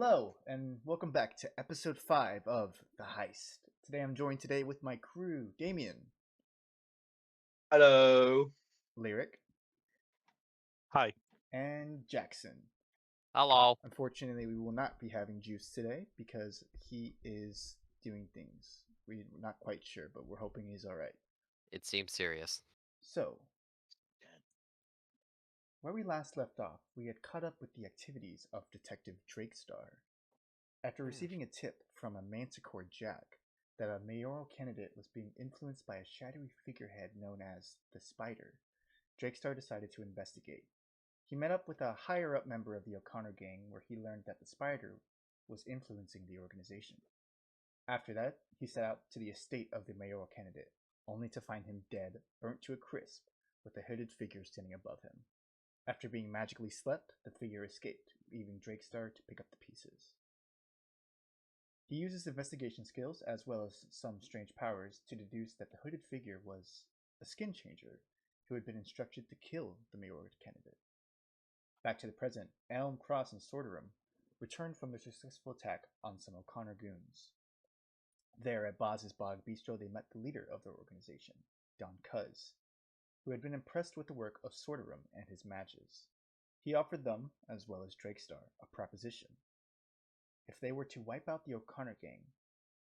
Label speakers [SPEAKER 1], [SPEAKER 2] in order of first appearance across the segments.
[SPEAKER 1] Hello, and welcome back to episode 5 of The Heist. Today I'm joined with my crew, Damien,
[SPEAKER 2] Hello.
[SPEAKER 1] Lyric,
[SPEAKER 3] Hi.
[SPEAKER 1] and Jackson.
[SPEAKER 3] Hello.
[SPEAKER 1] Unfortunately, we will not be having Juice today because he is doing things. We're not quite sure, but we're hoping he's alright.
[SPEAKER 3] It seems serious.
[SPEAKER 1] So, where we last left off, we had caught up with the activities of Detective Drakestar. After receiving a tip from a Manticore Jack that a mayoral candidate was being influenced by a shadowy figurehead known as the Spider, Drakestar decided to investigate. He met up with a higher-up member of the O'Connor gang where he learned that the Spider was influencing the organization. After that, he set out to the estate of the mayoral candidate, only to find him dead, burnt to a crisp, with a hooded figure standing above him. After being magically slept, the figure escaped, leaving Drakestar to pick up the pieces. He uses investigation skills as well as some strange powers to deduce that the hooded figure was a skin changer who had been instructed to kill the mayoral candidate. Back to the present, Elm, Cross, and Sorterum returned from their successful attack on some O'Connor goons. There at Boz's Bog Bistro, they met the leader of their organization, Don Cuz, who had been impressed with the work of Sorterum and his matches. He offered them, as well as Drakestar, a proposition. If they were to wipe out the O'Connor gang,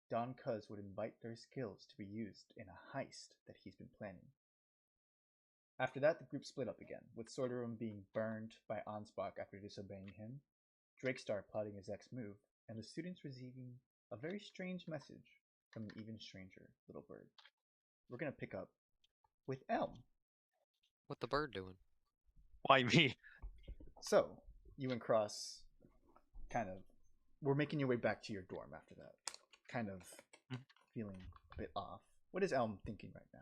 [SPEAKER 1] Don Cuz would invite their skills to be used in a heist that he's been planning. After that, the group split up again, with Sorterum being burned by Ansbach after disobeying him, Drakestar plotting his next move, and the students receiving a very strange message from an even stranger little bird. We're going to pick up with Elm.
[SPEAKER 3] What the bird doing?
[SPEAKER 2] Why me?
[SPEAKER 1] So, you and Cross we're making your way back to your dorm after that. Kind of feeling a bit off. What is Elm thinking right now?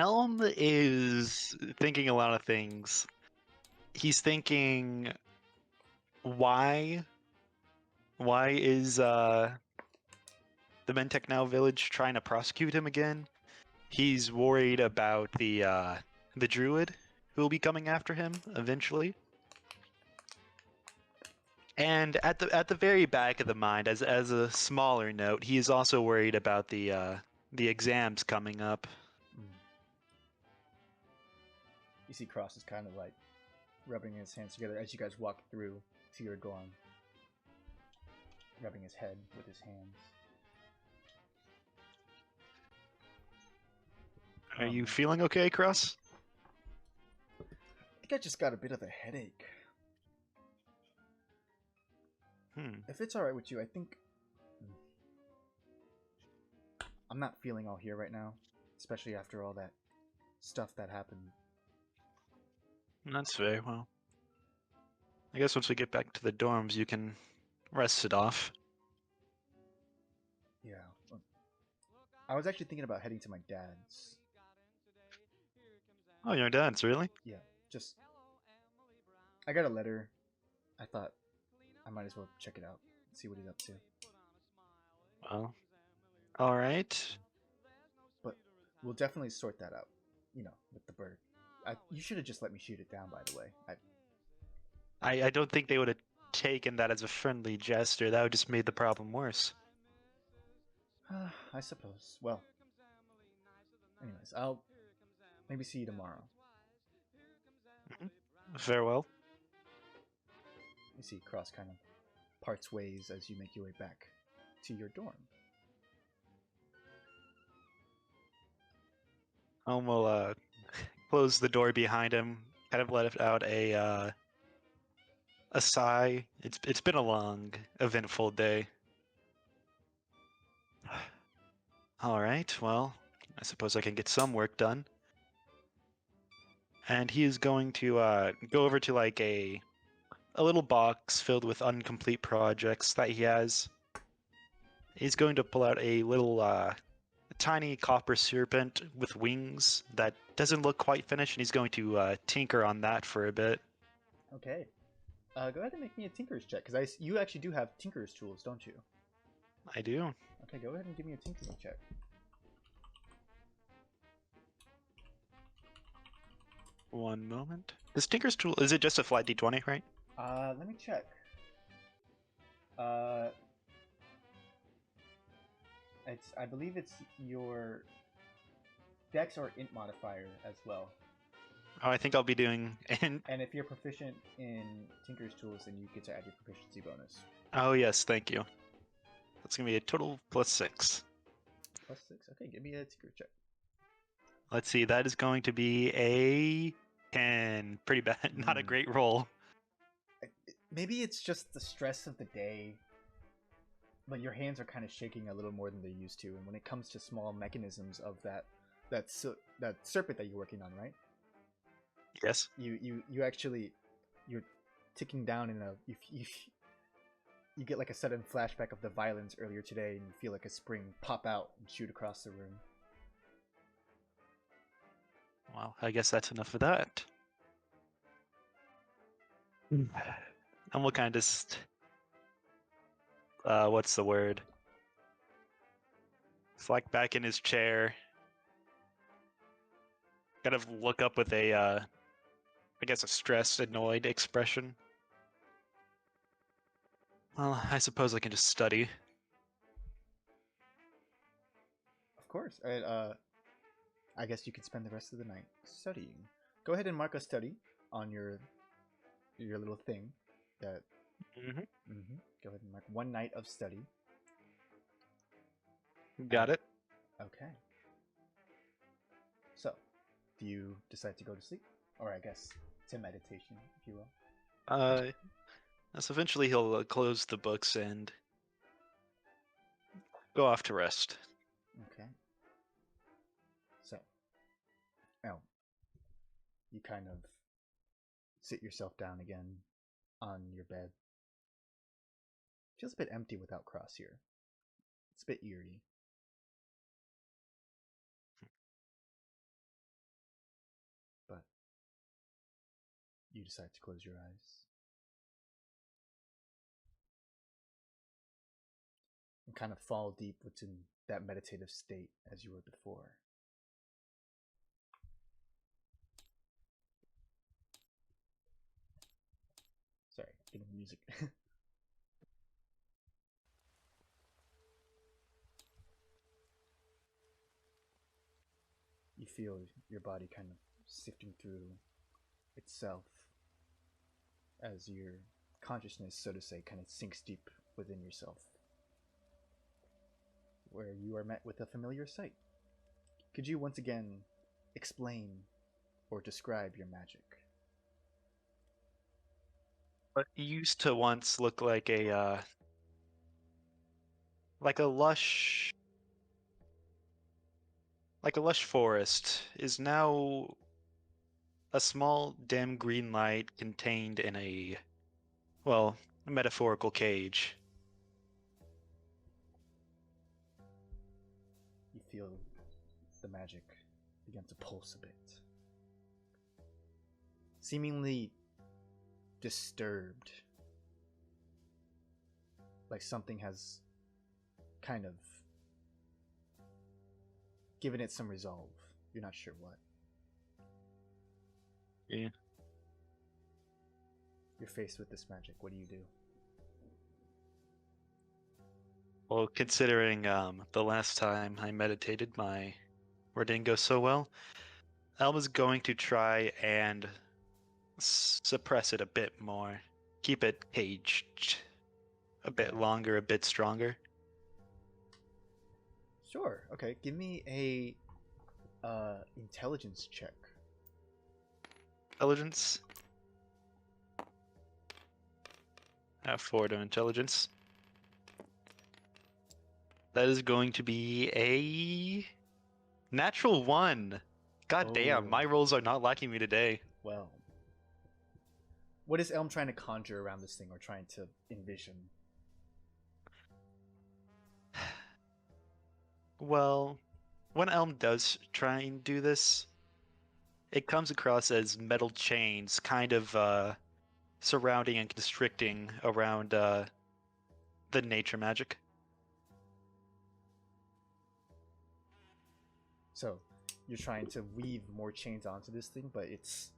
[SPEAKER 2] Elm is thinking a lot of things. He's thinking, why is the Mentec Now village trying to prosecute him again? He's worried about the druid who will be coming after him eventually. And at the very back of the mind, as a smaller note, he is also worried about the exams coming up.
[SPEAKER 1] You see Cross is kind of like rubbing his hands together as you guys walk through to your dorm. Rubbing his head with his hands.
[SPEAKER 2] Are you feeling okay, Cross?
[SPEAKER 1] I think I just got a bit of a headache. If it's alright with you, I think I'm not feeling all here right now, especially after all that stuff that happened.
[SPEAKER 2] That's fair. Well, I guess once we get back to the dorms, you can rest it off.
[SPEAKER 1] Yeah. I was actually thinking about heading to my dad's.
[SPEAKER 2] Oh, your dad's, really?
[SPEAKER 1] Yeah, just... I got a letter. I thought I might as well check it out, see what he's up to.
[SPEAKER 2] Well, alright.
[SPEAKER 1] But we'll definitely sort that out, with the bird. You should have just let me shoot it down, by the way.
[SPEAKER 2] I don't think they would have taken that as a friendly gesture. That would just made the problem worse.
[SPEAKER 1] I suppose. Well, anyways, I'll maybe see you tomorrow.
[SPEAKER 2] Farewell.
[SPEAKER 1] You see Cross kind of parts ways as you make your way back to your dorm.
[SPEAKER 2] Will close the door behind him, kind of let out a sigh. It's been a long, eventful day. Alright, well, I suppose I can get some work done. And he is going to go over to like a little box filled with incomplete projects that he has. He's going to pull out a little tiny copper serpent with wings that doesn't look quite finished, and he's going to tinker on that for a bit.
[SPEAKER 1] Okay. Go ahead and make me a tinker's check, because you actually do have tinker's tools, don't you?
[SPEAKER 2] I do.
[SPEAKER 1] Okay, go ahead and give me a tinkering check.
[SPEAKER 2] One moment. This tinker's tool, is it just a flat d20, right?
[SPEAKER 1] Let me check. Uh, I believe it's your Dex or Int modifier as well.
[SPEAKER 2] Oh, I think I'll be doing.
[SPEAKER 1] And if you're proficient in Tinker's Tools, then you get to add your proficiency bonus.
[SPEAKER 2] Oh yes, thank you. That's gonna be a total +6.
[SPEAKER 1] +6. Okay, give me a Tinker check.
[SPEAKER 2] Let's see. That is going to be a 10. Pretty bad. Not a great roll.
[SPEAKER 1] Maybe it's just the stress of the day, but your hands are kind of shaking a little more than they used to. And when it comes to small mechanisms of that serpent that you're working on, right?
[SPEAKER 2] Yes.
[SPEAKER 1] You actually you're ticking down in you get like a sudden flashback of the violence earlier today, and you feel like a spring pop out and shoot across the room.
[SPEAKER 2] Well, I guess that's enough of that. And we'll kind of just what's the word? Slack back in his chair. Kind of look up with a I guess a stressed, annoyed expression. Well, I suppose I can just study.
[SPEAKER 1] Of course. I guess you could spend the rest of the night studying. Go ahead and mark a study on your little thing. That. Go ahead and mark 1 night of study.
[SPEAKER 2] Got it.
[SPEAKER 1] Okay. So, do you decide to go to sleep, or I guess to meditation, if you will?
[SPEAKER 2] So eventually he'll close the books and go off to rest.
[SPEAKER 1] Okay. So, you kind of sit yourself down again on your bed. Feels a bit empty without Cross here. It's a bit eerie. But you decide to close your eyes. And kind of fall deep within that meditative state as you were before. Sorry, getting the music. You feel your body kind of sifting through itself as your consciousness, so to say, kind of sinks deep within yourself, where you are met with a familiar sight. Could you once again explain or describe your magic?
[SPEAKER 2] What used to once look like a lush forest is now a small dim green light contained in a metaphorical cage.
[SPEAKER 1] You feel the magic begin to pulse a bit. Seemingly disturbed. Like something has kind of given it some resolve. You're not sure what.
[SPEAKER 2] Yeah.
[SPEAKER 1] You're faced with this magic. What do you do?
[SPEAKER 2] Well, considering the last time I meditated, where it didn't go so well, Alma's going to try and suppress it a bit more, keep it caged a bit longer, a bit stronger.
[SPEAKER 1] Sure. Okay. Give me a intelligence check.
[SPEAKER 2] Intelligence. I have 4 to intelligence. That is going to be a natural 1. God damn, my rolls are not lacking me today.
[SPEAKER 1] Well, what is Elm trying to conjure around this thing, or trying to envision?
[SPEAKER 2] Well, when Elm does try and do this, it comes across as metal chains kind of surrounding and constricting around the nature magic.
[SPEAKER 1] So, you're trying to weave more chains onto this thing, but it's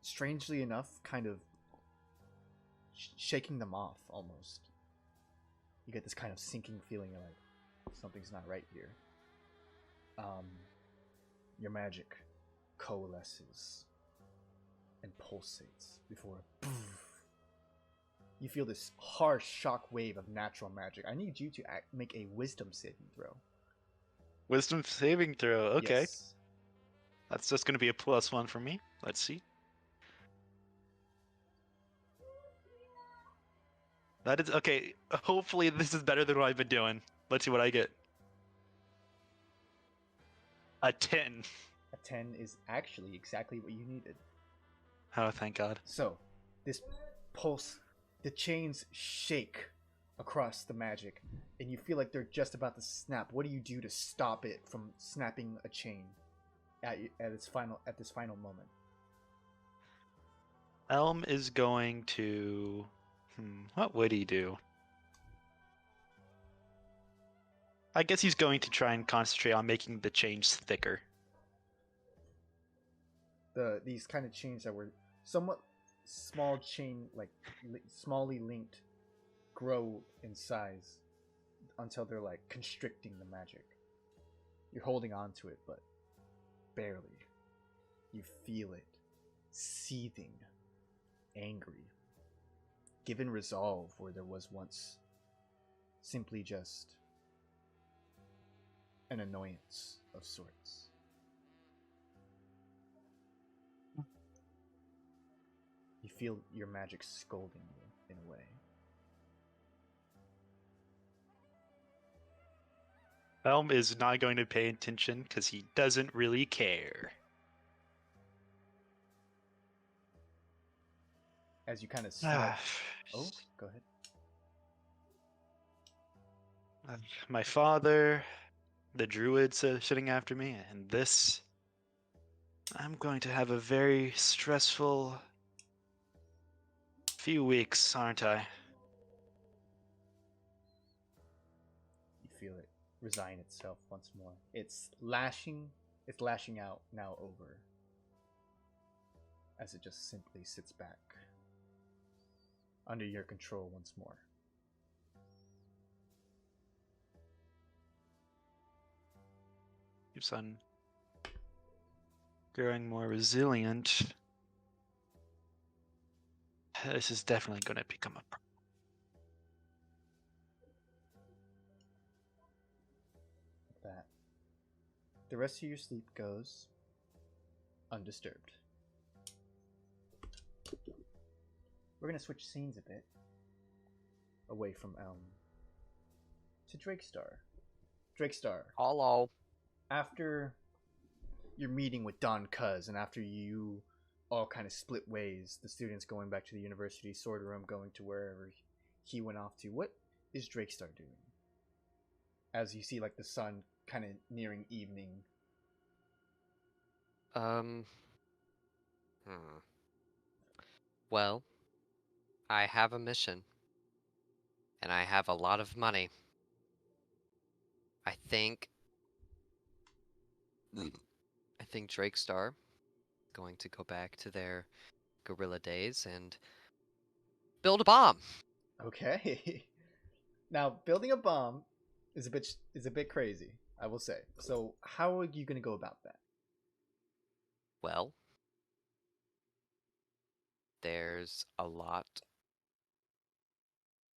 [SPEAKER 1] strangely enough kind of shaking them off almost. You get this kind of sinking feeling. You're like, something's not right here. Your magic coalesces and pulsates before you feel this harsh shock wave of natural magic. I need you to make a wisdom saving throw.
[SPEAKER 2] Wisdom saving throw. Okay.
[SPEAKER 1] Yes.
[SPEAKER 2] That's just going to be a +1 for me. Let's see. That is okay. Hopefully this is better than what I've been doing. Let's see what I get. A 10.
[SPEAKER 1] A 10 is actually exactly what you needed.
[SPEAKER 2] Oh, thank God.
[SPEAKER 1] So, this pulse, the chains shake across the magic, and you feel like they're just about to snap. What do you do to stop it from snapping a chain at this final moment?
[SPEAKER 2] Elm is going to... what would he do? I guess he's going to try and concentrate on making the chains thicker.
[SPEAKER 1] These kind of chains that were somewhat small chain, like smallly linked, grow in size until they're like constricting the magic. You're holding on to it, but barely. You feel it seething, angry, given resolve where there was once simply just an annoyance of sorts. You feel your magic scolding you in a way.
[SPEAKER 2] Elm is not going to pay attention because he doesn't really care.
[SPEAKER 1] As you kind of slide. Oh, go ahead.
[SPEAKER 2] My father, the druids sitting after me, and this. I'm going to have a very stressful few weeks, aren't I?
[SPEAKER 1] You feel it resign itself once more. It's lashing out now over. As it just simply sits back. Under your control once more.
[SPEAKER 2] Keeps on growing more resilient. This is definitely going to become a problem.
[SPEAKER 1] That. The rest of your sleep goes undisturbed. We're going to switch scenes a bit. Away from Elm. To Drakestar. Drakestar.
[SPEAKER 3] Hello.
[SPEAKER 1] After your meeting with Don Cuz and after you all kind of split ways, the students going back to the university, Sword Room going to wherever he went off to, what is Drakestar doing? As you see like the sun kind of nearing evening.
[SPEAKER 3] Well, I have a mission. And I have a lot of money. I think Drakestar going to go back to their guerrilla days and build a bomb.
[SPEAKER 1] Okay. Now, building a bomb is a bit crazy, I will say. So, how are you going to go about that?
[SPEAKER 3] Well, there's a lot.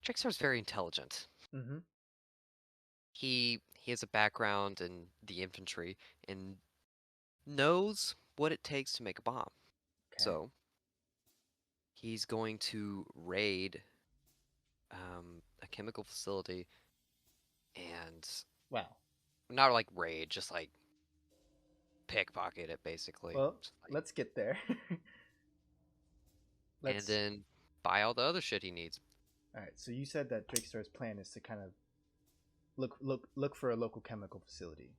[SPEAKER 3] Drakestar's very intelligent.
[SPEAKER 1] Mm-hmm.
[SPEAKER 3] He has a background in the infantry and knows what it takes to make a bomb.
[SPEAKER 1] Okay.
[SPEAKER 3] So he's going to raid a chemical facility and
[SPEAKER 1] Wow.
[SPEAKER 3] not like raid, just like pickpocket it basically.
[SPEAKER 1] Well,
[SPEAKER 3] like,
[SPEAKER 1] let's get there.
[SPEAKER 3] and then buy all the other shit he needs.
[SPEAKER 1] All right. So you said that Drakestar's plan is to kind of look for a local chemical facility.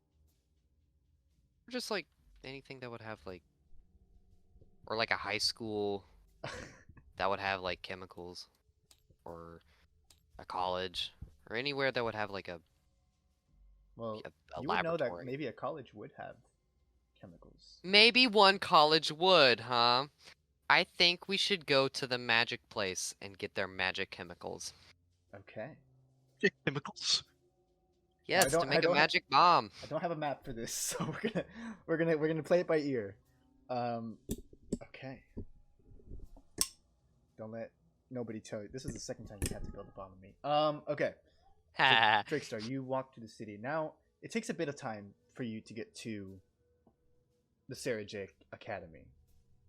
[SPEAKER 3] Or just like anything that would have like, or like a high school that would have like chemicals, or a college, or anywhere that would have like a
[SPEAKER 1] Well,
[SPEAKER 3] a
[SPEAKER 1] you would know
[SPEAKER 3] laboratory.
[SPEAKER 1] that maybe a college would have chemicals.
[SPEAKER 3] Maybe one college would, huh? I think we should go to the magic place and get their magic chemicals.
[SPEAKER 1] Okay.
[SPEAKER 2] Chemicals.
[SPEAKER 1] Now,
[SPEAKER 3] Yes, to make a magic bomb.
[SPEAKER 1] I don't have a map for this, so we're gonna play it by ear. Okay. Don't let nobody tell you. This is the second time you had to build a bomb on me. Okay. So, Drakestar, you walk to the city. Now, it takes a bit of time for you to get to the Sarah J. Academy.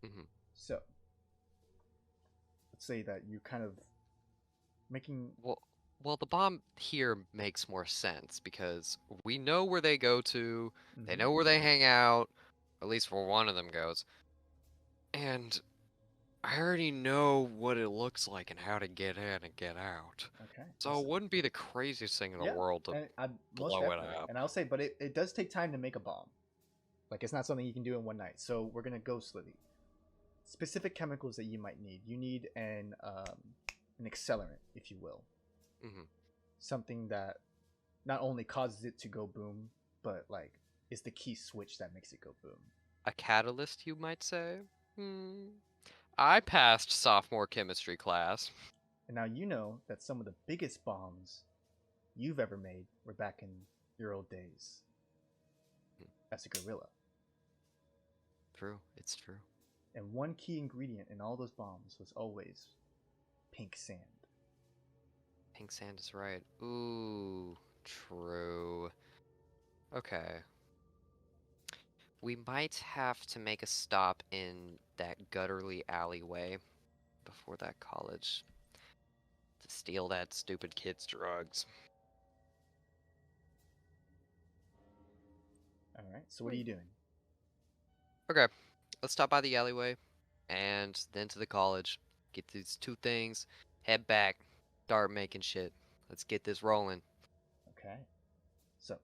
[SPEAKER 3] Mhm.
[SPEAKER 1] So, let's say that you kind of making.
[SPEAKER 3] Well, the bomb here makes more sense because we know where they go to, they
[SPEAKER 1] Mhm.
[SPEAKER 3] know where they hang out, at least where one of them goes. And I already know what it looks like and how to get in and get out.
[SPEAKER 1] Okay.
[SPEAKER 3] So it wouldn't be the craziest thing in the
[SPEAKER 1] Yeah,
[SPEAKER 3] world to
[SPEAKER 1] and most
[SPEAKER 3] blow it
[SPEAKER 1] definitely.
[SPEAKER 3] up.
[SPEAKER 1] And I'll say, but it does take time to make a bomb. Like, it's not something you can do in one night. So we're gonna go slowly. Specific chemicals that you might need. You need an accelerant, if you will.
[SPEAKER 3] Mhm.
[SPEAKER 1] Something that not only causes it to go boom, but like is the key switch that makes it go boom.
[SPEAKER 3] A catalyst, you might say? I passed sophomore chemistry class.
[SPEAKER 1] And now you know that some of the biggest bombs you've ever made were back in your old days as a gorilla.
[SPEAKER 3] True, it's true.
[SPEAKER 1] And one key ingredient in all those bombs was always pink sand.
[SPEAKER 3] Pink sand is right. Ooh, true. Okay. We might have to make a stop in that gutterly alleyway before that college to steal that stupid kid's drugs.
[SPEAKER 1] All right. So what are you doing?
[SPEAKER 3] Okay, let's stop by the alleyway and then to the college. Get these two things, head back, start making shit. Let's get this rolling.
[SPEAKER 1] Okay. So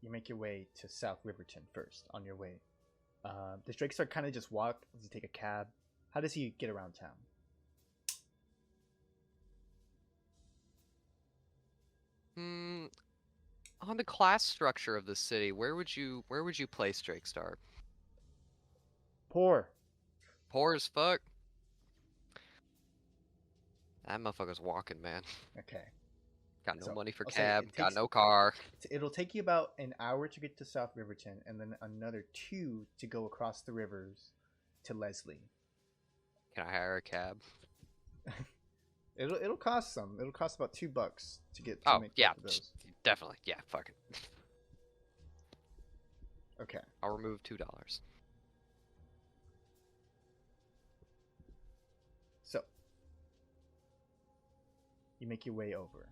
[SPEAKER 1] you make your way to South Riverton first on your way. Does Drakestar kind of just walk? Does he take a cab? How does he get around town?
[SPEAKER 3] Hmm, on the class structure of the city, where would you place Drakestar?
[SPEAKER 1] Poor.
[SPEAKER 3] Poor as fuck. That motherfucker's walking, man.
[SPEAKER 1] Okay.
[SPEAKER 3] Got no
[SPEAKER 1] So
[SPEAKER 3] money for
[SPEAKER 1] I'll say
[SPEAKER 3] cab,
[SPEAKER 1] it
[SPEAKER 3] got
[SPEAKER 1] takes
[SPEAKER 3] no car.
[SPEAKER 1] it'll take you about an hour to get to South Riverton, and then another 2 to go across the rivers to Leslie.
[SPEAKER 3] Can I hire a cab?
[SPEAKER 1] It'll cost some. It'll cost about $2 to get to
[SPEAKER 3] Oh,
[SPEAKER 1] make
[SPEAKER 3] yeah,
[SPEAKER 1] both of those.
[SPEAKER 3] definitely. Yeah, fuck it.
[SPEAKER 1] Okay.
[SPEAKER 3] I'll remove $2.
[SPEAKER 1] So you make your way over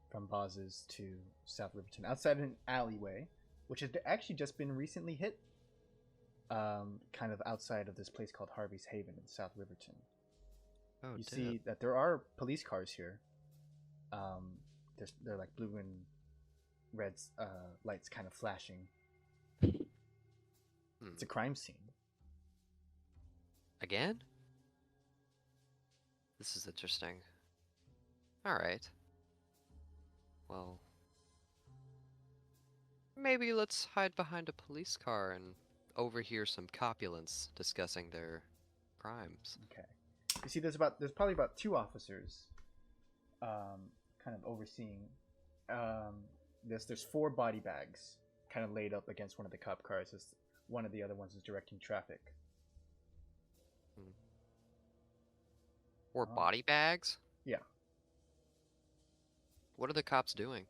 [SPEAKER 1] from Boz's to South Riverton outside an alleyway, which had actually just been recently hit. Kind of outside of this place called Harvey's Haven in South Riverton.
[SPEAKER 3] Oh,
[SPEAKER 1] You
[SPEAKER 3] damn.
[SPEAKER 1] see that there are police cars here. They're like blue and red lights kind of flashing. It's a crime scene.
[SPEAKER 3] Again? This is interesting. Alright. Well, maybe let's hide behind a police car and overhear some copulants discussing their crimes.
[SPEAKER 1] Okay. You see, there's probably about 2 officers, kind of overseeing. There's 4 body bags kind of laid up against one of the cop cars as one of the other ones is directing traffic.
[SPEAKER 3] Or body bags?
[SPEAKER 1] Yeah.
[SPEAKER 3] What are the cops doing?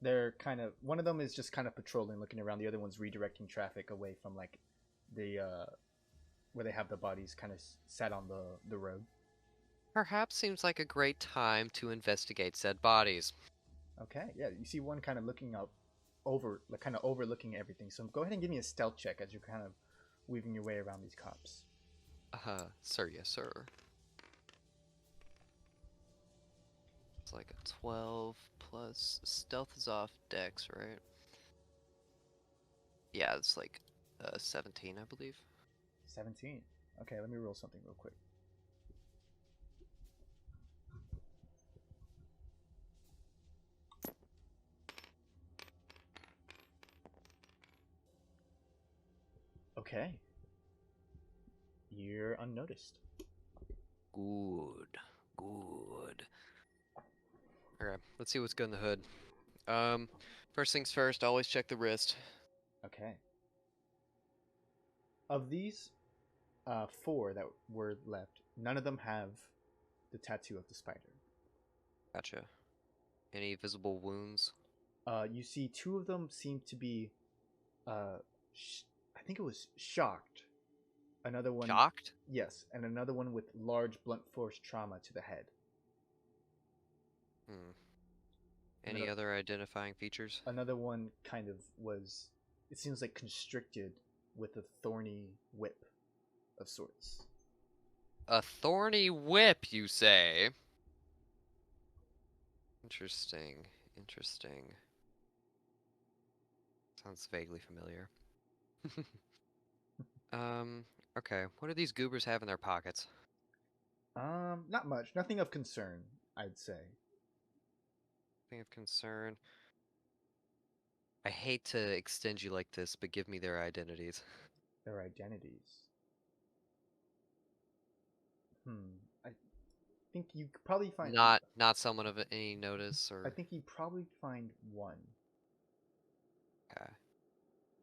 [SPEAKER 1] They're kind of, one of them is just kind of patrolling, looking around. The other one's redirecting traffic away from like the where they have the bodies kind of sat on the road.
[SPEAKER 3] Perhaps seems like a great time to investigate said bodies.
[SPEAKER 1] Okay, yeah, you see one kind of looking up like kind of overlooking everything. So go ahead and give me a stealth check as you're kind of weaving your way around these cops.
[SPEAKER 3] Sir, yes, sir. It's like a 12 plus stealth is off dex, right? Yeah, it's like 17, I believe.
[SPEAKER 1] 17. Okay, let me roll something real quick. Okay. You're unnoticed.
[SPEAKER 3] Good. Good. Alright, let's see what's good in the hood. First things first, always check the wrist.
[SPEAKER 1] Okay. Of these 4 that were left, none of them have the tattoo of the spider.
[SPEAKER 3] Gotcha. Any visible wounds?
[SPEAKER 1] You see 2 of them seem to be, I think it was shocked. Another one,
[SPEAKER 3] Shocked?
[SPEAKER 1] yes, and another one with large blunt force trauma to the head.
[SPEAKER 3] Hmm. Any other identifying features?
[SPEAKER 1] Another one kind of was, it seems like constricted with a thorny whip of sorts.
[SPEAKER 3] A thorny whip, you say? Interesting. Interesting. Sounds vaguely familiar. Okay. What do these goobers have in their pockets?
[SPEAKER 1] Not much. Nothing of concern, I'd say.
[SPEAKER 3] Thing of concern. I hate to extend you like this, but give me their identities.
[SPEAKER 1] Their identities. I think you could probably find.
[SPEAKER 3] Not someone of any notice
[SPEAKER 1] I
[SPEAKER 3] or.
[SPEAKER 1] think you probably find one.
[SPEAKER 3] Okay.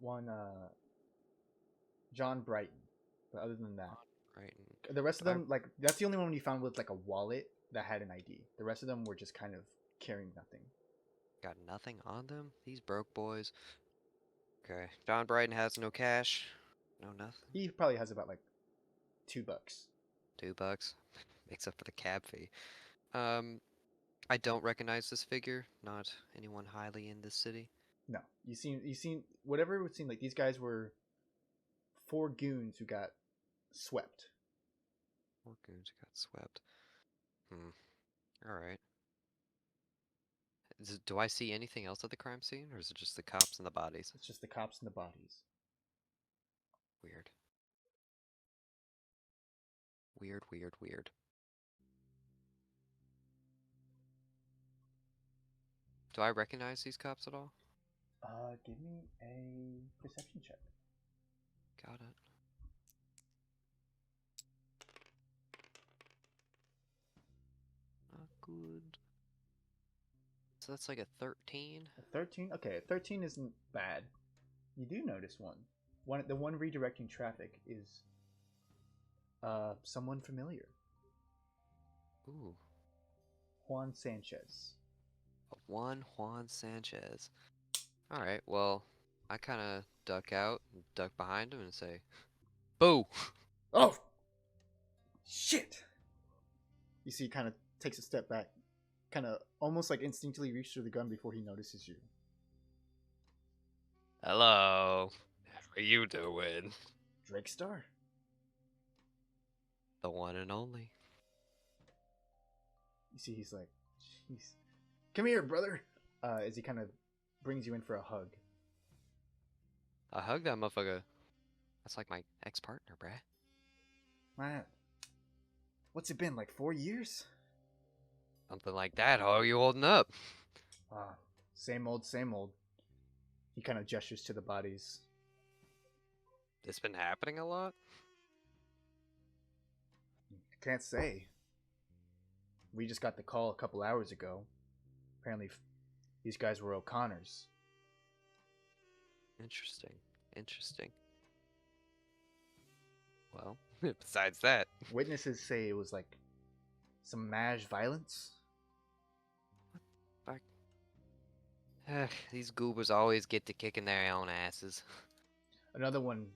[SPEAKER 1] One, John Brighton. But other than that,
[SPEAKER 3] Right.
[SPEAKER 1] the rest of them, like, that's the only one you found with like a wallet that had an ID. The rest of them were just kind of carrying nothing.
[SPEAKER 3] Got nothing on them? These broke boys. Okay. John Brighton has no cash. No nothing.
[SPEAKER 1] He probably has about like $2.
[SPEAKER 3] $2. Makes up for the cab fee. I don't recognize this figure. Not anyone highly in this city.
[SPEAKER 1] No, you seen whatever it would seem like. These guys were 4 goons who got swept.
[SPEAKER 3] 4 goons got swept. Alright. Do I see anything else at the crime scene, or is it just the cops and the bodies?
[SPEAKER 1] It's just the cops and the bodies.
[SPEAKER 3] Weird. Weird, weird, weird. Do I recognize these cops at all?
[SPEAKER 1] Give me a perception check.
[SPEAKER 3] Got it. Not good. So that's like a 13?
[SPEAKER 1] A 13? Okay, a 13 isn't bad. You do notice one. The one redirecting traffic is someone familiar.
[SPEAKER 3] Ooh.
[SPEAKER 1] Juan Sanchez.
[SPEAKER 3] Juan Sanchez. Alright, well, I kind of duck out, duck behind him, and say, "Boo!"
[SPEAKER 1] Oh! Shit! You see, he kind of takes a step back. Kind of almost like instinctively reaches for the gun before he notices you.
[SPEAKER 3] Hello. How you doing?
[SPEAKER 1] Drake Star?
[SPEAKER 3] The one and only.
[SPEAKER 1] You see, he's like, jeez. Come here, brother! As he kind of brings you in for a hug.
[SPEAKER 3] I hug that motherfucker. That's like my ex-partner, bruh.
[SPEAKER 1] Man, what's it been, like 4 years?
[SPEAKER 3] Something like that. How are you holding up?
[SPEAKER 1] Same old, same old. He kind of gestures to the bodies.
[SPEAKER 3] This been happening a lot?
[SPEAKER 1] Can't say. We just got the call a couple hours ago. Apparently, these guys were O'Connors.
[SPEAKER 3] Interesting. Interesting. Well, besides that.
[SPEAKER 1] Witnesses say it was like some mass violence.
[SPEAKER 3] These goobers always get to kicking their own asses.
[SPEAKER 1] Another one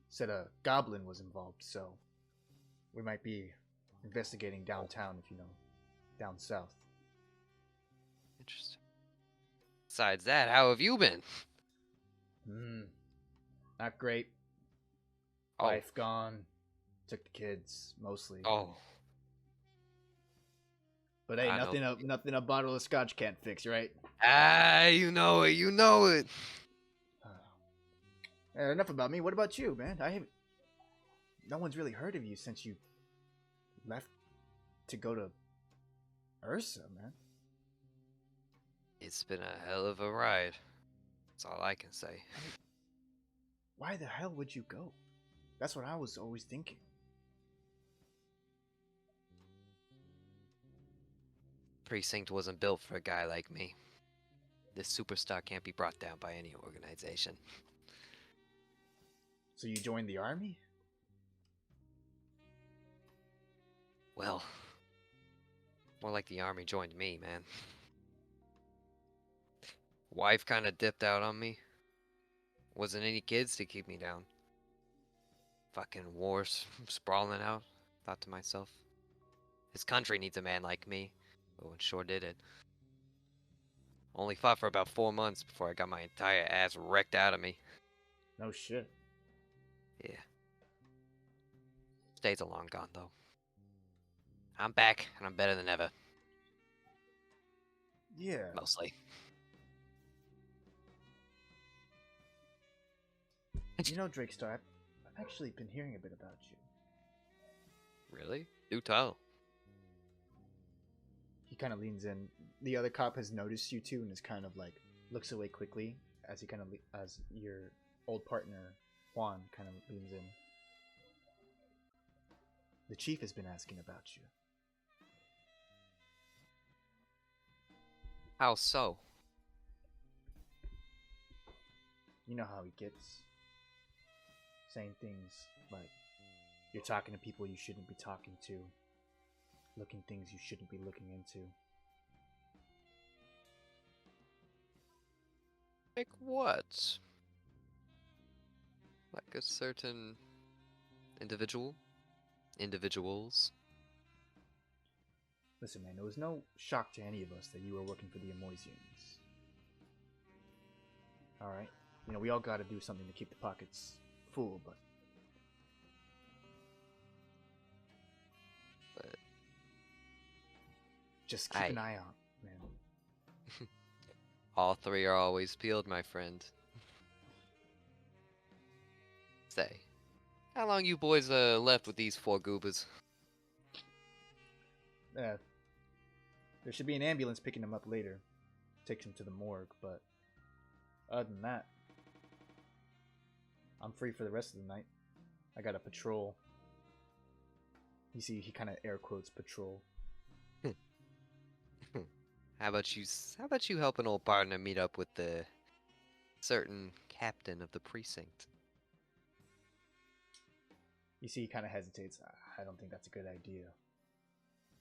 [SPEAKER 1] said a goblin was involved, so we might be investigating downtown, if you know, down south.
[SPEAKER 3] Interesting. Besides that, how have you been?
[SPEAKER 1] Not great. Wife gone. Took the kids, mostly.
[SPEAKER 3] Oh.
[SPEAKER 1] But hey, nothing a bottle of scotch can't fix, right?
[SPEAKER 3] You know it, you know it.
[SPEAKER 1] Enough about me. What about you, man? No one's really heard of you since you left to go to Ursa, man.
[SPEAKER 3] It's been a hell of a ride. That's all I can say.
[SPEAKER 1] Why the hell would you go? That's what I was always thinking.
[SPEAKER 3] precinct wasn't built for a guy like me. This superstar can't be brought down by any organization.
[SPEAKER 1] So you joined the army?
[SPEAKER 3] Well, more like the army joined me, man. Wife kind of dipped out on me. Wasn't any kids to keep me down. Fucking wars sprawling out. Thought to myself, his country needs a man like me. Oh, and sure did it. Only fought for about 4 months before I got my entire ass wrecked out of me.
[SPEAKER 1] No shit.
[SPEAKER 3] Yeah. Days are long gone, though. I'm back, and I'm better than ever.
[SPEAKER 1] Yeah.
[SPEAKER 3] Mostly.
[SPEAKER 1] You know, Drakestar, I've actually been hearing a bit about you.
[SPEAKER 3] Really? Do tell.
[SPEAKER 1] He kind of leans in. The other cop has noticed you too and is kind of like looks away quickly as he kind of as your old partner Juan kind of leans in. The chief has been asking about you.
[SPEAKER 3] How so?
[SPEAKER 1] You know how he gets, saying things like you're talking to people you shouldn't be talking to, looking things you shouldn't be looking into.
[SPEAKER 3] Like what? Like a certain individual? Individuals?
[SPEAKER 1] Listen, man, it was no shock to any of us that you were working for the Amoisians. Alright? You know, we all gotta do something to keep the pockets full, but just keep an eye out, man.
[SPEAKER 3] All three are always peeled, my friend. Say, how long you boys left with these 4 goobers?
[SPEAKER 1] There should be an ambulance picking him up later. Takes him to the morgue, but other than that, I'm free for the rest of the night. I got a patrol. You see, he kind of air quotes patrol.
[SPEAKER 3] How about you help an old partner meet up with the certain captain of the precinct?
[SPEAKER 1] You see, he kind of hesitates. I don't think that's a good idea.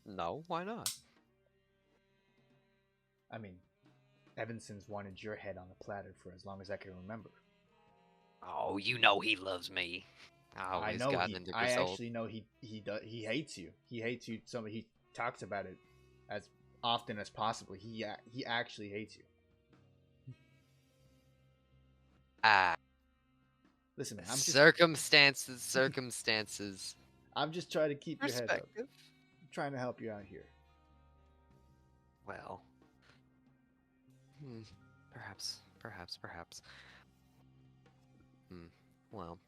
[SPEAKER 3] No, why not?
[SPEAKER 1] I mean, Evanson's wanted your head on a platter for as long as I can remember.
[SPEAKER 3] Oh, you know he loves me.
[SPEAKER 1] I know I actually know he hates you. He hates you. He talks about it as often as possible. He actually hates you. Listen, man,
[SPEAKER 3] circumstances.
[SPEAKER 1] I'm just trying to keep your head up.
[SPEAKER 3] Perspective.
[SPEAKER 1] I'm trying to help you out here.
[SPEAKER 3] Well, perhaps. Well,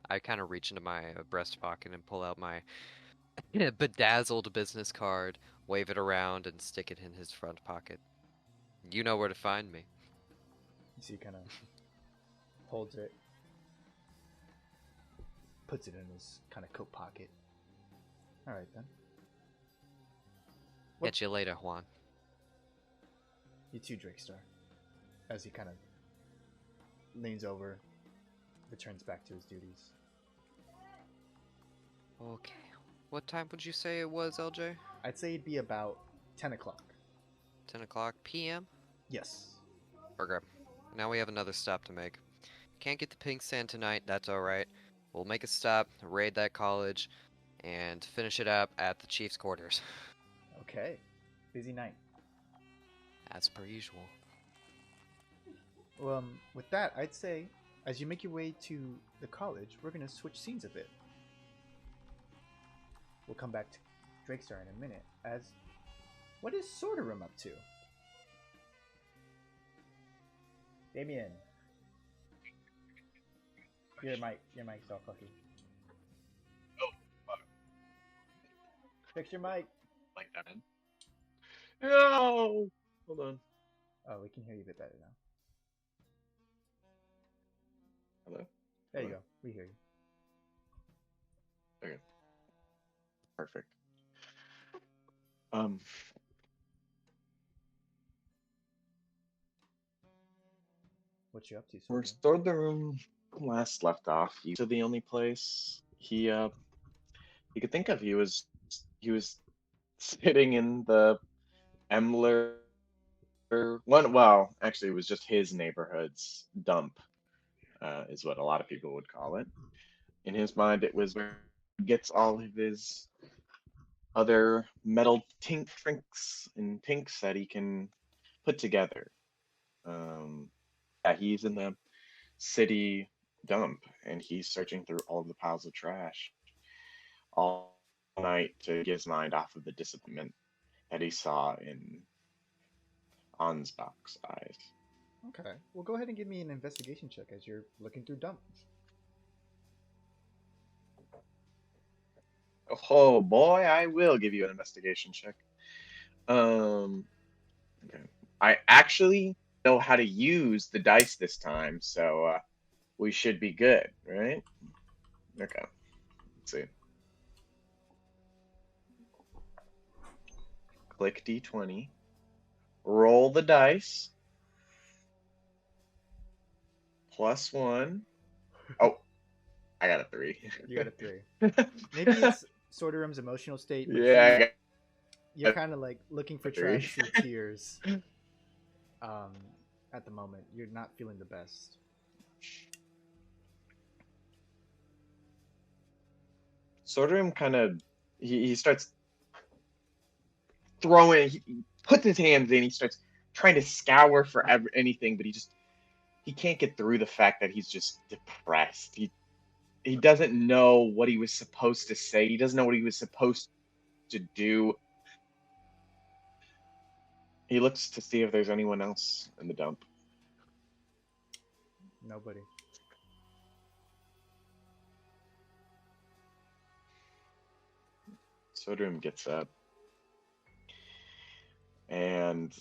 [SPEAKER 3] I kind of reach into my breast pocket and pull out my bedazzled business card, wave it around, and stick it in his front pocket. You know where to find me.
[SPEAKER 1] So he kind of holds it, puts it in his kind of coat pocket. All right then.
[SPEAKER 3] Catch you later, Juan.
[SPEAKER 1] You too, Drakestar. As he kind of leans over, returns back to his duties.
[SPEAKER 3] Okay. What time would you say it was, LJ?
[SPEAKER 1] I'd say it'd be about 10 o'clock.
[SPEAKER 3] 10 o'clock p.m.?
[SPEAKER 1] Yes.
[SPEAKER 3] Okay. Now we have another stop to make. Can't get the pink sand tonight, that's alright. We'll make a stop, raid that college, and finish it up at the chief's quarters.
[SPEAKER 1] Okay. Busy night.
[SPEAKER 3] As per usual.
[SPEAKER 1] Well, with that, I'd say, as you make your way to the college, we're going to switch scenes a bit. We'll come back to Drakestar in a minute, as... What is Sorterum up to? Damien. Your mic's all fucky.
[SPEAKER 4] Oh, fuck.
[SPEAKER 1] Fix your mic.
[SPEAKER 4] Like that in. No! Hold on.
[SPEAKER 1] Oh, we can hear you a bit better now.
[SPEAKER 4] Hello?
[SPEAKER 1] There you
[SPEAKER 4] Hello?
[SPEAKER 1] go. We hear you.
[SPEAKER 4] Okay. Perfect.
[SPEAKER 1] What you up to,
[SPEAKER 4] Where
[SPEAKER 1] Soda?
[SPEAKER 4] stored the room last left off, you to the only place he could think of. He was sitting in the Emler one. Well, actually, it was just his neighborhood's dump, is what a lot of people would call it. In his mind, it was where he gets all of his other metal trinks and tinks that he can put together. Yeah, he's in the city dump and he's searching through all of the piles of trash all night to get his mind off of the disappointment that he saw in Ansbach's eyes.
[SPEAKER 1] Okay. Well, go ahead and give me an investigation check as you're looking through dump.
[SPEAKER 4] Oh boy, I will give you an investigation check. Okay. I actually know how to use the dice this time, so we should be good, right? Okay. Let's see. Click D20. Roll the dice. +1. Oh, I got a 3.
[SPEAKER 1] You got a 3. Maybe it's Sorderum's emotional state, but
[SPEAKER 4] Yeah, I
[SPEAKER 1] you're kind of like looking for
[SPEAKER 4] a 3.
[SPEAKER 1] Travis's tears. At the moment, you're not feeling the best.
[SPEAKER 4] Sorderum kind of he starts throwing. He puts his hands in. He starts trying to scour for anything, but he can't get through the fact that he's just depressed. He doesn't know what he was supposed to say. He doesn't know what he was supposed to do. He looks to see if there's anyone else in the dump.
[SPEAKER 1] Nobody.
[SPEAKER 4] Sodrum gets up and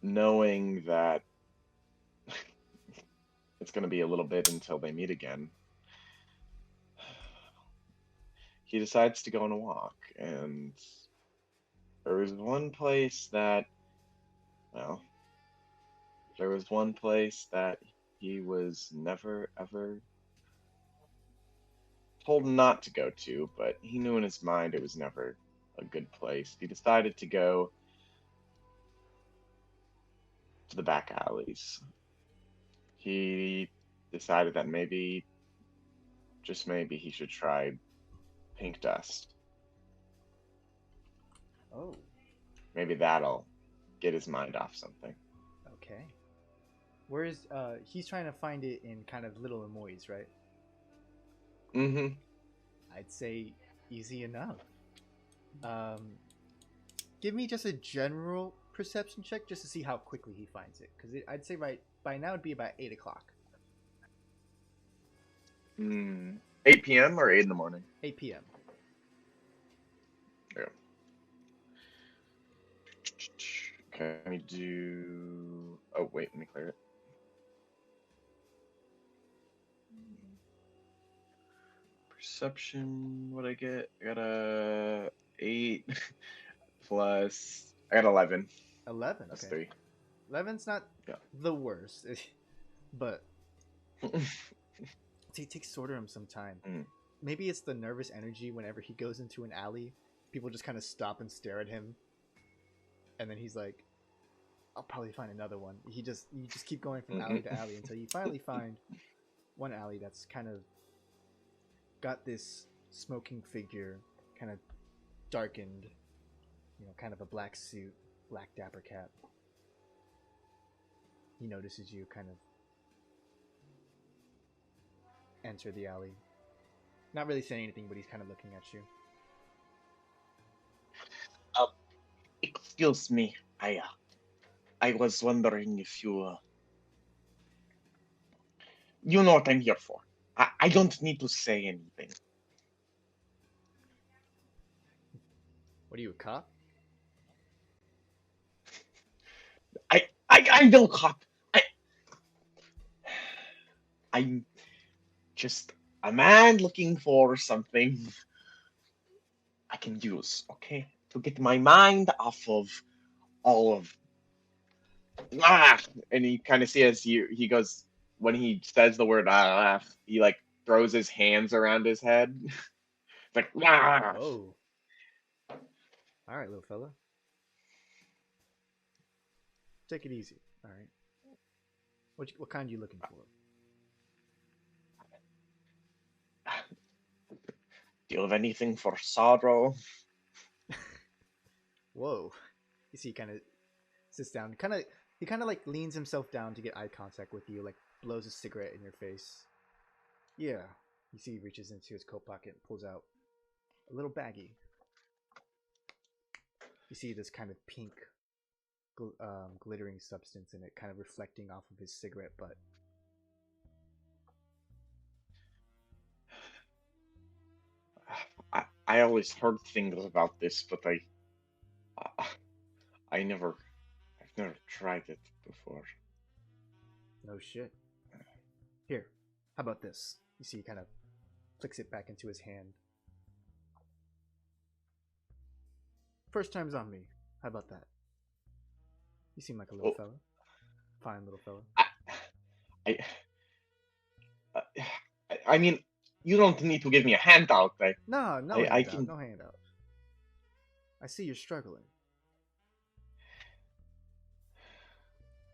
[SPEAKER 4] knowing that it's going to be a little bit until they meet again, he decides to go on a walk. And there was one place that, well, there was one place that he was never ever told not to go to, but he knew in his mind it was never a good place. He decided to go to the back alleys. He decided that maybe, just maybe, he should try pink dust.
[SPEAKER 1] Oh,
[SPEAKER 4] Maybe that'll get his mind off something.
[SPEAKER 1] okay. Where is he's trying to find it in kind of Little Lemoy's, right?
[SPEAKER 4] Mm-hmm.
[SPEAKER 1] I'd say easy enough. Give me just a general perception check just to see how quickly he finds it, because I'd say by now it'd be about 8 o'clock.
[SPEAKER 4] 8 p.m. or 8 in the morning?
[SPEAKER 1] 8 p.m.
[SPEAKER 4] Yeah. Okay, let me do. Oh wait, let me clear it. Perception. What I get? I got a 8 plus. I got 11.
[SPEAKER 1] 11.
[SPEAKER 4] That's
[SPEAKER 1] Okay.
[SPEAKER 4] 3.
[SPEAKER 1] 11's not the worst, but it takes Sorderum some time. Maybe it's the nervous energy whenever he goes into an alley. People just kind of stop and stare at him, and then he's like, "I'll probably find another one." You just keep going from alley to alley until you finally find one alley that's kind of got this smoking figure, kind of darkened, kind of a black suit, black dapper cap. He notices you kind of enter the alley. Not really saying anything, but he's kind of looking at you.
[SPEAKER 4] Excuse me. I was wondering if you know what I'm here for. I don't need to say anything.
[SPEAKER 1] What are you, a cop?
[SPEAKER 4] I'm no cop. I'm just a man looking for something I can use, okay? to get my mind off of all of ah. And you kind of see as he goes when he says the word ah, he like throws his hands around his head. It's like ah.
[SPEAKER 1] Oh. All right, little fella. Take it easy. All right. What kind are you looking for?
[SPEAKER 4] Do you have anything for sorrow?
[SPEAKER 1] Whoa. You see, he kind of sits down. He kind of like leans himself down to get eye contact with you. Like blows a cigarette in your face. Yeah. You see, he reaches into his coat pocket and pulls out a little baggie. You see this kind of pink, glittering substance in it, kind of reflecting off of his cigarette butt.
[SPEAKER 4] I always heard things about this, but I've never tried it before.
[SPEAKER 1] No shit. Here, how about this? You see, he kind of flicks it back into his hand. First time's on me. How about that? You seem like a little fella. Fine little fella.
[SPEAKER 4] I mean, you don't need to give me a handout.
[SPEAKER 1] No handout.
[SPEAKER 4] I can...
[SPEAKER 1] No handout. I see you're struggling.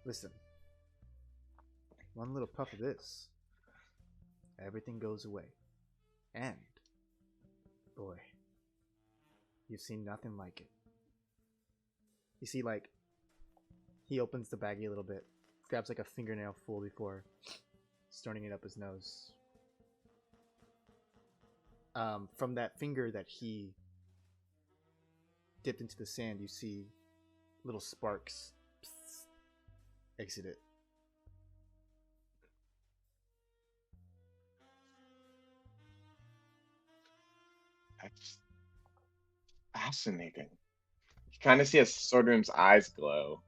[SPEAKER 1] Listen. One little puff of this. Everything goes away. And, boy, you've seen nothing like it. You see, like, he opens the baggie a little bit, grabs like a fingernail full before starting it up his nose. From that finger that he dipped into the sand, you see little sparks exit it.
[SPEAKER 4] That's fascinating. You kind of see as Sordrum's eyes glow.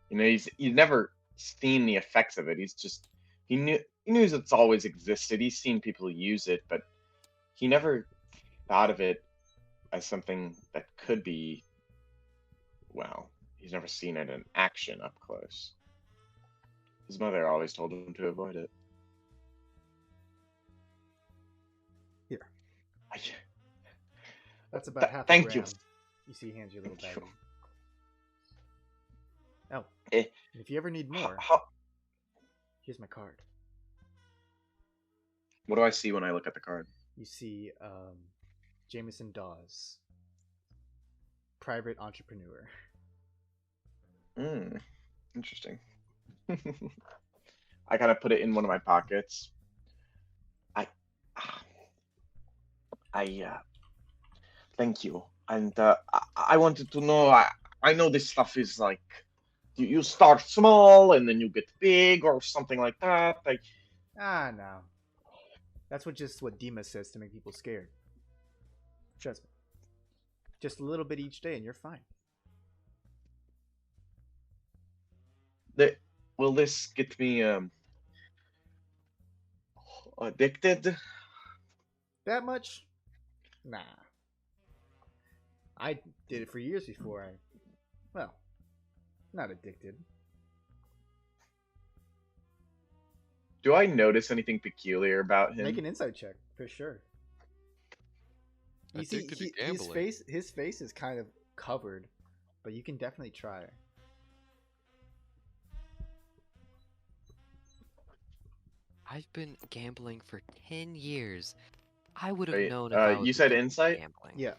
[SPEAKER 4] You know, he's never seen the effects of it. He knew it's always existed. He's seen people use it, but he never thought of it as something that could be, well, he's never seen it in action up close. His mother always told him to avoid it.
[SPEAKER 1] Here.
[SPEAKER 4] I,
[SPEAKER 1] That's about half a
[SPEAKER 4] thank
[SPEAKER 1] gram.
[SPEAKER 4] you.
[SPEAKER 1] You see he hands you a little
[SPEAKER 4] Thank
[SPEAKER 1] baggie.
[SPEAKER 4] you.
[SPEAKER 1] Oh,
[SPEAKER 4] Eh,
[SPEAKER 1] if you ever need more,
[SPEAKER 4] how,
[SPEAKER 1] here's my card.
[SPEAKER 4] what do I see when I look at the card?
[SPEAKER 1] You see Jameson Dawes, private entrepreneur.
[SPEAKER 4] Interesting. I kind of put it in one of my pockets. Thank you. And I wanted to know. I know this stuff is like you start small and then you get big or something like that.
[SPEAKER 1] No. That's what Dima says to make people scared. Trust me. Just a little bit each day and you're fine.
[SPEAKER 4] Will this get me addicted?
[SPEAKER 1] That much? Nah. I did it for years before well, not addicted.
[SPEAKER 4] Do I notice anything peculiar about him?
[SPEAKER 1] Make an insight check for sure. You see, his face is kind of covered, but you can definitely try.
[SPEAKER 3] I've been gambling for 10 years. I would have known if I was
[SPEAKER 4] you said
[SPEAKER 3] addicted to
[SPEAKER 4] insight?
[SPEAKER 3] gambling.
[SPEAKER 1] Yeah.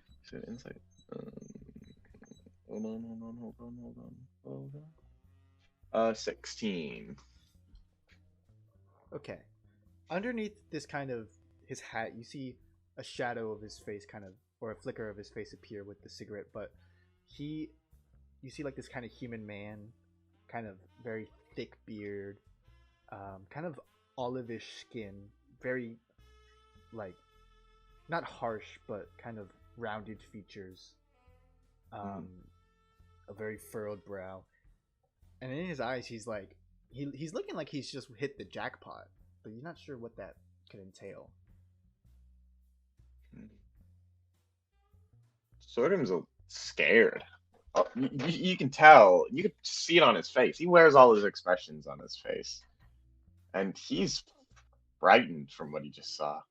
[SPEAKER 4] You said insight. Hold on. 16.
[SPEAKER 1] Okay. Underneath this kind of his hat, you see a shadow of his face kind of, or a flicker of his face appear with the cigarette, but you see like this kind of human man, kind of very thick beard, kind of olivish skin, very like, not harsh, but kind of rounded features, a very furrowed brow, and in his eyes he's like, he's looking like he's just hit the jackpot, but you're not sure what that could entail.
[SPEAKER 4] Sorghum's scared. Oh, you can tell. You can see it on his face. He wears all his expressions on his face, and he's frightened from what he just saw.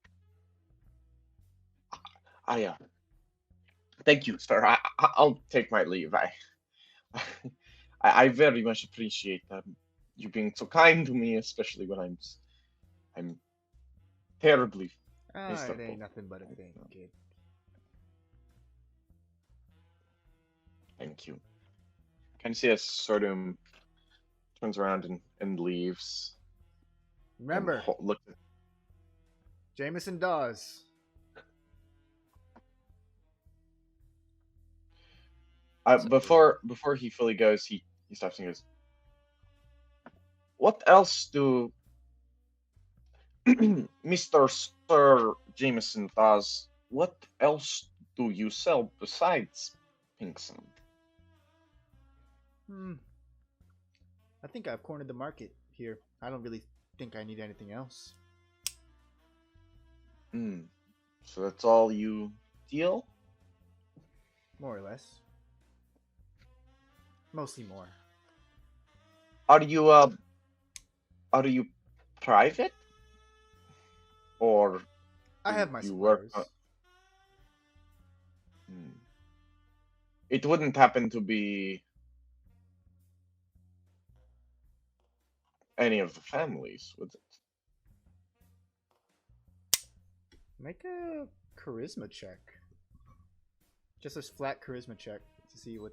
[SPEAKER 4] I thank you, sir. I'll take my leave. I very much appreciate you being so kind to me, especially when I'm terribly
[SPEAKER 1] Ah, it
[SPEAKER 4] miserable.
[SPEAKER 1] ain't nothing but a thing, kid.
[SPEAKER 4] Thank you. Kind of see as Sordum turns around and leaves.
[SPEAKER 1] Remember,
[SPEAKER 4] And look.
[SPEAKER 1] Jameson Dawes.
[SPEAKER 4] Before he fully goes, he stops and goes. What else do Mr. Sir Jameson does? What else do you sell besides pink sand?
[SPEAKER 1] I think I've cornered the market here. I don't really think I need anything else.
[SPEAKER 4] So that's all you deal?
[SPEAKER 1] More or less. Mostly more.
[SPEAKER 4] Are you private? Or
[SPEAKER 1] I have my
[SPEAKER 4] you work
[SPEAKER 1] suppliers.
[SPEAKER 4] It wouldn't happen to be any of the families, would it?
[SPEAKER 1] Make a charisma check. Just a flat charisma check to see what.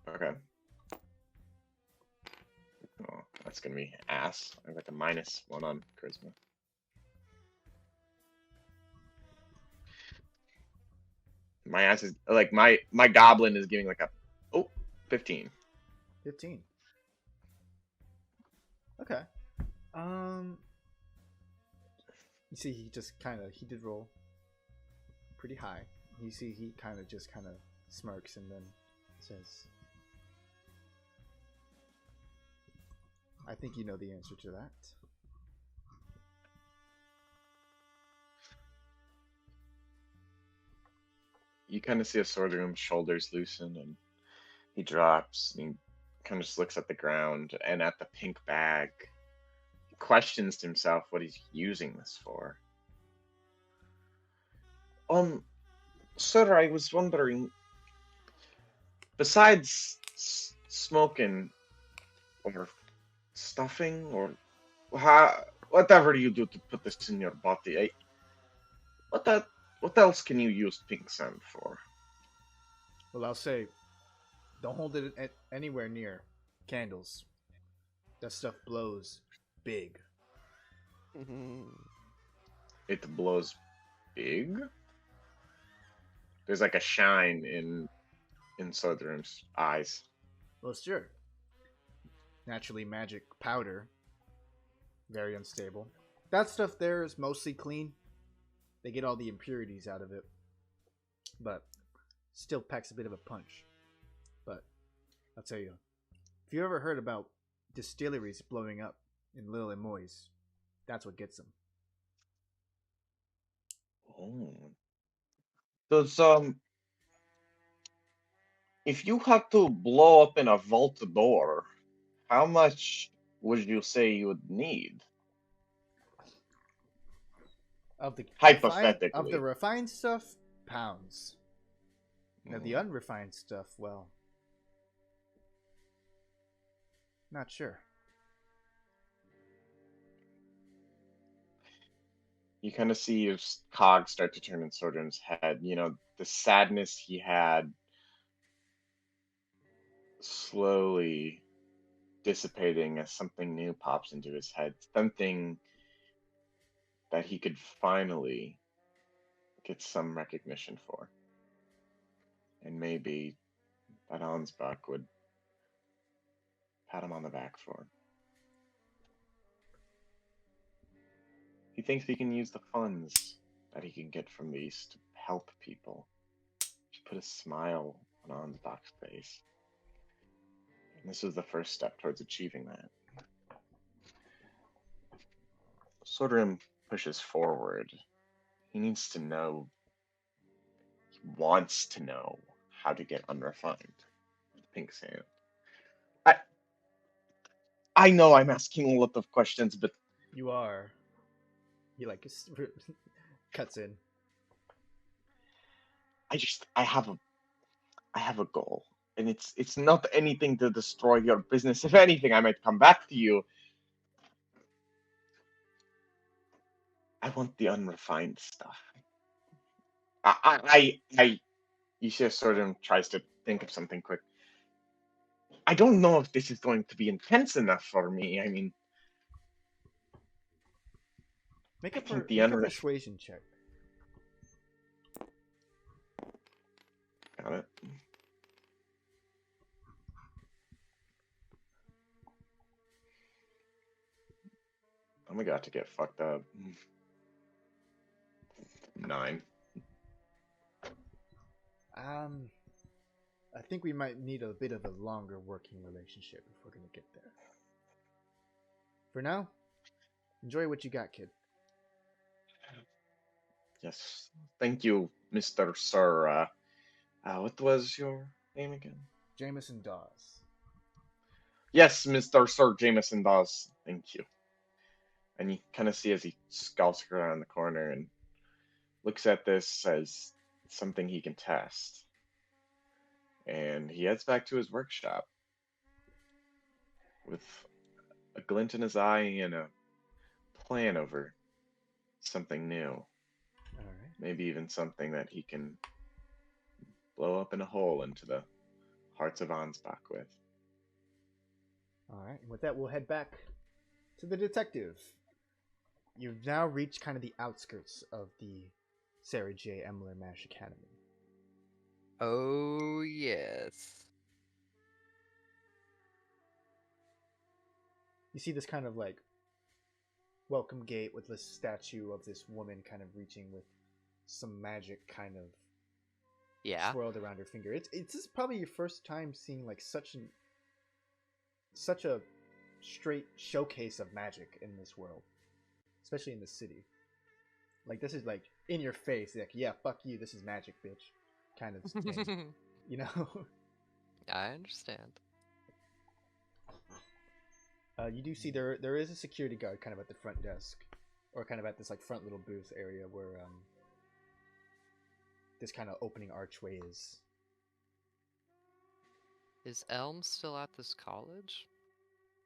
[SPEAKER 4] Okay. Oh, that's gonna be ass. I got a -1 on charisma. My ass is like my goblin is giving like a 15.
[SPEAKER 1] 15. Okay. You see, he did roll pretty high. You see, he kind of smirks and then says, "I think you know the answer to that."
[SPEAKER 4] You kind of see a Sorghum's shoulders loosen and he drops and he kind of just looks at the ground and at the pink bag. He questions himself what he's using this for. Sir, I was wondering, besides smoking or stuffing or whatever you do to put this in your body, what else can you use pink sand for?
[SPEAKER 1] Well, I'll say, don't hold it anywhere near candles. That stuff blows big.
[SPEAKER 4] It blows big? There's like a shine in Southern's eyes.
[SPEAKER 1] Well, sure. Naturally, magic powder. Very unstable. That stuff there is mostly clean. They get all the impurities out of it. But still packs a bit of a punch. But I'll tell you, if you ever heard about distilleries blowing up in Lille and Moise, that's what gets them.
[SPEAKER 4] Oh. Does if you had to blow up in a vault door, how much would you say you would need?
[SPEAKER 1] Of the
[SPEAKER 4] Hypothetically.
[SPEAKER 1] refined stuff, pounds. Now the unrefined stuff, well, not sure.
[SPEAKER 4] You kind of see his cogs start to turn in Sojourn's head. You know, the sadness he had slowly dissipating as something new pops into his head. Something that he could finally get some recognition for. And maybe that Ansbach would pat him on the back for. He thinks he can use the funds that he can get from these to help people. Just put a smile on Ansbach's face. And this is the first step towards achieving that. Sordrim pushes forward. He needs to know. He wants to know how to get unrefined. Pink sand. I know I'm asking a lot of questions, but
[SPEAKER 1] You are. He like cuts in.
[SPEAKER 4] I have a goal, and it's not anything to destroy your business. If anything, I might come back to you. I want the unrefined stuff. He just sort of tries to think of something quick. I don't know if this is going to be intense enough for me. I mean,
[SPEAKER 1] Make
[SPEAKER 4] I
[SPEAKER 1] a
[SPEAKER 4] think the
[SPEAKER 1] make a persuasion check.
[SPEAKER 4] Got it. Oh my god, to get fucked up. 9.
[SPEAKER 1] I think we might need a bit of a longer working relationship if we're gonna get there. For now, enjoy what you got, kid.
[SPEAKER 4] Yes. Thank you, Mr. Sir. What was your name again?
[SPEAKER 1] Jameson Dawes.
[SPEAKER 4] Yes, Mr. Sir Jameson Dawes. Thank you. And you kind of see as he scouts around the corner and looks at this as something he can test. And he heads back to his workshop with a glint in his eye and a plan over something new.
[SPEAKER 1] All right.
[SPEAKER 4] Maybe even something that he can blow up in a hole into the hearts of Ansbach with.
[SPEAKER 1] All right. And with that, we'll head back to the detective. You've now reached kind of the outskirts of the Sarah J. Emler MASH Academy.
[SPEAKER 3] Oh, yes.
[SPEAKER 1] You see this kind of like welcome gate with this statue of this woman kind of reaching with some magic kind of swirled around her finger. It's this is probably your first time seeing like such a straight showcase of magic in this world, especially in the city. Like this is like in your face, like yeah, fuck you, this is magic, bitch, kind of thing. You know.
[SPEAKER 3] I understand.
[SPEAKER 1] You do see there is a security guard kind of at the front desk, or kind of at this like front little booth area where this kind of opening archway is.
[SPEAKER 3] Is Elm still at this college?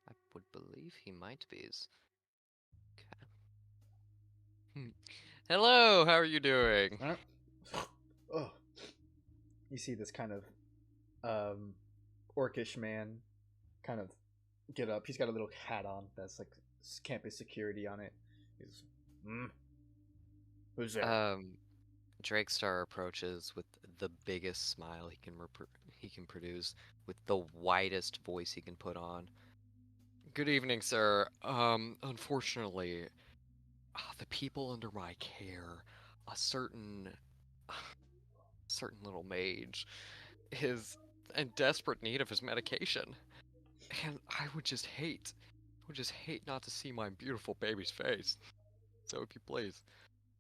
[SPEAKER 3] I would believe he might be. Okay. Hello, how are you doing?
[SPEAKER 1] Oh, you see this kind of orcish man kind of get up. He's got a little hat on that's like campus security on it. He's, who's there?
[SPEAKER 3] Drakestar approaches with the biggest smile he can produce, with the widest voice he can put on. Good evening, sir. Unfortunately, the people under my care, a certain little mage, is in desperate need of his medication, and I would just hate not to see my beautiful baby's face. So if you please,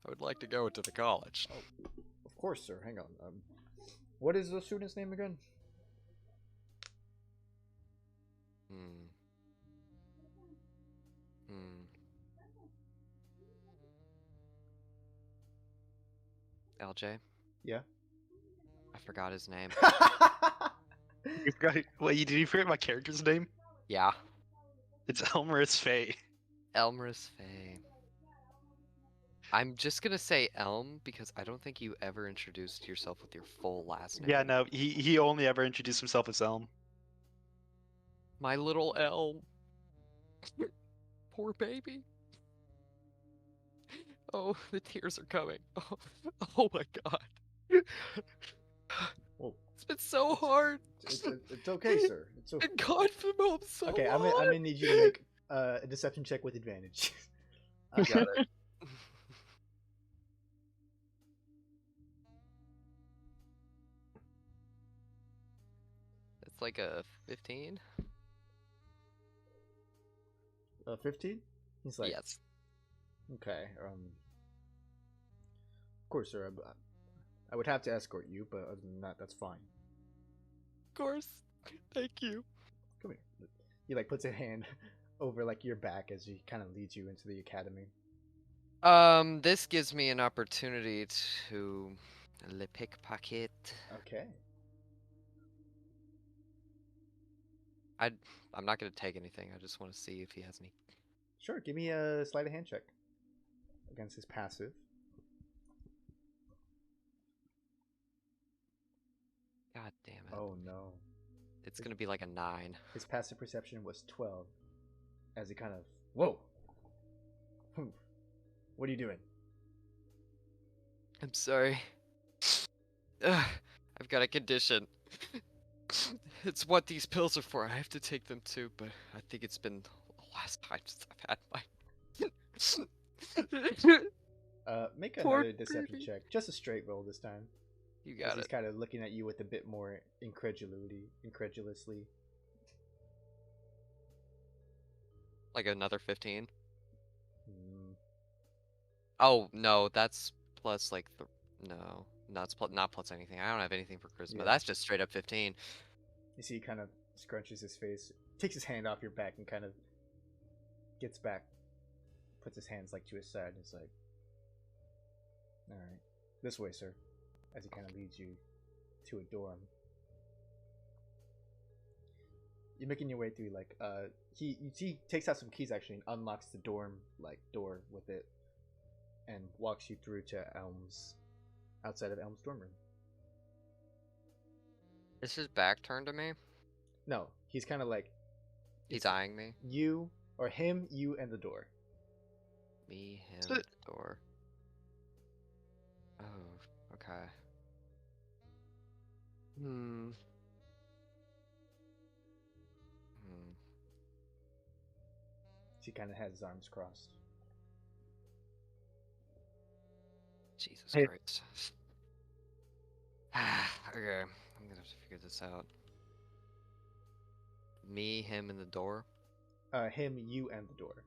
[SPEAKER 3] I would like to go into the college.
[SPEAKER 1] Oh, of course, sir. Hang on. What is the student's name again?
[SPEAKER 3] LJ?
[SPEAKER 1] Yeah.
[SPEAKER 3] I forgot his name.
[SPEAKER 2] You forgot. Wait, did you forget my character's name?
[SPEAKER 3] Yeah.
[SPEAKER 2] It's Elmer Faye.
[SPEAKER 3] Elmer's Faye. I'm just gonna say Elm because I don't think you ever introduced yourself with your full last name.
[SPEAKER 2] Yeah, no, he only ever introduced himself as Elm.
[SPEAKER 3] My little Elm. Poor baby. Oh, the tears are coming. Oh my god.
[SPEAKER 1] Well,
[SPEAKER 3] it's been so hard.
[SPEAKER 1] It's okay, sir. It's okay.
[SPEAKER 3] Been gone from home so
[SPEAKER 1] Okay, I'm
[SPEAKER 3] long.
[SPEAKER 1] gonna need you to make a deception check with advantage.
[SPEAKER 3] You got it. It's like a 15.
[SPEAKER 1] 15? He's like,
[SPEAKER 3] yes.
[SPEAKER 1] Okay. Of course, sir. I would have to escort you, but other than that, that's fine.
[SPEAKER 3] Of course. Thank you.
[SPEAKER 1] Come here. He like puts a hand over like your back as he kind of leads you into the academy.
[SPEAKER 3] This gives me an opportunity to le pickpocket.
[SPEAKER 1] Okay.
[SPEAKER 3] I'm not gonna take anything. I just want to see if he has any.
[SPEAKER 1] Sure. Give me a sleight of hand check against his passive.
[SPEAKER 3] God damn it.
[SPEAKER 1] Oh no.
[SPEAKER 3] It's gonna be like a 9.
[SPEAKER 1] His passive perception was 12. As he kind of, whoa. What are you doing?
[SPEAKER 3] I'm sorry. Ugh, I've got a condition. It's what these pills are for. I have to take them too, but I think it's been the last time since I've had my.
[SPEAKER 1] Make
[SPEAKER 3] Poor
[SPEAKER 1] another deception
[SPEAKER 3] baby.
[SPEAKER 1] check. Just a straight roll this time.
[SPEAKER 3] You
[SPEAKER 1] As
[SPEAKER 3] got
[SPEAKER 1] he's
[SPEAKER 3] it.
[SPEAKER 1] kind of looking at you with a bit more incredulously.
[SPEAKER 3] Like another 15.
[SPEAKER 1] Mm,
[SPEAKER 3] Oh no, that's plus like the no, it's not plus anything. I don't have anything for charisma.
[SPEAKER 1] Yeah.
[SPEAKER 3] That's just straight up 15.
[SPEAKER 1] You see, he kind of scrunches his face, takes his hand off your back, and kind of gets back, puts his hands like to his side, and is like, "All right, this way, sir." As he kind of leads you to a dorm. You're making your way through like he takes out some keys actually and unlocks the dorm like door with it, and walks you through to Elm's, outside of Elm's dorm room.
[SPEAKER 3] Is his back turned to me?
[SPEAKER 1] No, he's kind of like
[SPEAKER 3] He's eyeing me.
[SPEAKER 1] you or him, you, and the door.
[SPEAKER 3] Me, him,
[SPEAKER 2] So-
[SPEAKER 3] door. Oh, okay. Hmm.
[SPEAKER 1] He kind of has his arms crossed.
[SPEAKER 3] Jesus
[SPEAKER 2] Hey.
[SPEAKER 3] Christ. Okay, I'm gonna have to figure this out. Me, him, and the door.
[SPEAKER 1] Him, you, and the door.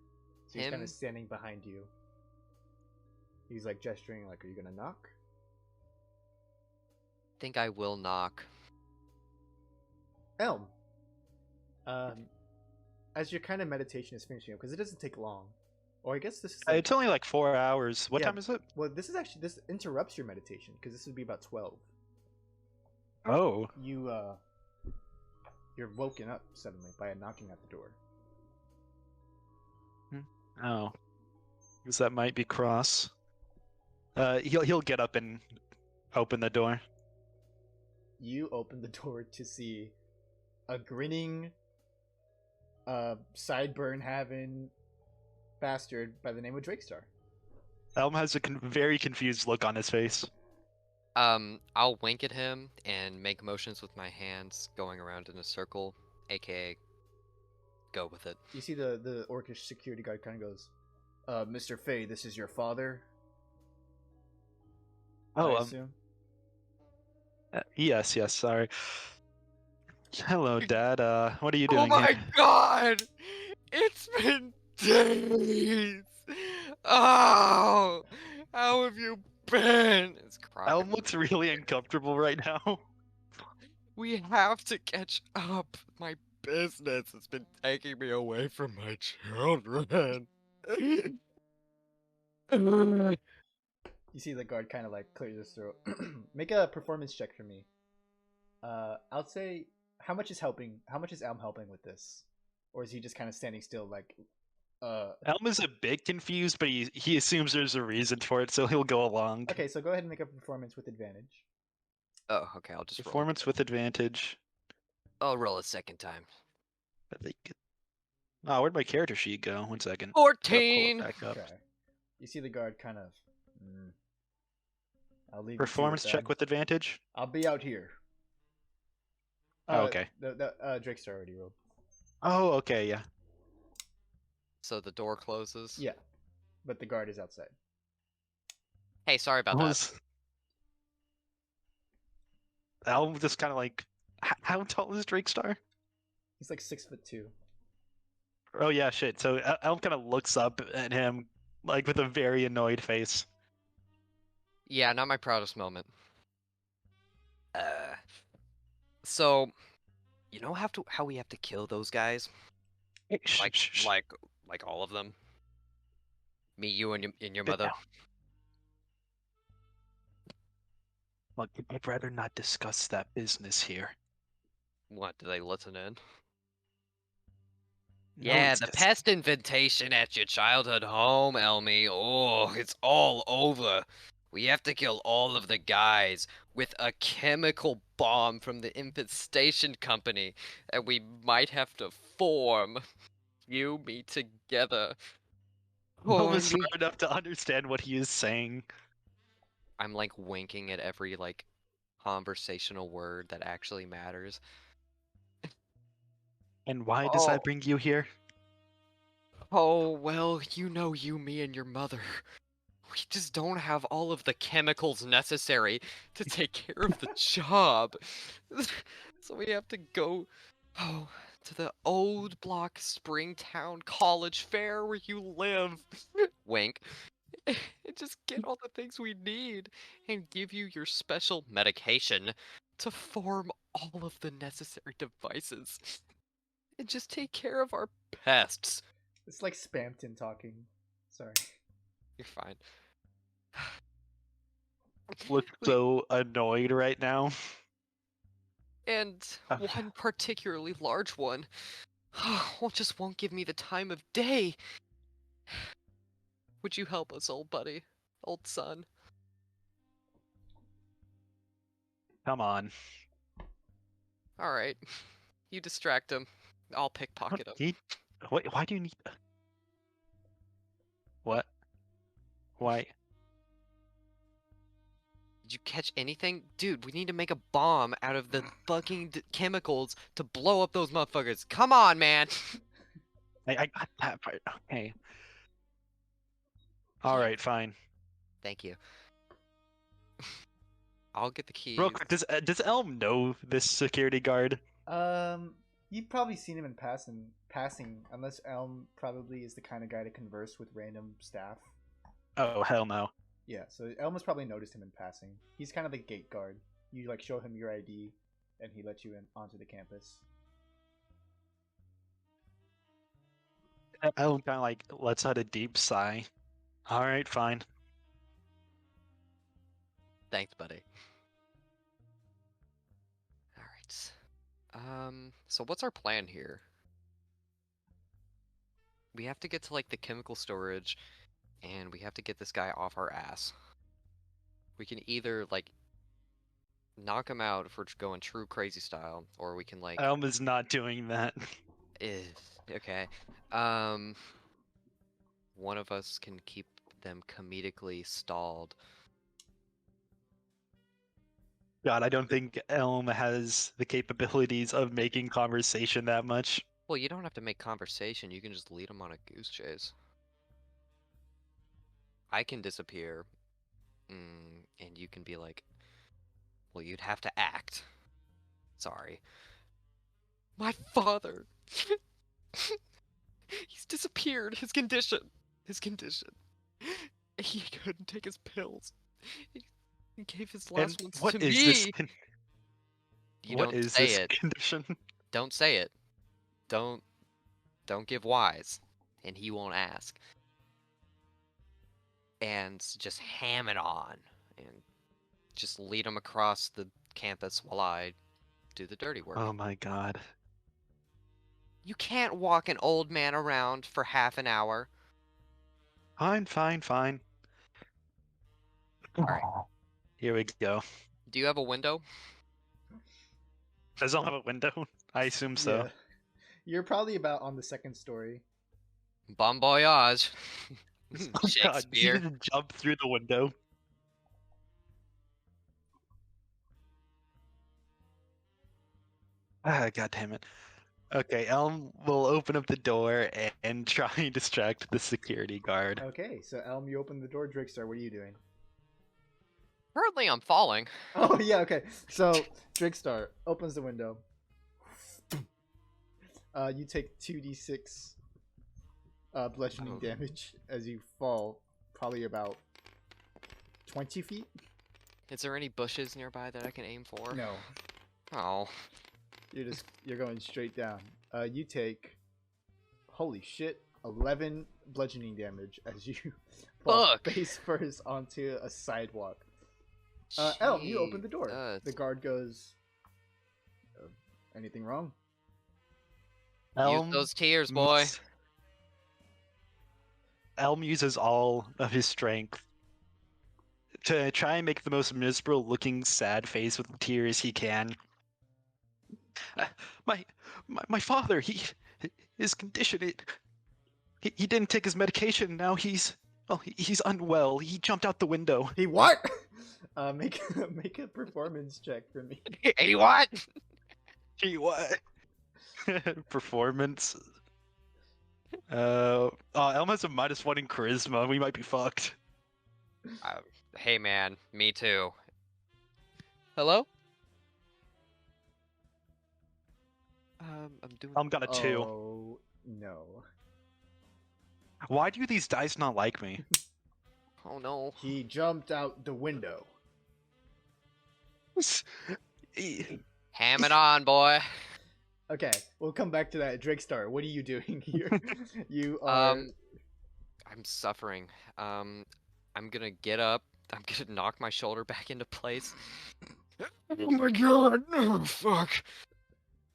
[SPEAKER 1] So he's kind
[SPEAKER 3] Him?
[SPEAKER 1] of standing behind you. He's like gesturing, like, "Are you gonna knock?"
[SPEAKER 3] Think I will knock.
[SPEAKER 1] Elm. As your kind of meditation is finishing up, because it doesn't take long, or I guess this is like,
[SPEAKER 2] It's only like 4 hours. What
[SPEAKER 1] Yeah.
[SPEAKER 2] time is it?
[SPEAKER 1] well, this interrupts your meditation because this would be about 12.
[SPEAKER 2] Oh.
[SPEAKER 1] You're woken up suddenly by a knocking at the door.
[SPEAKER 2] Oh. Because that might be Cross. He'll get up and open the door.
[SPEAKER 1] You open the door to see a grinning, sideburn having bastard by the name of Drakestar.
[SPEAKER 2] Elm has a very confused look on his face.
[SPEAKER 3] I'll wink at him and make motions with my hands going around in a circle, aka go with it.
[SPEAKER 1] You see the orcish security guard kind of goes, "Mr. Fay, this is your father."
[SPEAKER 2] Oh,
[SPEAKER 1] I assume.
[SPEAKER 2] yes, sorry. Hello, Dad. What are you
[SPEAKER 3] Oh
[SPEAKER 2] doing
[SPEAKER 3] my
[SPEAKER 2] here?
[SPEAKER 3] god! It's been days! Oh! How have you been? It's crying.
[SPEAKER 2] Elm looks really uncomfortable right now.
[SPEAKER 3] We have to catch up. My business has been taking me away from my children.
[SPEAKER 1] You see the guard kind of like clears his throat. Make a performance check for me. I'll say how much is Elm helping with this, or is he just kind of standing still like?
[SPEAKER 2] Elm is a bit confused, but he assumes there's a reason for it, so he'll go along.
[SPEAKER 1] Okay, so go ahead and make a performance with advantage.
[SPEAKER 3] Oh, okay, I'll just roll.
[SPEAKER 2] Performance with advantage.
[SPEAKER 3] I'll roll a second time.
[SPEAKER 2] I think. Oh, where'd my character sheet go? 1 second.
[SPEAKER 3] 14!
[SPEAKER 2] Back up.
[SPEAKER 1] Okay. You see the guard kind of. I'll leave.
[SPEAKER 2] Performance check with advantage.
[SPEAKER 1] I'll be out here.
[SPEAKER 2] Oh, okay.
[SPEAKER 1] Drakestar already rolled.
[SPEAKER 2] Oh, okay, yeah.
[SPEAKER 3] So the door closes?
[SPEAKER 1] Yeah, but the guard is outside.
[SPEAKER 3] Hey, sorry about that.
[SPEAKER 2] Elm just kind of like, how tall is Drakestar?
[SPEAKER 1] He's like 6'2".
[SPEAKER 2] Oh yeah, shit. So Elm kind of looks up at him like with a very annoyed face.
[SPEAKER 3] Yeah, not my proudest moment. Uh, so you know how we have to kill those guys?
[SPEAKER 2] Hey, shh,
[SPEAKER 3] Like
[SPEAKER 2] shh, shh.
[SPEAKER 3] like all of them. Me, you, and your
[SPEAKER 2] Sit
[SPEAKER 3] mother.
[SPEAKER 2] down. Look, I'd rather not discuss that business here.
[SPEAKER 3] What, do they listen in?
[SPEAKER 2] No,
[SPEAKER 3] Yeah,
[SPEAKER 2] it's
[SPEAKER 3] the
[SPEAKER 2] just
[SPEAKER 3] pest invitation at your childhood home, Elmi. Oh, it's all over. We have to kill all of the guys with a chemical bomb from the infestation company, and we might have to form you, me together. Oh,
[SPEAKER 2] almost smart enough to understand what he is saying.
[SPEAKER 3] I'm like winking at every like conversational word that actually matters.
[SPEAKER 2] And why does
[SPEAKER 3] Oh,
[SPEAKER 2] that bring you here?
[SPEAKER 3] oh, well, you know you, me, and your mother. We just don't have all of the chemicals necessary to take care of the job. So we have to go to the old block Springtown College Fair where you live. Wink. And just get all the things we need and give you your special medication to form all of the necessary devices. And just take care of our pests.
[SPEAKER 1] It's like Spamton talking. Sorry.
[SPEAKER 3] You're fine.
[SPEAKER 2] Look so annoyed right now.
[SPEAKER 3] And one particularly large one just won't give me the time of day. Would you help us, old buddy? Old son?
[SPEAKER 2] Come on.
[SPEAKER 3] Alright. You distract him. I'll pickpocket him.
[SPEAKER 2] Need... Why do you need... What? Why?
[SPEAKER 3] Did you catch anything? Dude, we need to make a bomb out of the fucking chemicals to blow up those motherfuckers. Come on, man!
[SPEAKER 2] I got that part. Okay. Alright, fine.
[SPEAKER 3] Thank you. I'll get the keys.
[SPEAKER 2] Real quick, does Elm know this security guard?
[SPEAKER 1] You've probably seen him in passing, unless Elm probably is the kind of guy to converse with random staff.
[SPEAKER 2] Oh, hell no.
[SPEAKER 1] Yeah, so Elm has probably noticed him in passing. He's kind of the gate guard. You like show him your ID, and he lets you in onto the campus.
[SPEAKER 2] Elm kind of like lets out a deep sigh. Alright, fine.
[SPEAKER 3] Thanks, buddy. Alright. So what's our plan here? We have to get to, like, the chemical storage, and we have to get this guy off our ass. We can either, like, knock him out if we're going true crazy style, or we can, like...
[SPEAKER 2] Elm is not doing that.
[SPEAKER 3] Okay. One of us can keep them comedically stalled.
[SPEAKER 2] God, I don't think Elm has the capabilities of making conversation that much.
[SPEAKER 3] Well, you don't have to make conversation, you can just lead them on a goose chase. I can disappear, and you can be like, well, you'd have to act. Sorry. My father! He's disappeared. His condition. He couldn't take his pills. He gave his last ones
[SPEAKER 2] what
[SPEAKER 3] to
[SPEAKER 2] is
[SPEAKER 3] me.
[SPEAKER 2] this?
[SPEAKER 3] You
[SPEAKER 2] What
[SPEAKER 3] don't
[SPEAKER 2] is
[SPEAKER 3] say
[SPEAKER 2] this
[SPEAKER 3] it.
[SPEAKER 2] condition?
[SPEAKER 3] Don't say it. Don't give wise, and he won't ask. And just ham it on, and just lead him across the campus while I do the dirty work.
[SPEAKER 2] Oh my god.
[SPEAKER 3] You can't walk an old man around for half an hour.
[SPEAKER 2] Fine.
[SPEAKER 3] Alright.
[SPEAKER 2] Here we go.
[SPEAKER 3] Do you have a window?
[SPEAKER 2] Does it have a window? I assume so.
[SPEAKER 1] Yeah. You're probably about on the second story.
[SPEAKER 3] Bon voyage.
[SPEAKER 2] Oh god, you
[SPEAKER 3] Shakespeare.
[SPEAKER 2] just jump through the window. Ah, god damn it. Okay, Elm will open up the door and try and distract the security guard.
[SPEAKER 1] Okay, so Elm, you open the door. Drakestar, what are you doing?
[SPEAKER 3] Currently, I'm falling.
[SPEAKER 1] Oh yeah, okay. So Drakestar opens the window. You take 2d6 bludgeoning damage as you fall, probably about 20 feet.
[SPEAKER 3] Is there any bushes nearby that I can aim for?
[SPEAKER 1] No,
[SPEAKER 3] Oh.
[SPEAKER 1] you're going straight down. You take, holy shit, 11 bludgeoning damage as you fall
[SPEAKER 3] Fuck.
[SPEAKER 1] face first onto a sidewalk. Elm, you open the door.
[SPEAKER 3] Jesus.
[SPEAKER 1] The guard goes, anything wrong?
[SPEAKER 3] Use those tears, boy.
[SPEAKER 2] Elm uses all of his strength to try and make the most miserable looking sad face with tears he can. My father, his condition, he didn't take his medication. Now he's unwell. He jumped out the window.
[SPEAKER 1] He what? Make a performance check for me.
[SPEAKER 3] Hey, what?
[SPEAKER 2] He what? Performance. Elm has a -1 in charisma. We might be fucked.
[SPEAKER 3] Hey, man. Me too. Hello? I'm doing.
[SPEAKER 2] Elm got a 2.
[SPEAKER 1] Oh no.
[SPEAKER 2] Why do these dice not like me?
[SPEAKER 3] Oh no.
[SPEAKER 1] He jumped out the window.
[SPEAKER 3] Ham it on, boy.
[SPEAKER 1] Okay, we'll come back to that. Drakestar, what are you doing here? You are.
[SPEAKER 3] I'm suffering. I'm gonna get up. I'm gonna knock my shoulder back into place. Oh my god! Oh, fuck.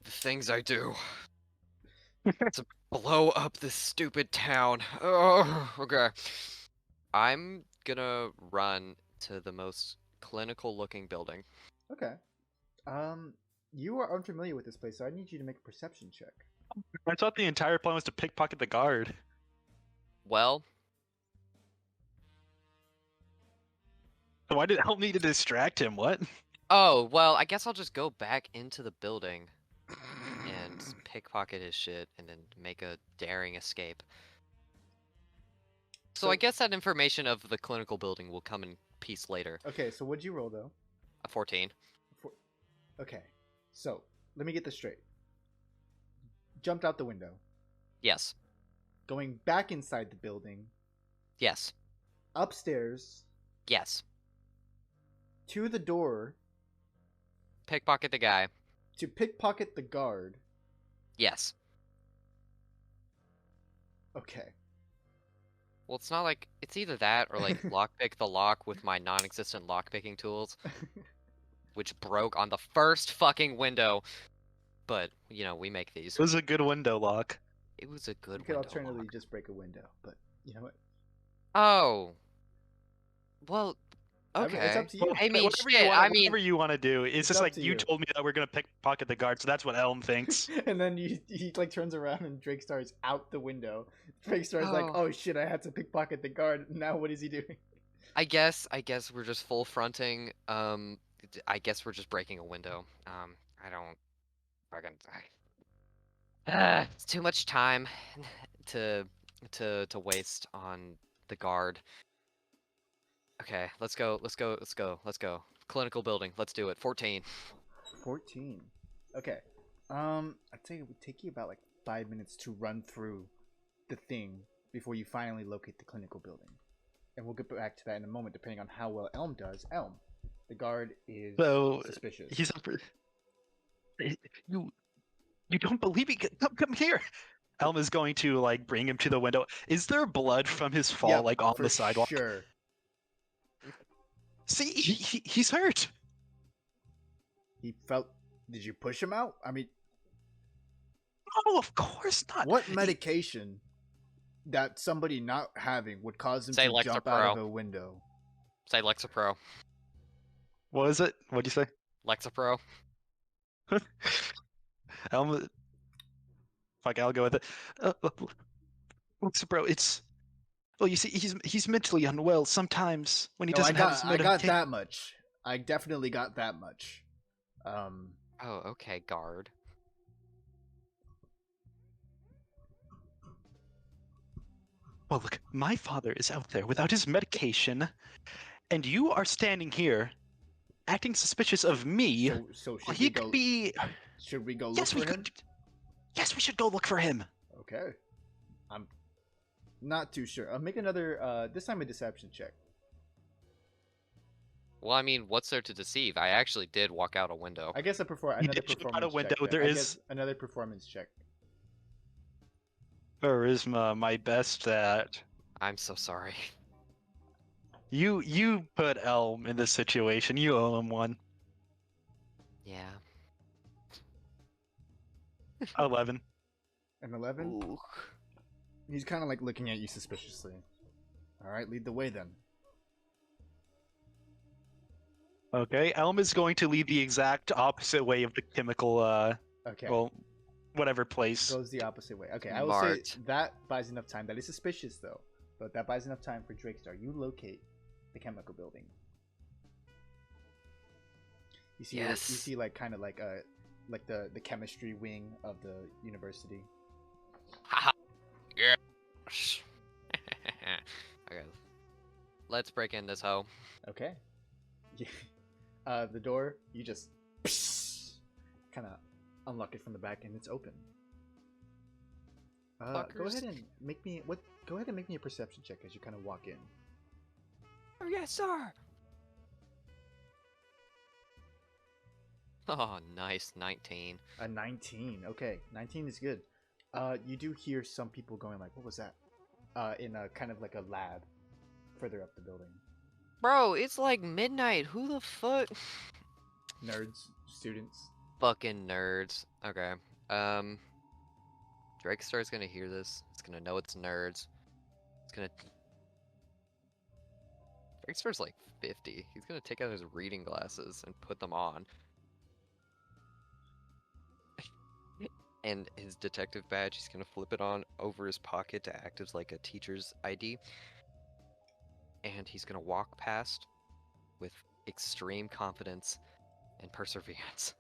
[SPEAKER 3] The things I do. To blow up this stupid town. Oh, okay. I'm gonna run to the most clinical looking building.
[SPEAKER 1] Okay. You are unfamiliar with this place, so I need you to make a perception check.
[SPEAKER 2] I thought the entire plan was to pickpocket the guard.
[SPEAKER 3] Well,
[SPEAKER 2] Why did Elm need to distract him? What?
[SPEAKER 3] oh, well, I guess I'll just go back into the building and pickpocket his shit and then make a daring escape. So I guess that information of the clinical building will come in peace later.
[SPEAKER 1] Okay, so what'd you roll though?
[SPEAKER 3] A 14.
[SPEAKER 1] Okay, so let me get this straight. Jumped out the window,
[SPEAKER 3] Yes.
[SPEAKER 1] going back inside the building,
[SPEAKER 3] Yes.
[SPEAKER 1] upstairs
[SPEAKER 3] Yes.
[SPEAKER 1] to the door
[SPEAKER 3] Pickpocket the guy.
[SPEAKER 1] to pickpocket the guard.
[SPEAKER 3] Yes.
[SPEAKER 1] Okay.
[SPEAKER 3] Well, it's not like it's either that or like lockpick the lock with my non-existent lockpicking tools, which broke on the first fucking window. But you know, we make these.
[SPEAKER 2] It was a good window lock.
[SPEAKER 3] It was a good
[SPEAKER 1] You could
[SPEAKER 3] window
[SPEAKER 1] alternatively
[SPEAKER 3] lock.
[SPEAKER 1] just break a window, but you know what?
[SPEAKER 3] Oh. Well,
[SPEAKER 1] I mean,
[SPEAKER 3] okay.
[SPEAKER 1] it's up to you.
[SPEAKER 3] I mean,
[SPEAKER 2] Whatever
[SPEAKER 3] shit.
[SPEAKER 2] whatever you want to do. It's
[SPEAKER 1] It's
[SPEAKER 2] just
[SPEAKER 1] up
[SPEAKER 2] like
[SPEAKER 1] to
[SPEAKER 2] you
[SPEAKER 1] you.
[SPEAKER 2] told me that we're gonna pickpocket the guard, so that's what Elm thinks.
[SPEAKER 1] And then he like turns around and Drakestar is out the window. Drakestar's like,
[SPEAKER 3] Oh.
[SPEAKER 1] oh shit, I had to pickpocket the guard. Now what is he doing?
[SPEAKER 3] I guess we're just full fronting. I guess we're just breaking a window. I don't fucking. It's too much time to waste on the guard. Okay, let's go. Clinical building. Let's do it. 14.
[SPEAKER 1] 14. Okay. I'd say it would take you about like 5 minutes to run through the thing before you finally locate the clinical building. And we'll get back to that in a moment, depending on how well Elm does. Elm, the guard is
[SPEAKER 2] So
[SPEAKER 1] suspicious.
[SPEAKER 2] he's you don't believe me? Come here. Elm is going to like bring him to the window. Is there blood from his fall
[SPEAKER 1] Yep,
[SPEAKER 2] like on
[SPEAKER 1] for
[SPEAKER 2] the sidewalk?
[SPEAKER 1] Sure.
[SPEAKER 2] See, he's hurt.
[SPEAKER 1] He felt. Did you push him out? I mean,
[SPEAKER 2] No, of course not.
[SPEAKER 1] what medication that somebody not having would cause him
[SPEAKER 3] Say
[SPEAKER 1] to jump out of
[SPEAKER 3] Lexapro.
[SPEAKER 1] a window?
[SPEAKER 3] Say Lexapro.
[SPEAKER 2] What is it? What'd you say?
[SPEAKER 3] Lexapro.
[SPEAKER 2] Elm. Fuck, I'll go with it. Bro, it's. Well, you see, he's mentally unwell sometimes when he
[SPEAKER 1] No,
[SPEAKER 2] doesn't have his
[SPEAKER 1] I got
[SPEAKER 2] medication.
[SPEAKER 1] that much. I definitely got that much.
[SPEAKER 3] Oh, okay, guard.
[SPEAKER 2] Well, look, my father is out there without his medication, and you are standing here, acting suspicious of me.
[SPEAKER 1] So
[SPEAKER 2] Well,
[SPEAKER 1] should
[SPEAKER 2] he
[SPEAKER 1] we
[SPEAKER 2] could
[SPEAKER 1] go?
[SPEAKER 2] be.
[SPEAKER 1] Should we go look
[SPEAKER 2] Yes,
[SPEAKER 1] for
[SPEAKER 2] we
[SPEAKER 1] him?
[SPEAKER 2] could. Yes, we should go look for him.
[SPEAKER 1] Okay. I'm not too sure. I'll make another. This time a deception check.
[SPEAKER 3] Well, I mean, what's there to deceive? I actually did walk out a window.
[SPEAKER 1] I guess
[SPEAKER 2] You
[SPEAKER 1] another
[SPEAKER 2] did jump
[SPEAKER 1] performance
[SPEAKER 2] out a window.
[SPEAKER 1] check.
[SPEAKER 2] There
[SPEAKER 1] I
[SPEAKER 2] is
[SPEAKER 1] guess another performance check.
[SPEAKER 2] charisma, my best at.
[SPEAKER 3] I'm so sorry.
[SPEAKER 2] You put Elm in this situation. You owe him one.
[SPEAKER 3] Yeah.
[SPEAKER 2] 11.
[SPEAKER 1] An 11.
[SPEAKER 3] Ooh.
[SPEAKER 1] He's kind of like looking at you suspiciously. All right, lead the way then.
[SPEAKER 2] Okay, Elm is going to lead the exact opposite way of the chemical,
[SPEAKER 1] Okay.
[SPEAKER 2] well, whatever place.
[SPEAKER 1] Goes the opposite way. Okay, I will say
[SPEAKER 3] Smart.
[SPEAKER 1] that buys enough time. That is suspicious though, but that buys enough time for Drakestar. You locate the chemical building. You see,
[SPEAKER 3] Yes.
[SPEAKER 1] you see, like kind of like the chemistry wing of the university.
[SPEAKER 3] Haha. Yeah. Okay. Let's break in this hoe.
[SPEAKER 1] Okay. The door, you just kind of unlock it from the back, and it's open. Go
[SPEAKER 3] Fuckers.
[SPEAKER 1] ahead and make me Go ahead and make me a perception check as you kind of walk in.
[SPEAKER 3] Oh, yes, sir. Oh, nice. 19.
[SPEAKER 1] A 19. Okay, 19 is good. You do hear some people going like, "What was that?" In a kind of like a lab further up the building.
[SPEAKER 3] Bro, it's like midnight. Who the fuck?
[SPEAKER 1] Nerds, students.
[SPEAKER 3] Fucking nerds. Okay. Drakestar's gonna hear this. It's gonna know it's nerds. It's gonna. Drakestar's like 50. He's gonna take out his reading glasses and put them on. And his detective badge, he's gonna flip it on over his pocket to act as like a teacher's ID. And he's gonna walk past with extreme confidence and perseverance.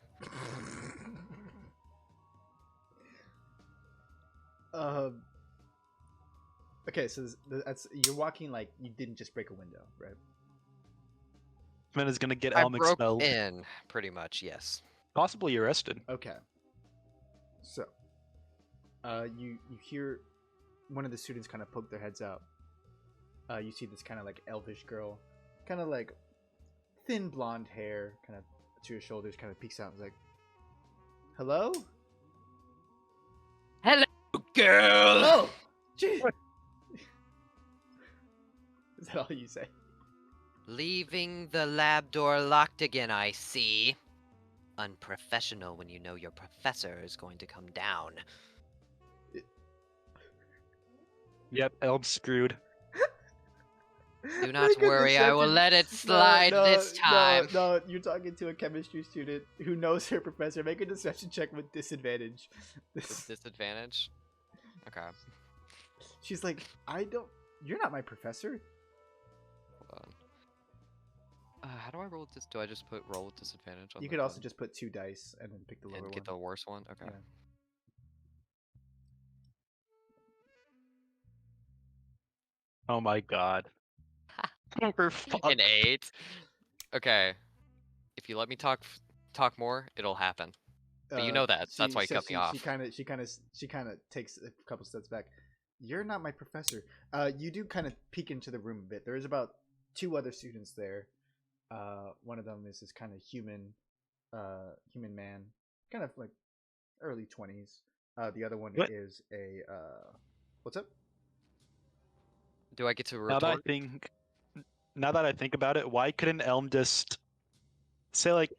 [SPEAKER 1] Okay, so that's you're walking like you didn't just break a window, right?
[SPEAKER 2] Man is gonna get
[SPEAKER 3] I
[SPEAKER 2] Elm
[SPEAKER 3] broke
[SPEAKER 2] expelled.
[SPEAKER 3] in, pretty much, yes.
[SPEAKER 2] Possibly arrested.
[SPEAKER 1] Okay. So, you hear one of the students kind of poke their heads out. You see this kind of like elvish girl, kind of like thin blonde hair, kind of to her shoulders, kind of peeks out and is like, "Hello,
[SPEAKER 3] Hello, girl!
[SPEAKER 1] hello." Gee. Is that all you say?
[SPEAKER 3] Leaving the lab door locked again, I see. Unprofessional when you know your professor is going to come down.
[SPEAKER 2] Yep, Elm's screwed.
[SPEAKER 3] Do not
[SPEAKER 1] Make a
[SPEAKER 3] worry, I will
[SPEAKER 1] deception-
[SPEAKER 3] let it slide this time.
[SPEAKER 1] No, you're talking to a chemistry student who knows her professor. Make a deception check with disadvantage.
[SPEAKER 3] With disadvantage? Okay,
[SPEAKER 1] She's like, you're not my professor.
[SPEAKER 3] hold on. How do I roll this? Do I just put roll with disadvantage on
[SPEAKER 1] You
[SPEAKER 3] the
[SPEAKER 1] could also
[SPEAKER 3] button
[SPEAKER 1] just put 2 dice and then pick the lower
[SPEAKER 3] and
[SPEAKER 1] one.
[SPEAKER 3] get the worst one? Okay.
[SPEAKER 1] Yeah.
[SPEAKER 2] Oh my god. For fuck.
[SPEAKER 3] An 8. Okay. If you let me talk more, it'll happen. But you know that. That's why you cut me off.
[SPEAKER 1] She kind of takes a couple steps back. You're not my professor. You do kind of peek into the room a bit. There is about 2 other students there. One of them is this kind of human man, kind of like early 20s. The other one
[SPEAKER 2] What?
[SPEAKER 1] is a what's up?
[SPEAKER 3] Do I get to
[SPEAKER 2] Now
[SPEAKER 3] retort?
[SPEAKER 2] now that I think about it, why couldn't Elm just say like,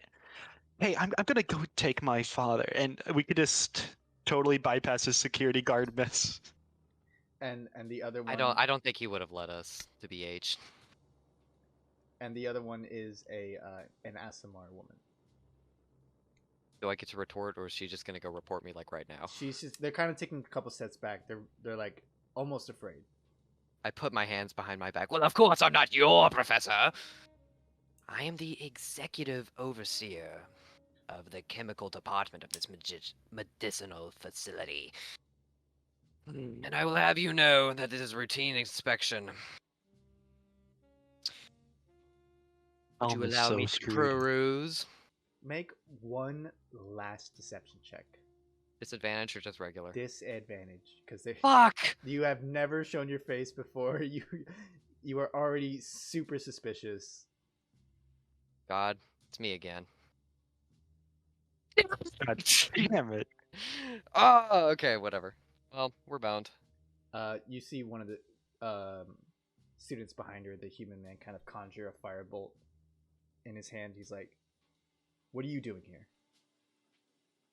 [SPEAKER 2] "Hey, I'm gonna go take my father," and we could just totally bypass his security guard mess.
[SPEAKER 1] And the other one
[SPEAKER 3] I don't think he would have let us, to be H.
[SPEAKER 1] and the other one is an Asimar woman.
[SPEAKER 3] Do I get to retort, or is she just gonna go report me like right now?
[SPEAKER 1] They're kind of taking a couple steps back. They're like almost afraid.
[SPEAKER 3] I put my hands behind my back. Well, of course I'm not your professor. I am the executive overseer of the chemical department of this medicinal facility. And I will have you know that this is routine inspection. Would you
[SPEAKER 2] Elm is
[SPEAKER 3] allow
[SPEAKER 2] so
[SPEAKER 3] me to
[SPEAKER 2] screwed.
[SPEAKER 3] peruse?
[SPEAKER 1] Make one last deception check.
[SPEAKER 3] Disadvantage or just regular?
[SPEAKER 1] Disadvantage, because
[SPEAKER 3] Fuck!
[SPEAKER 1] you have never shown your face before. You are already super suspicious.
[SPEAKER 3] God, it's me again.
[SPEAKER 2] God damn it.
[SPEAKER 3] Oh, okay, whatever. Well, we're bound.
[SPEAKER 1] You see one of the students behind her, the human man, kind of conjure a firebolt in his hand. He's like, "What are you doing here?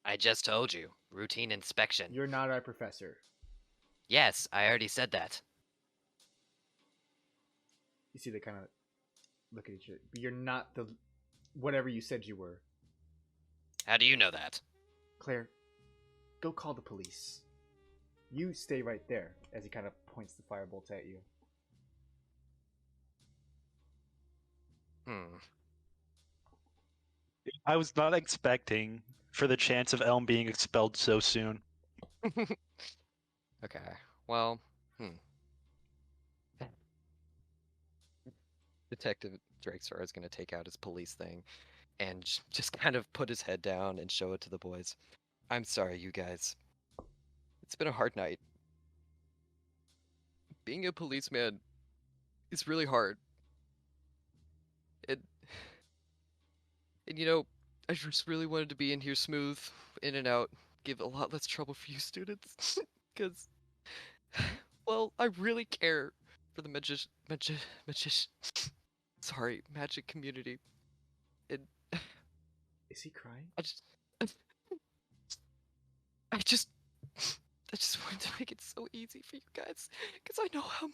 [SPEAKER 3] I just told you. Routine inspection.
[SPEAKER 1] You're not our professor."
[SPEAKER 3] Yes, I already said that.
[SPEAKER 1] You see, they kind of look at each other. But you're not the whatever you said you were.
[SPEAKER 3] How do you know that?
[SPEAKER 1] Claire, go call the police. You stay right there, as he kind of points the firebolt at you.
[SPEAKER 2] I was not expecting for the chance of Elm being expelled so soon.
[SPEAKER 3] Okay, well, Detective Drakestar is going to take out his police thing and just kind of put his head down and show it to the boys. I'm sorry, you guys. It's been a hard night. Being a policeman is really hard. And you know, I just really wanted to be in here smooth, in and out, give a lot less trouble for you students. Because, well, I really care for the magic community. And
[SPEAKER 1] Is he crying?
[SPEAKER 3] I just, I just, I just wanted to make it so easy for you guys, because I know how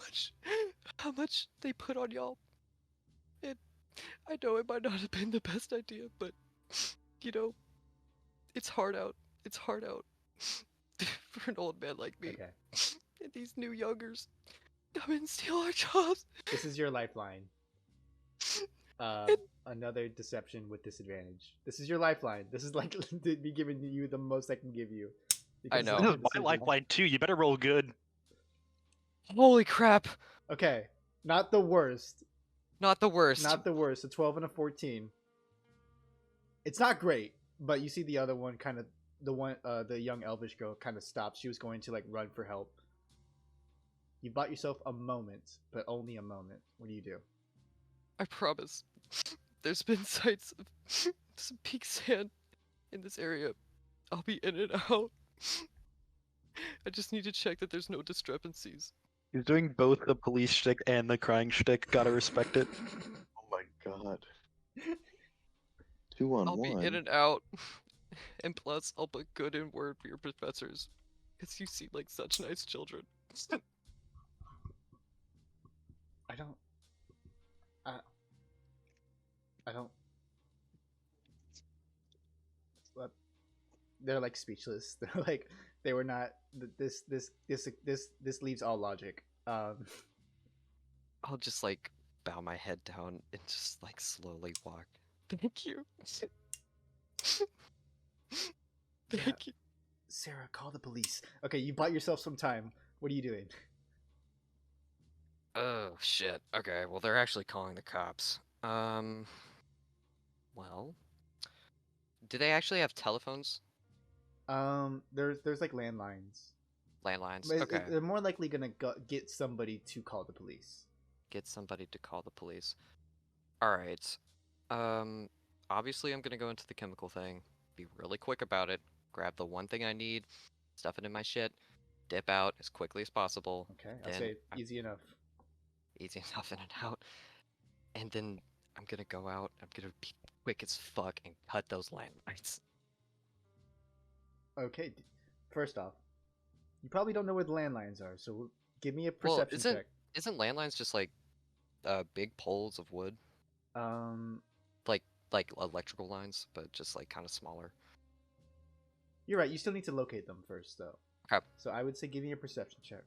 [SPEAKER 3] much they put on y'all. And I know it might not have been the best idea, but, you know, it's hard out. It's hard out for an old man like me.
[SPEAKER 1] Okay.
[SPEAKER 3] And these new youngers come and steal our jobs.
[SPEAKER 1] This is your lifeline. Another deception with disadvantage. This is your lifeline. This is like me giving you the most I can give you.
[SPEAKER 3] I know.
[SPEAKER 1] it's
[SPEAKER 2] This
[SPEAKER 1] a
[SPEAKER 2] is my
[SPEAKER 1] decision.
[SPEAKER 2] lifeline too. You better roll good.
[SPEAKER 3] Holy crap!
[SPEAKER 1] Okay, not the worst.
[SPEAKER 3] Not the worst.
[SPEAKER 1] Not the worst. A 12 and a 14. It's not great, but you see the other one kind of the young elvish girl kind of stops. She was going to like run for help. You bought yourself a moment, but only a moment. What do you do?
[SPEAKER 3] I promise. There's been sights of some peak sand in this area. I'll be in and out. I just need to check that there's no discrepancies.
[SPEAKER 2] He's doing both the police shtick and the crying shtick. Gotta respect it.
[SPEAKER 4] Oh my god. 2 on
[SPEAKER 3] I'll
[SPEAKER 4] 1.
[SPEAKER 3] be in and out. And plus, I'll put good in word for your professors. Because you seem like such nice children.
[SPEAKER 1] I don't. I don't. What? They're like speechless. They're like they were not. This leaves all logic.
[SPEAKER 3] I'll just like bow my head down and just like slowly walk. Thank you. Thank you.
[SPEAKER 1] Sarah, call the police. Okay, you bought yourself some time. What are you doing?
[SPEAKER 3] Oh shit. Okay, well they're actually calling the cops. Well, do they actually have telephones?
[SPEAKER 1] There's like landlines.
[SPEAKER 3] Landlines.
[SPEAKER 1] But
[SPEAKER 3] Okay.
[SPEAKER 1] they're more likely gonna get somebody to call the police.
[SPEAKER 3] Get somebody to call the police. All right. Obviously I'm gonna go into the chemical thing. Be really quick about it. Grab the one thing I need. Stuff it in my shit. Dip out as quickly as possible.
[SPEAKER 1] Okay, I'll
[SPEAKER 3] Then
[SPEAKER 1] say easy enough.
[SPEAKER 3] Easy enough in and out. And then I'm gonna go out. I'm gonna be quick as fuck and cut those landlines.
[SPEAKER 1] Okay, first off, you probably don't know where the landlines are, so give me a
[SPEAKER 3] Well,
[SPEAKER 1] perception check.
[SPEAKER 3] isn't landlines just like big poles of wood?
[SPEAKER 1] Um,
[SPEAKER 3] Like electrical lines, but just like kind of smaller.
[SPEAKER 1] you're right. You still need to locate them first, though.
[SPEAKER 3] Okay.
[SPEAKER 1] So I would say give me a perception check.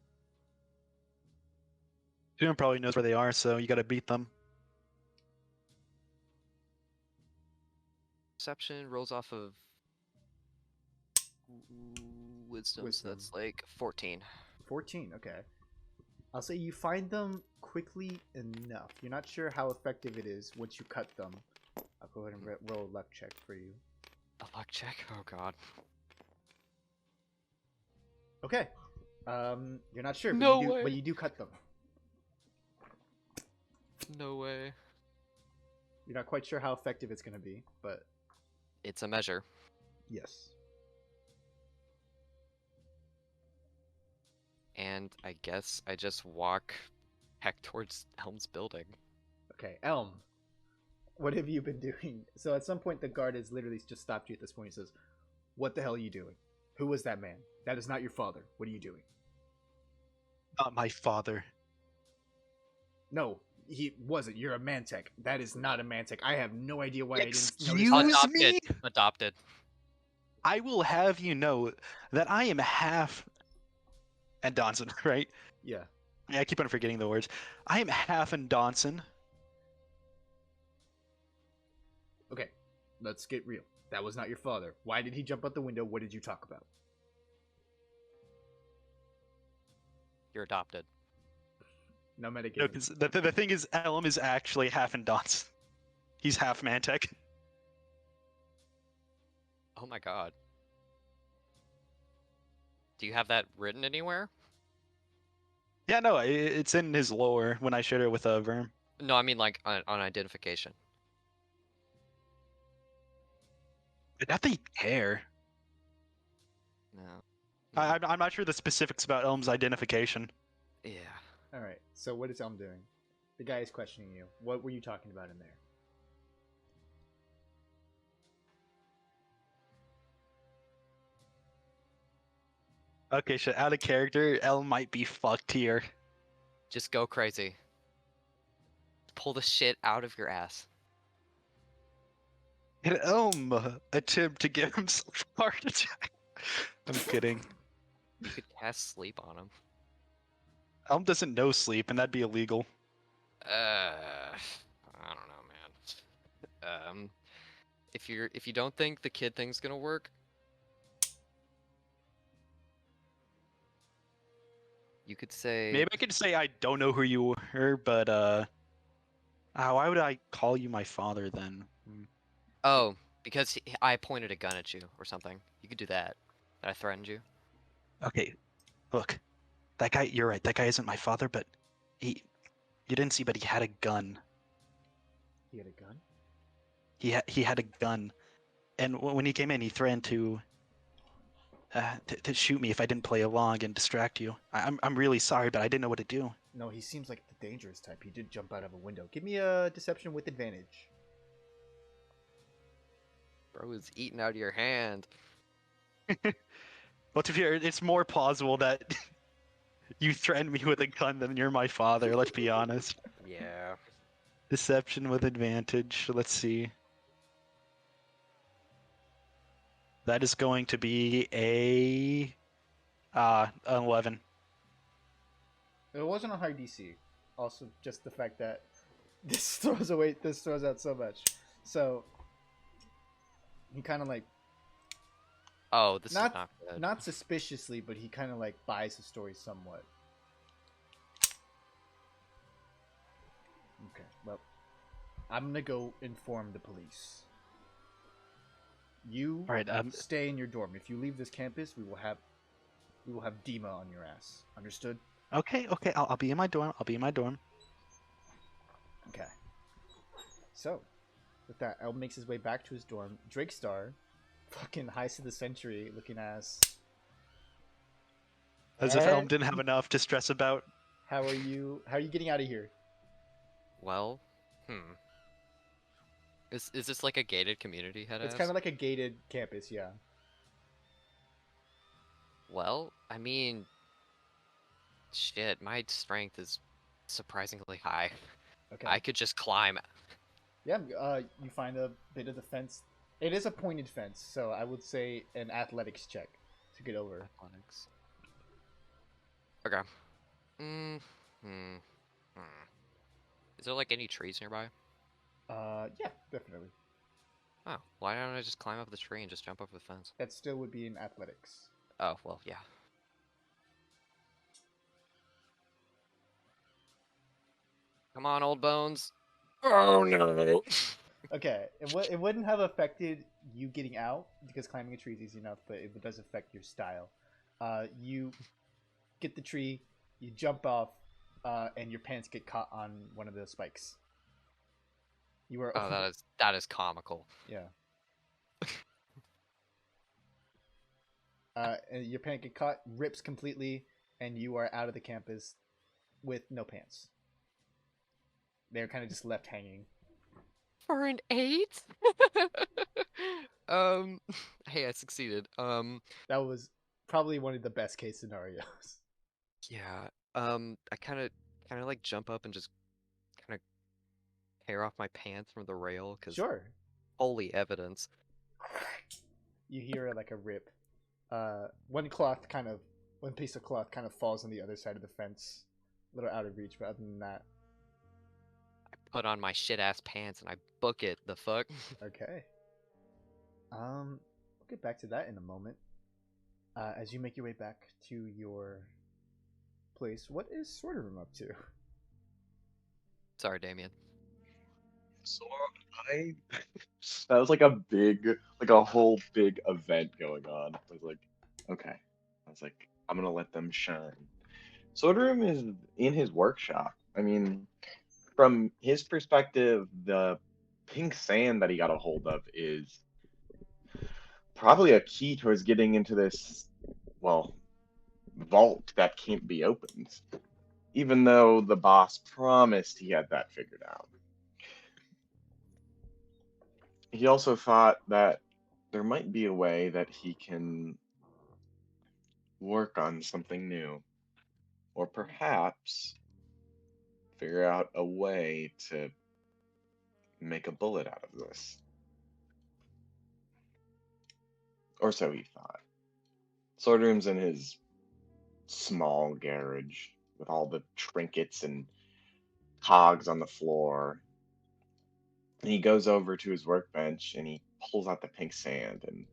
[SPEAKER 2] June probably knows where they are, so you gotta beat them.
[SPEAKER 3] Perception rolls off of wisdom, so that's like 14.
[SPEAKER 1] 14. Okay. I'll say you find them quickly enough. You're not sure how effective it is once you cut them. I'll go ahead and roll a luck check for you.
[SPEAKER 3] A luck check? Oh god.
[SPEAKER 1] Okay. You're not sure, but,
[SPEAKER 3] No
[SPEAKER 1] you do,
[SPEAKER 3] way.
[SPEAKER 1] but you do cut them.
[SPEAKER 3] No way.
[SPEAKER 1] You're not quite sure how effective it's going to be, but
[SPEAKER 3] It's a measure.
[SPEAKER 1] yes.
[SPEAKER 3] And I guess I just walk back towards Helm's building.
[SPEAKER 1] Okay, Elm, what have you been doing? So at some point, the guard has literally just stopped you at this point. He says, "What the hell are you doing? Who was that man? That is not your father. What are you doing?"
[SPEAKER 2] Not my father.
[SPEAKER 1] No, he wasn't. You're a Mantech. That is not a Mantech. I have no idea why I didn't notice
[SPEAKER 2] Excuse
[SPEAKER 1] that.
[SPEAKER 2] me?
[SPEAKER 3] Adopted.
[SPEAKER 2] I will have you know that I am half. And Donson, right?
[SPEAKER 1] Yeah.
[SPEAKER 2] Yeah, I keep on forgetting the words. I am half in Donson.
[SPEAKER 1] Okay, let's get real. That was not your father. Why did he jump out the window? What did you talk about?
[SPEAKER 3] You're adopted.
[SPEAKER 1] No
[SPEAKER 2] No,
[SPEAKER 1] metagaming.
[SPEAKER 2] 'cause the thing is, Elm is actually half in Donson. He's half Mantech.
[SPEAKER 3] Oh my god. Do you have that written anywhere?
[SPEAKER 2] Yeah, no, it's in his lore when I shared it with Verm.
[SPEAKER 3] No, I mean like on identification.
[SPEAKER 2] Not that he care.
[SPEAKER 3] No.
[SPEAKER 2] I'm not sure the specifics about Elm's identification.
[SPEAKER 3] Yeah.
[SPEAKER 1] All right. So what is Elm doing? The guy is questioning you. What were you talking about in there?
[SPEAKER 2] Okay, shit, out of character, Elm might be fucked here.
[SPEAKER 3] Just go crazy. Pull the shit out of your ass.
[SPEAKER 2] Did Elm attempt to give himself a heart attack? I'm kidding.
[SPEAKER 3] You could cast sleep on him.
[SPEAKER 2] Elm doesn't know sleep, and that'd be illegal.
[SPEAKER 3] I don't know, man. If you don't think the kid thing's gonna work, you could say
[SPEAKER 2] Maybe I could say I don't know who you were, but why would I call you my father then?
[SPEAKER 3] oh, because I pointed a gun at you or something. You could do that. That I threatened you.
[SPEAKER 2] Okay, look, that guy. You're right. That guy isn't my father, but you didn't see, but he had a gun.
[SPEAKER 1] He had a gun?
[SPEAKER 2] He had a gun, and when he came in, he threatened to shoot me if I didn't play along and distract you. I'm really sorry, but I didn't know what to do.
[SPEAKER 1] No, he seems like the dangerous type. He did jump out of a window. Give me a deception with advantage.
[SPEAKER 3] Bro is eating out of your hand.
[SPEAKER 2] Well, to be fair, it's more plausible that you threatened me with a gun than you're my father. Let's be honest.
[SPEAKER 3] Yeah.
[SPEAKER 2] Deception with advantage. Let's see. That is going to be a 11.
[SPEAKER 1] It wasn't a high DC. Also, just the fact that this throws out so much. So he kind of like
[SPEAKER 3] Oh, this
[SPEAKER 1] Not-
[SPEAKER 3] is not good.
[SPEAKER 1] not suspiciously, but he kind of like buys the story somewhat. Okay, well, I'm gonna go inform the police. You
[SPEAKER 2] All right.
[SPEAKER 1] stay in your dorm. If you leave this campus, we will have Dima on your ass. Understood?
[SPEAKER 2] Okay. I'll be in my dorm. I'll be in my dorm.
[SPEAKER 1] Okay. So, with that, El makes his way back to his dorm. Drakestar, fucking heist of the century looking ass.
[SPEAKER 2] As if
[SPEAKER 1] Eh?
[SPEAKER 2] Elm didn't have enough to stress about.
[SPEAKER 1] How are you getting out of here?
[SPEAKER 3] Well, Is this like a gated community, head
[SPEAKER 1] It's
[SPEAKER 3] ass?
[SPEAKER 1] kind of like a gated campus, yeah.
[SPEAKER 3] Well, I mean, shit, my strength is surprisingly high.
[SPEAKER 1] Okay.
[SPEAKER 3] I could just climb.
[SPEAKER 1] Yeah, you find a bit of the fence. It is a pointed fence, so I would say an athletics check to get over.
[SPEAKER 3] Athletics. Okay. Hmm. Hmm. Is there like any trees nearby?
[SPEAKER 1] Yeah, definitely.
[SPEAKER 3] Oh, why don't I just climb up the tree and just jump over the fence?
[SPEAKER 1] That still would be in athletics.
[SPEAKER 3] Oh, well, yeah. Come on, old bones. Oh no.
[SPEAKER 1] Okay, it wouldn't have affected you getting out because climbing a tree is easy enough, but it does affect your style. You get the tree, you jump off, and your pants get caught on one of the spikes. You are
[SPEAKER 3] Oh, that is comical.
[SPEAKER 1] yeah. And your pant get caught, rips completely, and you are out of the campus with no pants. They're kind of just left hanging.
[SPEAKER 3] For an 8? Hey, I succeeded.
[SPEAKER 1] That was probably one of the best case scenarios.
[SPEAKER 3] Yeah. I kind of like jump up and just kind of tear off my pants from the rail because
[SPEAKER 1] Sure.
[SPEAKER 3] holy evidence.
[SPEAKER 1] You hear like a rip. One piece of cloth kind of falls on the other side of the fence, a little out of reach. But other than that,
[SPEAKER 3] Put on my shit ass pants and I book it. The fuck?
[SPEAKER 1] okay. We'll get back to that in a moment. As you make your way back to your place, what is Sorterum up to?
[SPEAKER 3] Sorry, Damien.
[SPEAKER 4] So I that was like a whole big event going on. I was like, okay. I was like, I'm gonna let them shine. Soderholm is in his workshop. I mean, from his perspective, the pink sand that he got a hold of is probably a key towards getting into this, well, vault that can't be opened. Even though the boss promised he had that figured out. He also thought that there might be a way that he can work on something new, or perhaps figure out a way to make a bullet out of this. Or so he thought. Swordroom's in his small garage with all the trinkets and cogs on the floor. And he goes over to his workbench and he pulls out the pink sand, and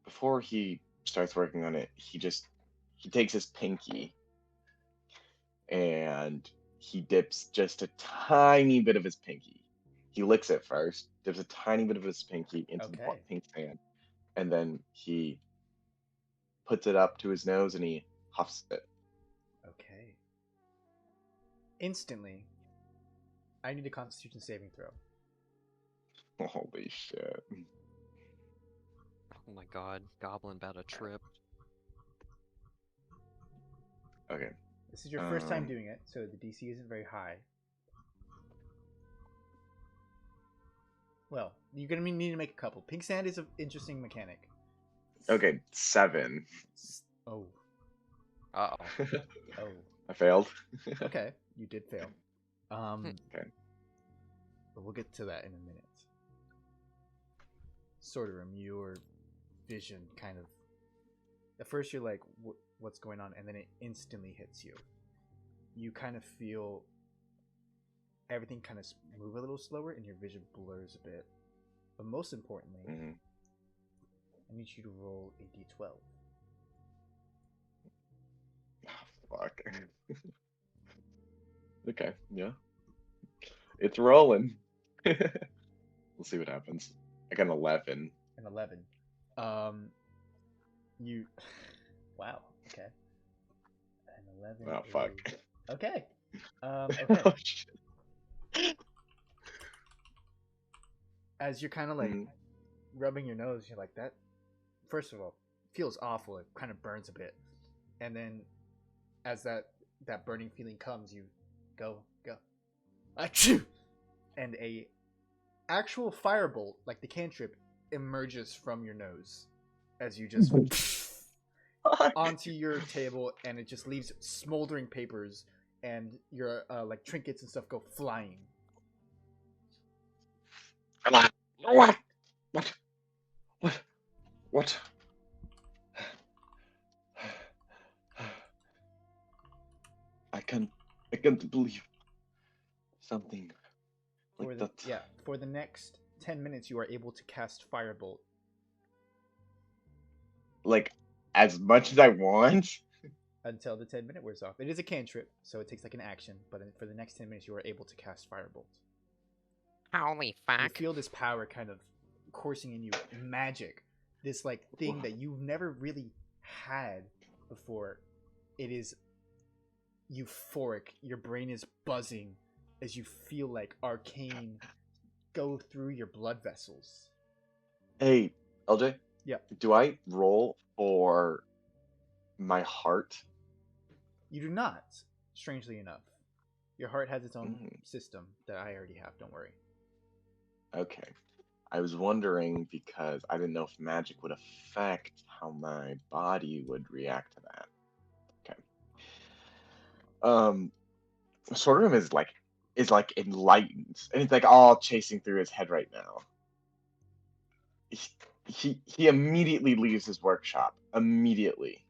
[SPEAKER 4] before he starts working on it, he takes his pinky and he dips just a tiny bit of his pinky. He licks it first, dips a tiny bit of his pinky into the
[SPEAKER 1] Okay.
[SPEAKER 4] pink sand, and then he puts it up to his nose and he huffs it.
[SPEAKER 1] Okay. Instantly, I need a Constitution saving throw.
[SPEAKER 4] Holy shit.
[SPEAKER 3] Oh my god, Goblin about a trip.
[SPEAKER 4] Okay.
[SPEAKER 1] This is your first time doing it, so the DC isn't very high. Well, you're gonna need to make a couple. Pink sand is an interesting mechanic.
[SPEAKER 4] Okay, 7.
[SPEAKER 1] Oh.
[SPEAKER 3] Uh-oh.
[SPEAKER 1] Oh.
[SPEAKER 4] I failed.
[SPEAKER 1] Okay, you did fail.
[SPEAKER 4] Okay.
[SPEAKER 1] But we'll get to that in a minute. Sorterum, your vision kind of... At first you're like, what's going on? And then it instantly hits you. You kind of feel everything kind of move a little slower and your vision blurs a bit. But most importantly, I need you to roll a d12.
[SPEAKER 4] Oh, fuck. Okay, yeah. It's rolling. We'll see what happens. I got an 11.
[SPEAKER 1] An 11. You... Wow, okay. An 11
[SPEAKER 4] Oh, fuck.
[SPEAKER 1] is... Okay. Okay.
[SPEAKER 4] Oh, shit.
[SPEAKER 1] As you're kind of like rubbing your nose, you're like, that, first of all, feels awful. It kind of burns a bit. And then as that burning feeling comes, you go. Achoo! And a actual firebolt, like the cantrip, emerges from your nose as you just onto your table, and it just leaves smoldering papers, and your like trinkets and stuff go flying.
[SPEAKER 4] What? I can't believe something like that.
[SPEAKER 1] For the next 10 minutes, you are able to cast Firebolt.
[SPEAKER 4] Like, as much as I want?
[SPEAKER 1] Until the 10-minute wears off. It is a cantrip, so it takes like an action, but for the next 10 minutes, you are able to cast Firebolt.
[SPEAKER 3] Holy
[SPEAKER 1] You
[SPEAKER 3] fuck.
[SPEAKER 1] feel this power kind of coursing in you, magic. This like thing that you've never really had before. It is euphoric. Your brain is buzzing as you feel like arcane go through your blood vessels.
[SPEAKER 4] Hey, LJ.
[SPEAKER 1] Yeah.
[SPEAKER 4] Do I roll for my heart?
[SPEAKER 1] You do not, strangely enough. Your heart has its own
[SPEAKER 4] Mm,
[SPEAKER 1] system that I already have, don't worry.
[SPEAKER 4] okay. I was wondering because I didn't know if magic would affect how my body would react to that. Okay. Sorghum is like enlightened, and it's like all chasing through his head right now. He immediately leaves his workshop immediately,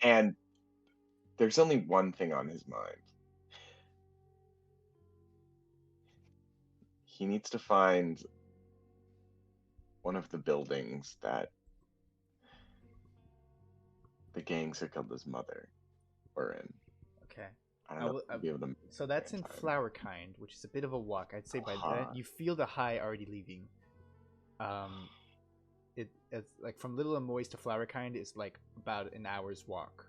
[SPEAKER 4] and there's only one thing on his mind. He needs to find one of the buildings that the gangs who killed his mother were in.
[SPEAKER 1] Okay.
[SPEAKER 4] I don't know if I'll be able to.
[SPEAKER 1] So that's in
[SPEAKER 4] time.
[SPEAKER 1] Flowerkind, which is a bit of a walk. I'd say by then you feel the high already leaving. It's like from Little and Moist to Flowerkind is like about an hour's walk.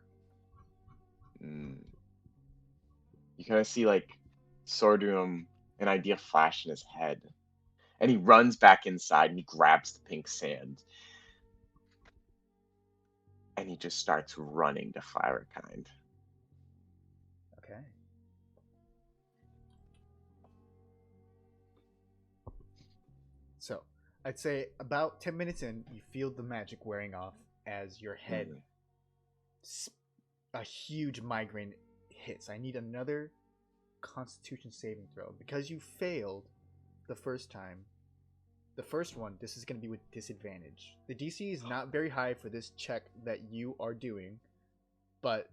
[SPEAKER 4] You kind of see like Sordrum, an idea flash in his head, and he runs back inside and he grabs the pink sand, and he just starts running to Flowerkind.
[SPEAKER 1] Okay. So, I'd say about 10 minutes in, you feel the magic wearing off as your head, a huge migraine hits. I need another Constitution saving throw. Because you failed the first time, the first one, this is going to be with disadvantage. The DC is not very high for this check that you are doing, but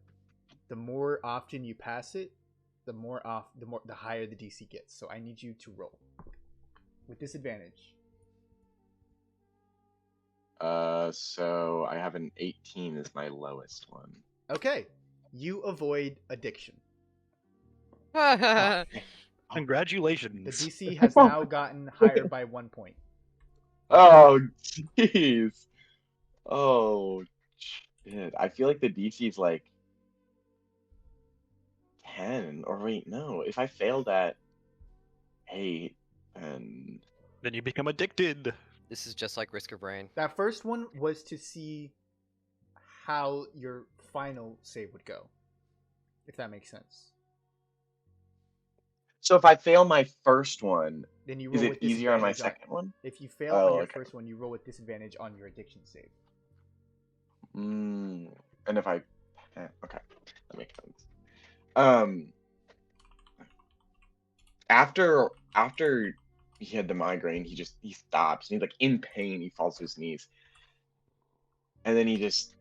[SPEAKER 1] the more often you pass it, the higher the DC gets. So I need you to roll with disadvantage.
[SPEAKER 4] So I have an 18 as my lowest one.
[SPEAKER 1] Okay, you avoid addiction.
[SPEAKER 2] Congratulations.
[SPEAKER 1] The DC has now gotten higher by 1 point.
[SPEAKER 4] Oh, jeez. Oh, shit. I feel like the DC is like 10. Or wait, no. If I failed at 8, then
[SPEAKER 2] Then you become addicted.
[SPEAKER 3] This is just like Risk of Rain.
[SPEAKER 1] That first one was to see how your final save would go, if that makes sense.
[SPEAKER 4] So if I fail my first one,
[SPEAKER 1] Then you roll
[SPEAKER 4] is it
[SPEAKER 1] with
[SPEAKER 4] easier on my
[SPEAKER 1] disadvantage
[SPEAKER 4] second one?
[SPEAKER 1] If you fail on your
[SPEAKER 4] okay.
[SPEAKER 1] first one, you roll with disadvantage on your addiction save.
[SPEAKER 4] And if I, okay, that makes sense. After he had the migraine, he stops and he's like in pain. He falls to his knees, and then he just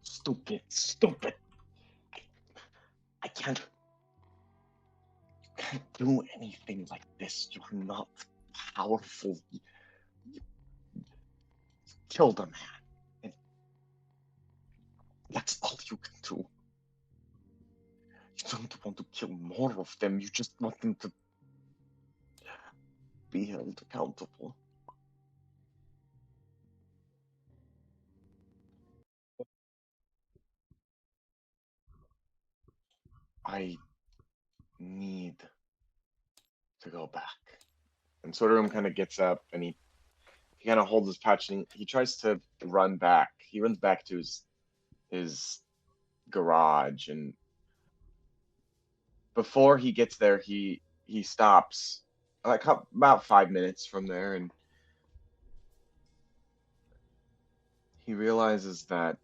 [SPEAKER 4] stupid. I can't. You can't do anything like this. You're not powerful. You killed a man, and that's all you can do. You don't want to kill more of them. You just want them to be held accountable. I need to go back. And Soderholm kind of gets up and he kind of holds his pouch and he tries to run back. He runs back to his garage, and before he gets there, he stops like about 5 minutes from there, and he realizes that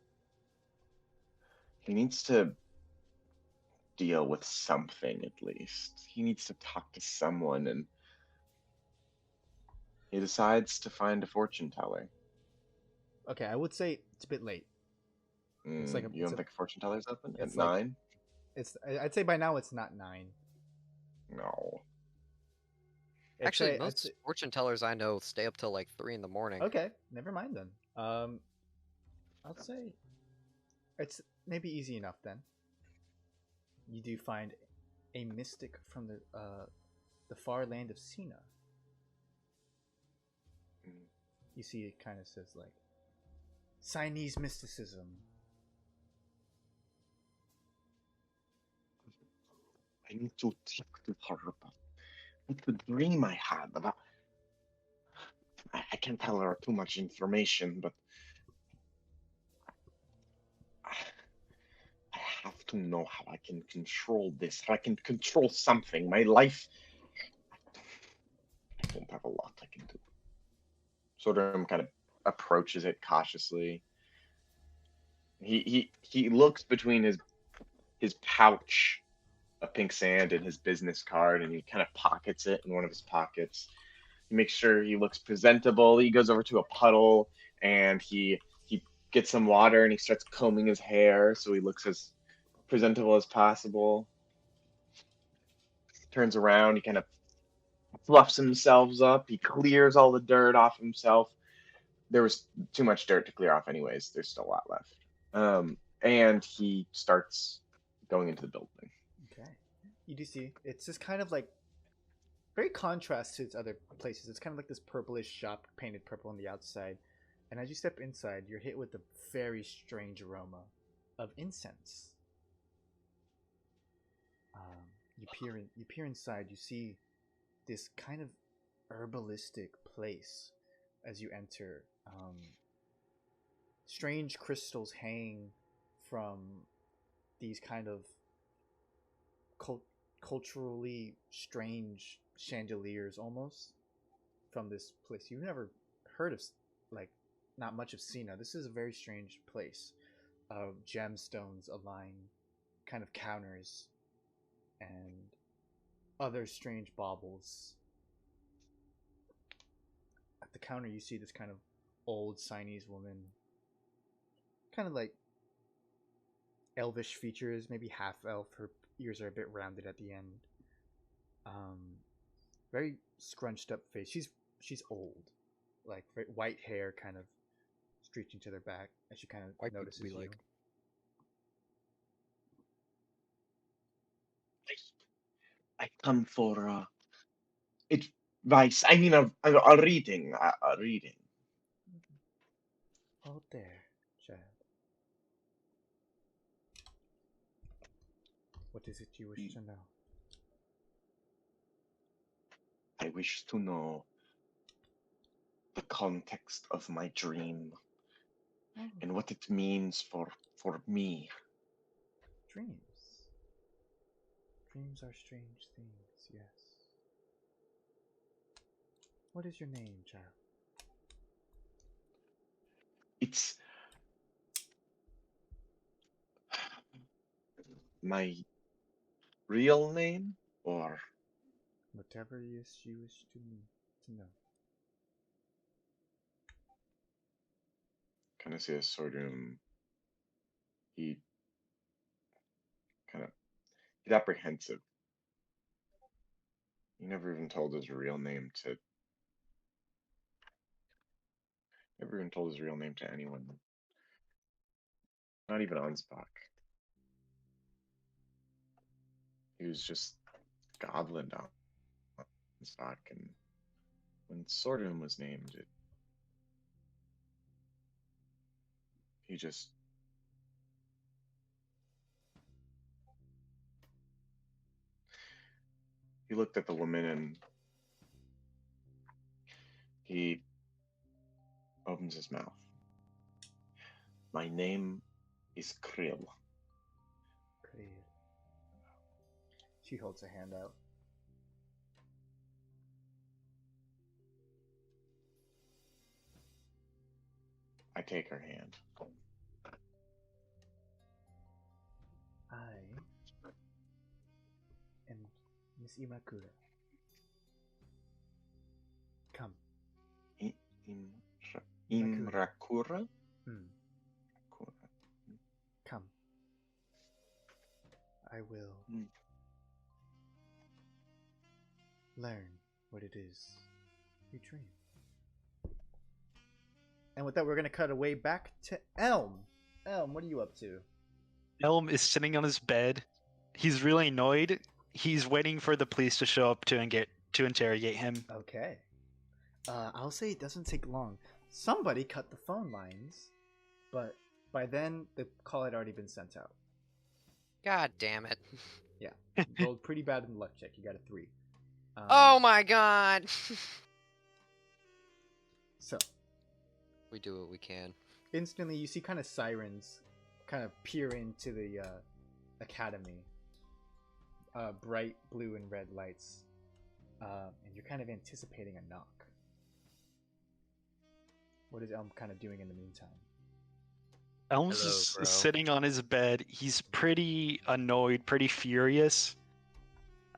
[SPEAKER 4] he needs to deal with something at least. He needs to talk to someone, and he decides to find a fortune teller.
[SPEAKER 1] Okay, I would say it's a bit late.
[SPEAKER 4] It's like you don't think a fortune teller's open at 9?
[SPEAKER 1] I'd say by now it's not 9.
[SPEAKER 4] No.
[SPEAKER 3] Actually, most fortune tellers I know stay up till like 3 in the morning.
[SPEAKER 1] Okay, never mind then. I'll say it's maybe easy enough then. You do find a mystic from the far land of Sina. You see, it kind of says like Siamese mysticism.
[SPEAKER 4] I need to talk to her about the dream I had about. I can't tell her too much information, but I I have to know how I can control this. How I can control something. My life. I don't have a lot I can do. Sort of kind of approaches it cautiously. He looks between his pouch of pink sand and his business card, and he kind of pockets it in one of his pockets. He makes sure he looks presentable. He goes over to a puddle and he gets some water and he starts combing his hair so he looks as presentable as possible. Turns around, he kind of fluffs himself up. He clears all the dirt off himself. There was too much dirt to clear off, anyways. There's still a lot left. And he starts going into the building.
[SPEAKER 1] Okay. You do see it's just kind of like very contrast to its other places. It's kind of like this purplish shop painted purple on the outside. And as you step inside, you're hit with a very strange aroma of incense. You peer inside. You see this kind of herbalistic place as you enter. Strange crystals hang from these kind of culturally strange chandeliers, almost from this place. You've never heard of, like, not much of Cena. This is a very strange place. Gemstones align kind of counters and other strange baubles. At the counter, you see this kind of old Chinese woman, kind of like elvish features, maybe half elf. Her ears are a bit rounded at the end. Very scrunched up face. She's old, like white hair, kind of streaking to their back as she kind of notices you.
[SPEAKER 3] like?
[SPEAKER 4] I come for advice. I mean, a reading. A reading.
[SPEAKER 1] Hold there, child. What is it you wish to know?
[SPEAKER 4] I wish to know the context of my dream and what it means for me.
[SPEAKER 1] Dreams. Dreams are strange things, yes. What is your name, child?
[SPEAKER 4] It's my real name, or
[SPEAKER 1] Whatever it is you wish to know.
[SPEAKER 4] kind of see a sorghum. He kind of he's apprehensive. He never even told his real name to. Never even told his real name to anyone. Not even on Spock. He was just Goblin on Spock, and when Sorghum was named, he just he looked at the woman and he opens his mouth. My name is Krill.
[SPEAKER 1] Great. She holds a hand out.
[SPEAKER 4] I take her hand.
[SPEAKER 1] I am Miss Imakura. Come.
[SPEAKER 4] Imrakura?
[SPEAKER 1] Come. I will learn what it is you dream. And with that, we're going to cut away back to Elm. Elm, what are you up to?
[SPEAKER 2] Elm is sitting on his bed. He's really annoyed. He's waiting for the police to show up to interrogate him.
[SPEAKER 1] Okay. I'll say it doesn't take long. Somebody cut the phone lines, but by then the call had already been sent out.
[SPEAKER 3] God damn it.
[SPEAKER 1] Yeah, rolled pretty bad in the luck check. You got a 3.
[SPEAKER 3] Oh my god!
[SPEAKER 1] So
[SPEAKER 3] We do what we can.
[SPEAKER 1] instantly, you see kind of sirens kind of peer into the academy. Bright blue and red lights, and you're kind of anticipating a knock. What is Elm kind of doing in the meantime?
[SPEAKER 2] Elm's
[SPEAKER 3] Hello,
[SPEAKER 2] just
[SPEAKER 3] bro.
[SPEAKER 2] sitting on his bed. He's pretty annoyed, pretty furious.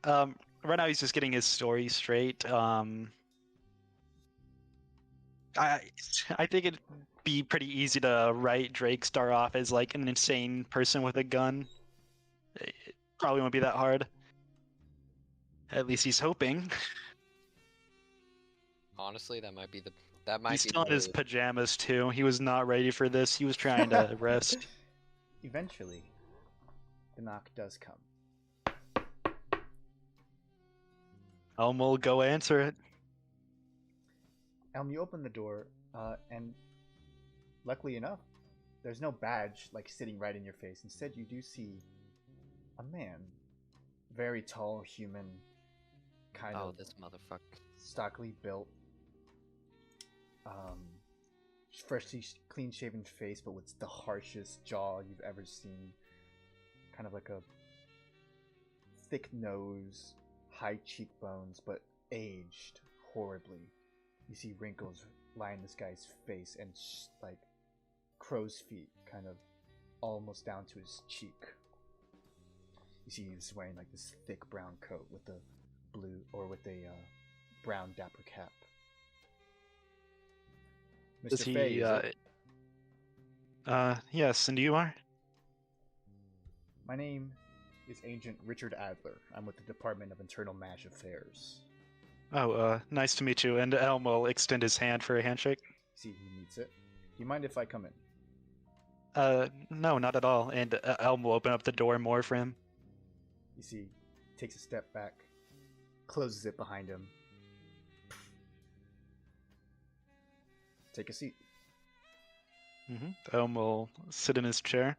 [SPEAKER 2] Right now he's just getting his story straight. I I think it'd be pretty easy to write Drake Star off as like an insane person with a gun. It probably won't be that hard. At least he's hoping.
[SPEAKER 3] Honestly, that might be the
[SPEAKER 2] He's
[SPEAKER 3] be
[SPEAKER 2] still in his
[SPEAKER 3] the-
[SPEAKER 2] pajamas too. He was not ready for this. He was trying to rest.
[SPEAKER 1] Eventually, the knock does come.
[SPEAKER 2] Elm will go answer it.
[SPEAKER 1] Elm, you open the door, and luckily enough, there's no badge like sitting right in your face. Instead, you do see a man, very tall, human, kind
[SPEAKER 3] Oh,
[SPEAKER 1] of
[SPEAKER 3] this motherfucker.
[SPEAKER 1] stockily built, freshly clean-shaven face, but with the harshest jaw you've ever seen. Kind of like a thick nose, high cheekbones, but aged horribly. You see wrinkles line this guy's face and like crow's feet, kind of almost down to his cheek. You see he's wearing like this thick brown coat with a blue or with a brown dapper cap. Mr.
[SPEAKER 2] Does he?
[SPEAKER 1] Fay, is it?
[SPEAKER 2] Yes. And you are?
[SPEAKER 1] My name is Agent Richard Adler. I'm with the Department of Internal Mash Affairs.
[SPEAKER 2] Oh, nice to meet you. And Elm will extend his hand for a handshake.
[SPEAKER 1] See, he meets it. Do you mind if I come in?
[SPEAKER 2] No, not at all. And Elm will open up the door more for him.
[SPEAKER 1] You see, takes a step back, closes it behind him. Take a seat.
[SPEAKER 2] Elm will sit in his chair.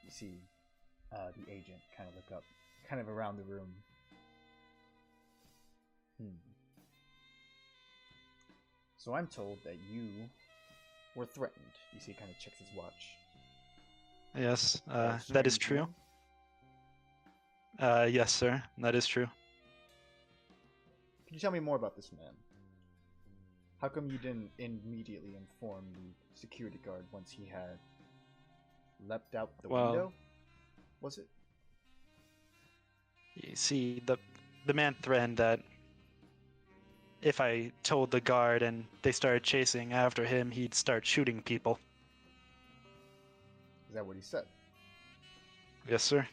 [SPEAKER 1] You see the agent kind of look up, kind of around the room. So I'm told that you were threatened. You see, he kind of checks his watch.
[SPEAKER 2] Yes,
[SPEAKER 1] By a
[SPEAKER 2] that is
[SPEAKER 1] strange
[SPEAKER 2] true.
[SPEAKER 1] man?
[SPEAKER 2] Yes, sir. That is true.
[SPEAKER 1] Can you tell me more about this man? How come you didn't immediately inform the security guard once he had leapt out the window? Was it?
[SPEAKER 2] You see, the man threatened that if I told the guard and they started chasing after him, he'd start shooting people.
[SPEAKER 1] Is that what he said?
[SPEAKER 2] Yes, sir.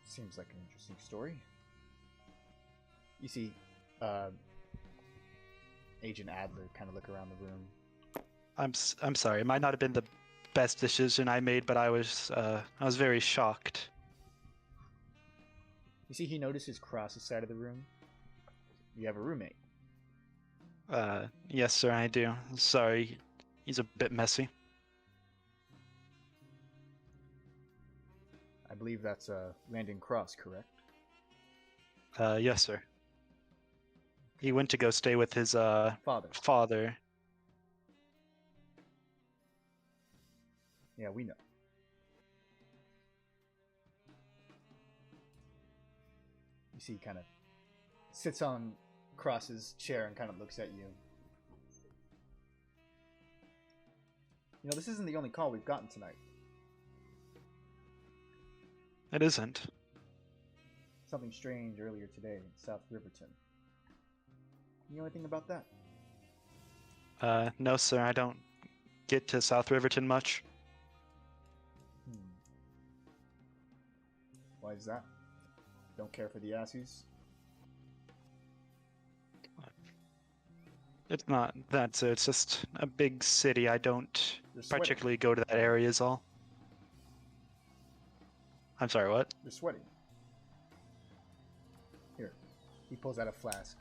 [SPEAKER 1] Seems like an interesting story. You see, Agent Adler kind of look around the room.
[SPEAKER 2] I'm sorry. It might not have been the best decision I made, but I was very shocked.
[SPEAKER 1] You see, he notices across the side of the room. You have a roommate.
[SPEAKER 2] Yes, sir, I do. Sorry, he's a bit messy.
[SPEAKER 1] I believe that's Landon Cross, correct?
[SPEAKER 2] Yes, sir. He went to go stay with his father.
[SPEAKER 1] Yeah, we know. You see, he kind of sits on Cross's chair and kind of looks at you. You know, this isn't the only call we've gotten tonight.
[SPEAKER 2] It isn't.
[SPEAKER 1] Something strange earlier today in South Riverton. You know anything about that?
[SPEAKER 2] No, sir, I don't get to South Riverton much.
[SPEAKER 1] Why is that? Don't care for the Asses?
[SPEAKER 2] It's not that, sir. It's just a big city. I don't
[SPEAKER 1] You're sweating.
[SPEAKER 2] particularly go to that area is all. I'm sorry, what?
[SPEAKER 1] You're sweating. Here. He pulls out a flask.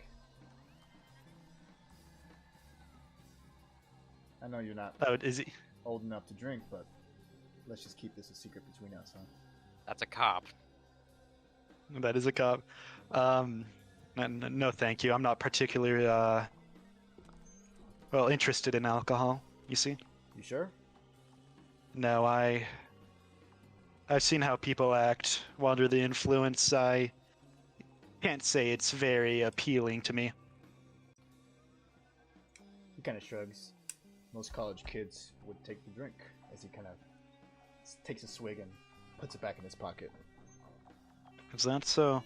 [SPEAKER 1] I know you're not
[SPEAKER 2] Oh, is he?
[SPEAKER 1] old enough to drink, but let's just keep this a secret between us, huh?
[SPEAKER 3] That's a cop.
[SPEAKER 2] That is a cop. No, thank you. I'm not particularly well interested in alcohol. You see?
[SPEAKER 1] You sure?
[SPEAKER 2] No, I've seen how people act while under the influence. I can't say it's very appealing to me.
[SPEAKER 1] He kind of shrugs. Most college kids would take the drink as he kind of takes a swig and puts it back in his pocket.
[SPEAKER 2] Is that so?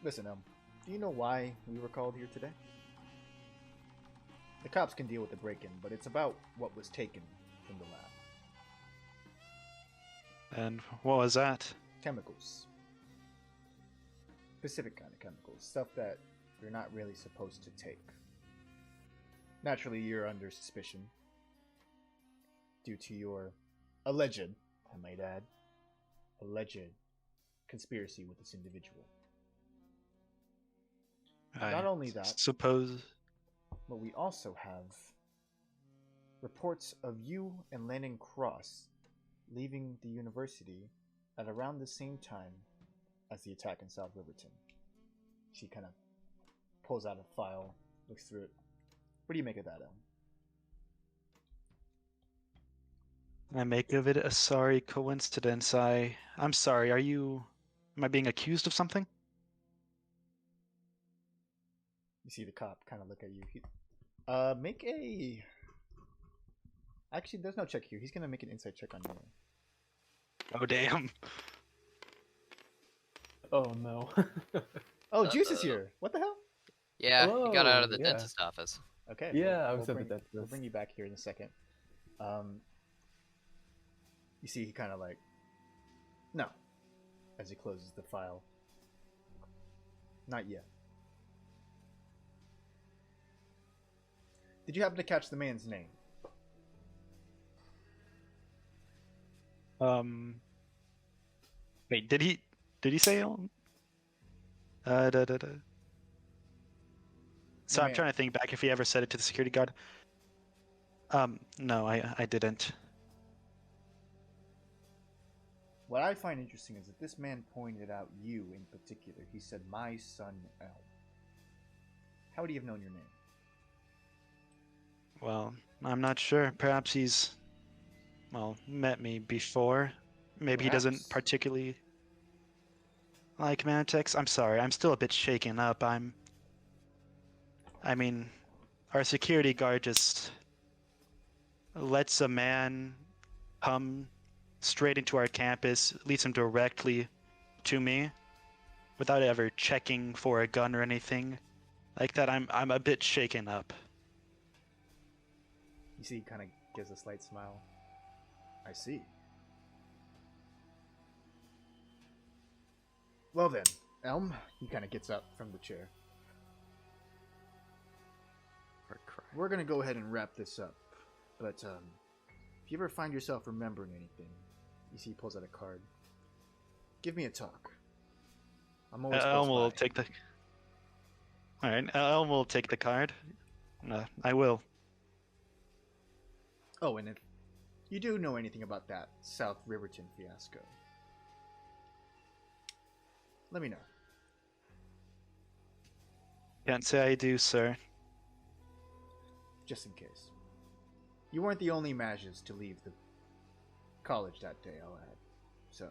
[SPEAKER 1] Listen, do you know why we were called here today? The cops can deal with the break-in, but it's about what was taken from the lab.
[SPEAKER 2] And what was that?
[SPEAKER 1] Chemicals. Specific kind of chemicals. Stuff that you're not really supposed to take. Naturally, you're under suspicion. Due to your alleged, I might add, alleged conspiracy with this individual. Not only that,
[SPEAKER 2] Suppose.
[SPEAKER 1] but we also have reports of you and Landon Cross leaving the university at around the same time as the attack in South Riverton. She kind of pulls out a file, looks through it. What do you make of that,
[SPEAKER 2] I make of it a sorry coincidence. I'm sorry. Am I being accused of something?
[SPEAKER 1] You see the cop kind of look at you. Make a... Actually, there's no check here. He's going to make an insight check on you.
[SPEAKER 2] Oh damn.
[SPEAKER 5] Oh no.
[SPEAKER 1] Oh, Juice is here. What the hell?
[SPEAKER 3] Yeah, he got out of the
[SPEAKER 5] Hello, yeah.
[SPEAKER 3] dentist office.
[SPEAKER 1] Okay.
[SPEAKER 5] Yeah, I was at the
[SPEAKER 1] We'll
[SPEAKER 5] dentist.
[SPEAKER 1] bring you back here in a second. You see he kind of like... No. As he closes the file. Not yet. Did you happen to catch the man's name?
[SPEAKER 2] Wait, did he say? Da, da, da. So I'm
[SPEAKER 1] man.
[SPEAKER 2] trying to think back if he ever said it to the security guard. No, I didn't.
[SPEAKER 1] What I find interesting is that this man pointed out you in particular. He said, "My son Elm." How would he have known your name?
[SPEAKER 2] Well, I'm not sure. Perhaps he's, well, met me before. Maybe he doesn't
[SPEAKER 1] Perhaps.
[SPEAKER 2] particularly like Manitex. I'm sorry. I'm still a bit shaken up. I mean, our security guard just lets a man come straight into our campus, leads him directly to me without ever checking for a gun or anything like that. I'm a bit shaken up.
[SPEAKER 1] You see he kind of gives a slight smile. I see. Well then, Elm, he kind of gets up from the chair. We're going to go ahead and wrap this up. But if you ever find yourself remembering anything, you see he pulls out a card. Give me a talk. I'm always
[SPEAKER 2] Elm
[SPEAKER 1] close
[SPEAKER 2] will
[SPEAKER 1] by.
[SPEAKER 2] take the. All right, Elm will take the card. I will.
[SPEAKER 1] Oh, and if you do know anything about that South Riverton fiasco, let me know.
[SPEAKER 2] Can't say I do, sir.
[SPEAKER 1] Just in case. You weren't the only Mages to leave the college that day, I'll add. So,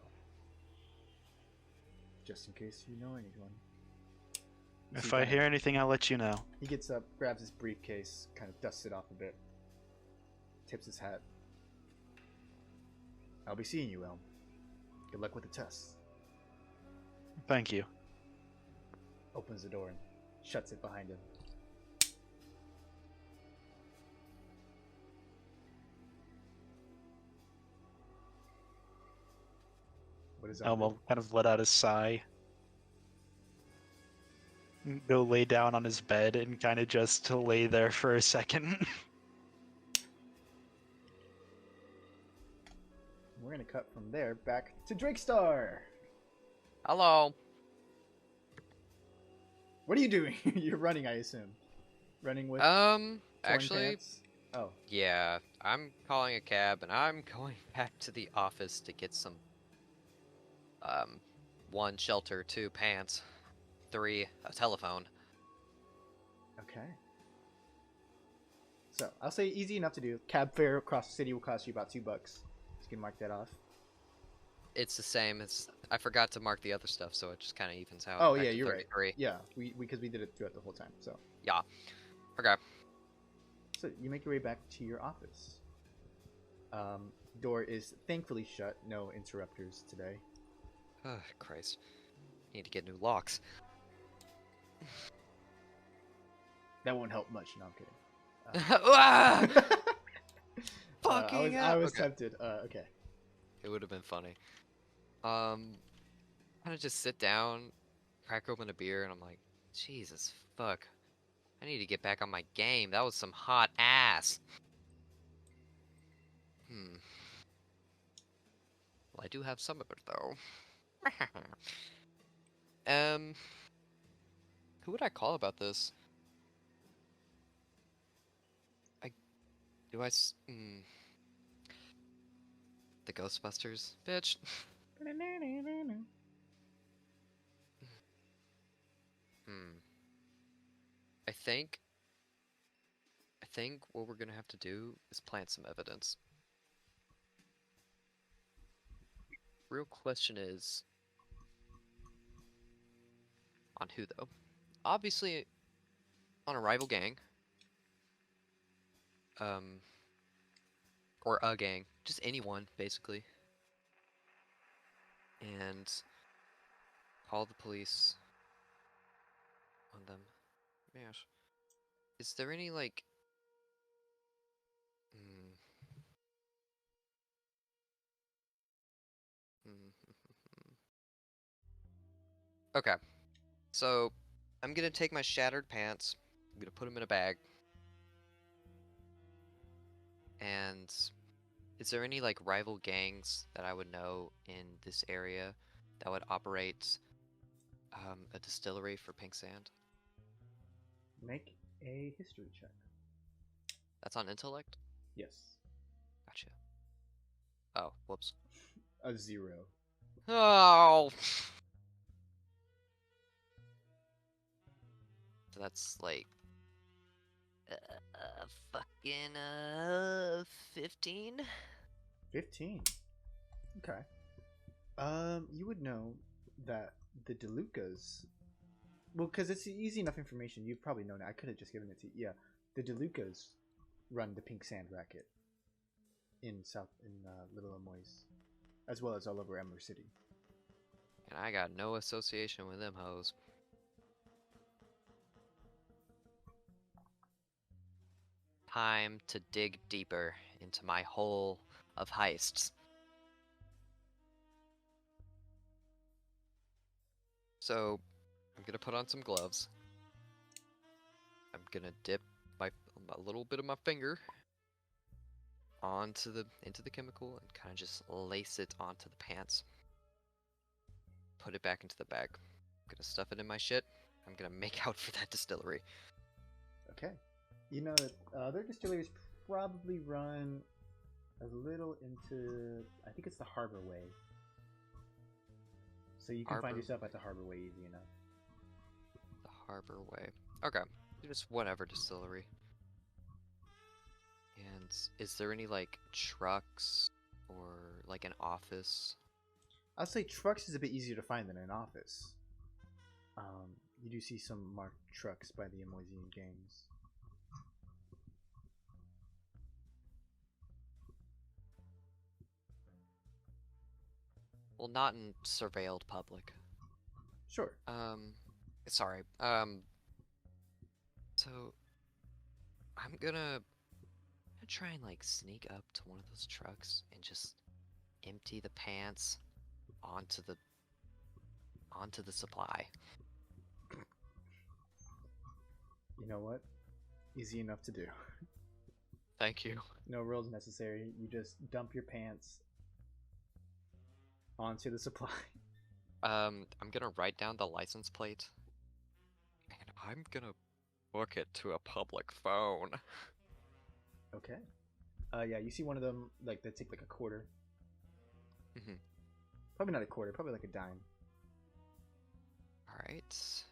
[SPEAKER 1] just in case you know anyone. You see
[SPEAKER 2] If I
[SPEAKER 1] kinda-
[SPEAKER 2] hear anything, I'll let you know.
[SPEAKER 1] He gets up, grabs his briefcase, kind of dusts it off a bit, tips his hat. I'll be seeing you, Elm. Good luck with the tests.
[SPEAKER 2] Thank you.
[SPEAKER 1] Opens the door and shuts it behind him. What is
[SPEAKER 2] Elm
[SPEAKER 1] that?
[SPEAKER 2] will kind of let out a sigh. Go lay down on his bed and kind of just lay there for a second.
[SPEAKER 1] We're gonna cut from there back to Drakestar.
[SPEAKER 3] Hello.
[SPEAKER 1] What are you doing? You're running, I assume. Running with
[SPEAKER 3] Actually,
[SPEAKER 1] pants? Oh,
[SPEAKER 3] Yeah, I'm calling a cab and I'm going back to the office to get some 1 shelter, 2 pants, 3 a telephone.
[SPEAKER 1] okay. So I'll say easy enough to do. Cab fare across the city will cost you about $2. So you can mark that off.
[SPEAKER 3] It's the same as I forgot to mark the other stuff, so it just kind of evens out.
[SPEAKER 1] Oh
[SPEAKER 3] back
[SPEAKER 1] yeah,
[SPEAKER 3] to
[SPEAKER 1] you're right.
[SPEAKER 3] 33.
[SPEAKER 1] Yeah, we because we did it throughout the whole time. So
[SPEAKER 3] Yeah. Okay.
[SPEAKER 1] so you make your way back to your office. Door is thankfully shut. No interrupters today.
[SPEAKER 3] Oh, Christ. Need to get new locks.
[SPEAKER 1] That won't help much. No, I'm kidding.
[SPEAKER 3] Ah!
[SPEAKER 1] I
[SPEAKER 3] Fucking
[SPEAKER 1] was
[SPEAKER 3] hell.
[SPEAKER 1] was
[SPEAKER 3] Okay.
[SPEAKER 1] tempted. Okay.
[SPEAKER 3] It would have been funny. Kind of just sit down, crack open a beer, and I'm like, Jesus fuck. I need to get back on my game. That was some hot ass. Hmm. Well, I do have some of it though. Who would I call about this? The Ghostbusters, bitch. Hmm. I think what we're gonna have to do is plant some evidence. Real question is on who though? Obviously on a rival gang. Or a gang. Just anyone, basically. And call the police on them. Yes. Is there any like hmm, Okay. So I'm gonna take my shattered pants. I'm gonna put them in a bag. And is there any like rival gangs that I would know in this area that would operate a distillery for pink sand?
[SPEAKER 1] Make a history check.
[SPEAKER 3] That's on intellect?
[SPEAKER 1] Yes.
[SPEAKER 3] Gotcha. Oh, whoops.
[SPEAKER 1] A 0.
[SPEAKER 3] Oh! So that's like fucking 15.
[SPEAKER 1] 15. Okay. You would know that the DeLucas. Well, because it's easy enough information, you've probably known it. I could have just given it to you. Yeah, the DeLucas run the Pink Sand Racket in Little Amoys, as well as all over Emler City.
[SPEAKER 3] And I got no association with them hoes. Time to dig deeper into my hole of heists. So, I'm gonna put on some gloves. I'm gonna dip a little bit of my finger into the chemical and kind of just lace it onto the pants. Put it back into the bag. I'm gonna stuff it in my shit. I'm gonna make out for that distillery.
[SPEAKER 1] Okay. You know that other distilleries probably run a little into. I think it's the Harbor Way. So you can find
[SPEAKER 3] Harbor.
[SPEAKER 1] yourself at the Harbor Way easy enough.
[SPEAKER 3] The Harbor Way. Okay. Just whatever distillery. And is there any like trucks or like an office?
[SPEAKER 1] I'll say trucks is a bit easier to find than an office. You do see some marked trucks by the Emoisian gangs.
[SPEAKER 3] Well, not in surveilled public.
[SPEAKER 1] Sure.
[SPEAKER 3] Sorry. So I'm gonna try and like sneak up to one of those trucks and just empty the pants onto the supply.
[SPEAKER 1] You know what? Easy enough to do.
[SPEAKER 3] Thank you.
[SPEAKER 1] No rules necessary. You just dump your pants onto the supply.
[SPEAKER 3] I'm gonna write down the license plate, and I'm gonna book it to a public phone.
[SPEAKER 1] Okay. Yeah, you see one of them like they take like a quarter.
[SPEAKER 3] Mhm.
[SPEAKER 1] Probably not a quarter. Probably like a dime.
[SPEAKER 3] All right.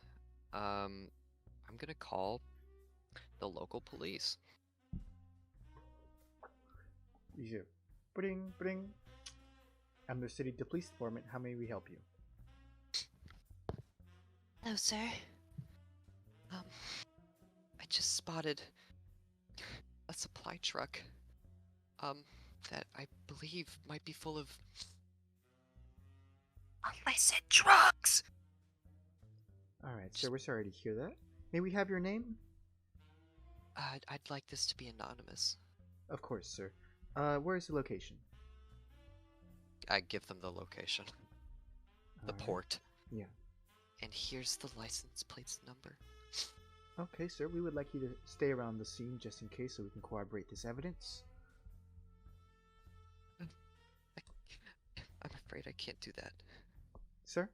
[SPEAKER 3] I'm gonna call the local police.
[SPEAKER 1] You hear, bring, bring. Emler City Police Department. How may we help you?
[SPEAKER 3] Hello, sir. I just spotted a supply truck. That I believe might be full of illicit drugs.
[SPEAKER 1] All right, sir. We're sorry to hear that. May we have your name?
[SPEAKER 3] I'd like this to be anonymous.
[SPEAKER 1] Of course, sir. Where is the location?
[SPEAKER 3] I give them the location, the
[SPEAKER 1] All right.
[SPEAKER 3] port,
[SPEAKER 1] Yeah.
[SPEAKER 3] and here's the license plate's number.
[SPEAKER 1] Okay, sir. We would like you to stay around the scene just in case so we can corroborate this evidence.
[SPEAKER 3] I'm afraid I can't do that.
[SPEAKER 1] Sir?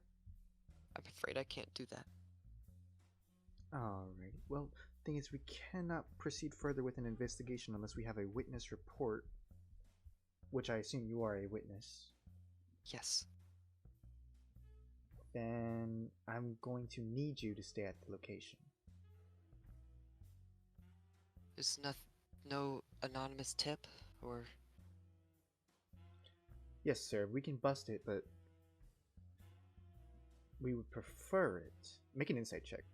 [SPEAKER 3] I'm afraid I can't do that.
[SPEAKER 1] Alright. Well, thing is, we cannot proceed further with an investigation unless we have a witness report. Which I assume you are a witness.
[SPEAKER 3] Yes.
[SPEAKER 1] Then I'm going to need you to stay at the location.
[SPEAKER 3] There's no anonymous tip or.
[SPEAKER 1] Yes, sir. We can bust it, but we would prefer it. Make an insight check.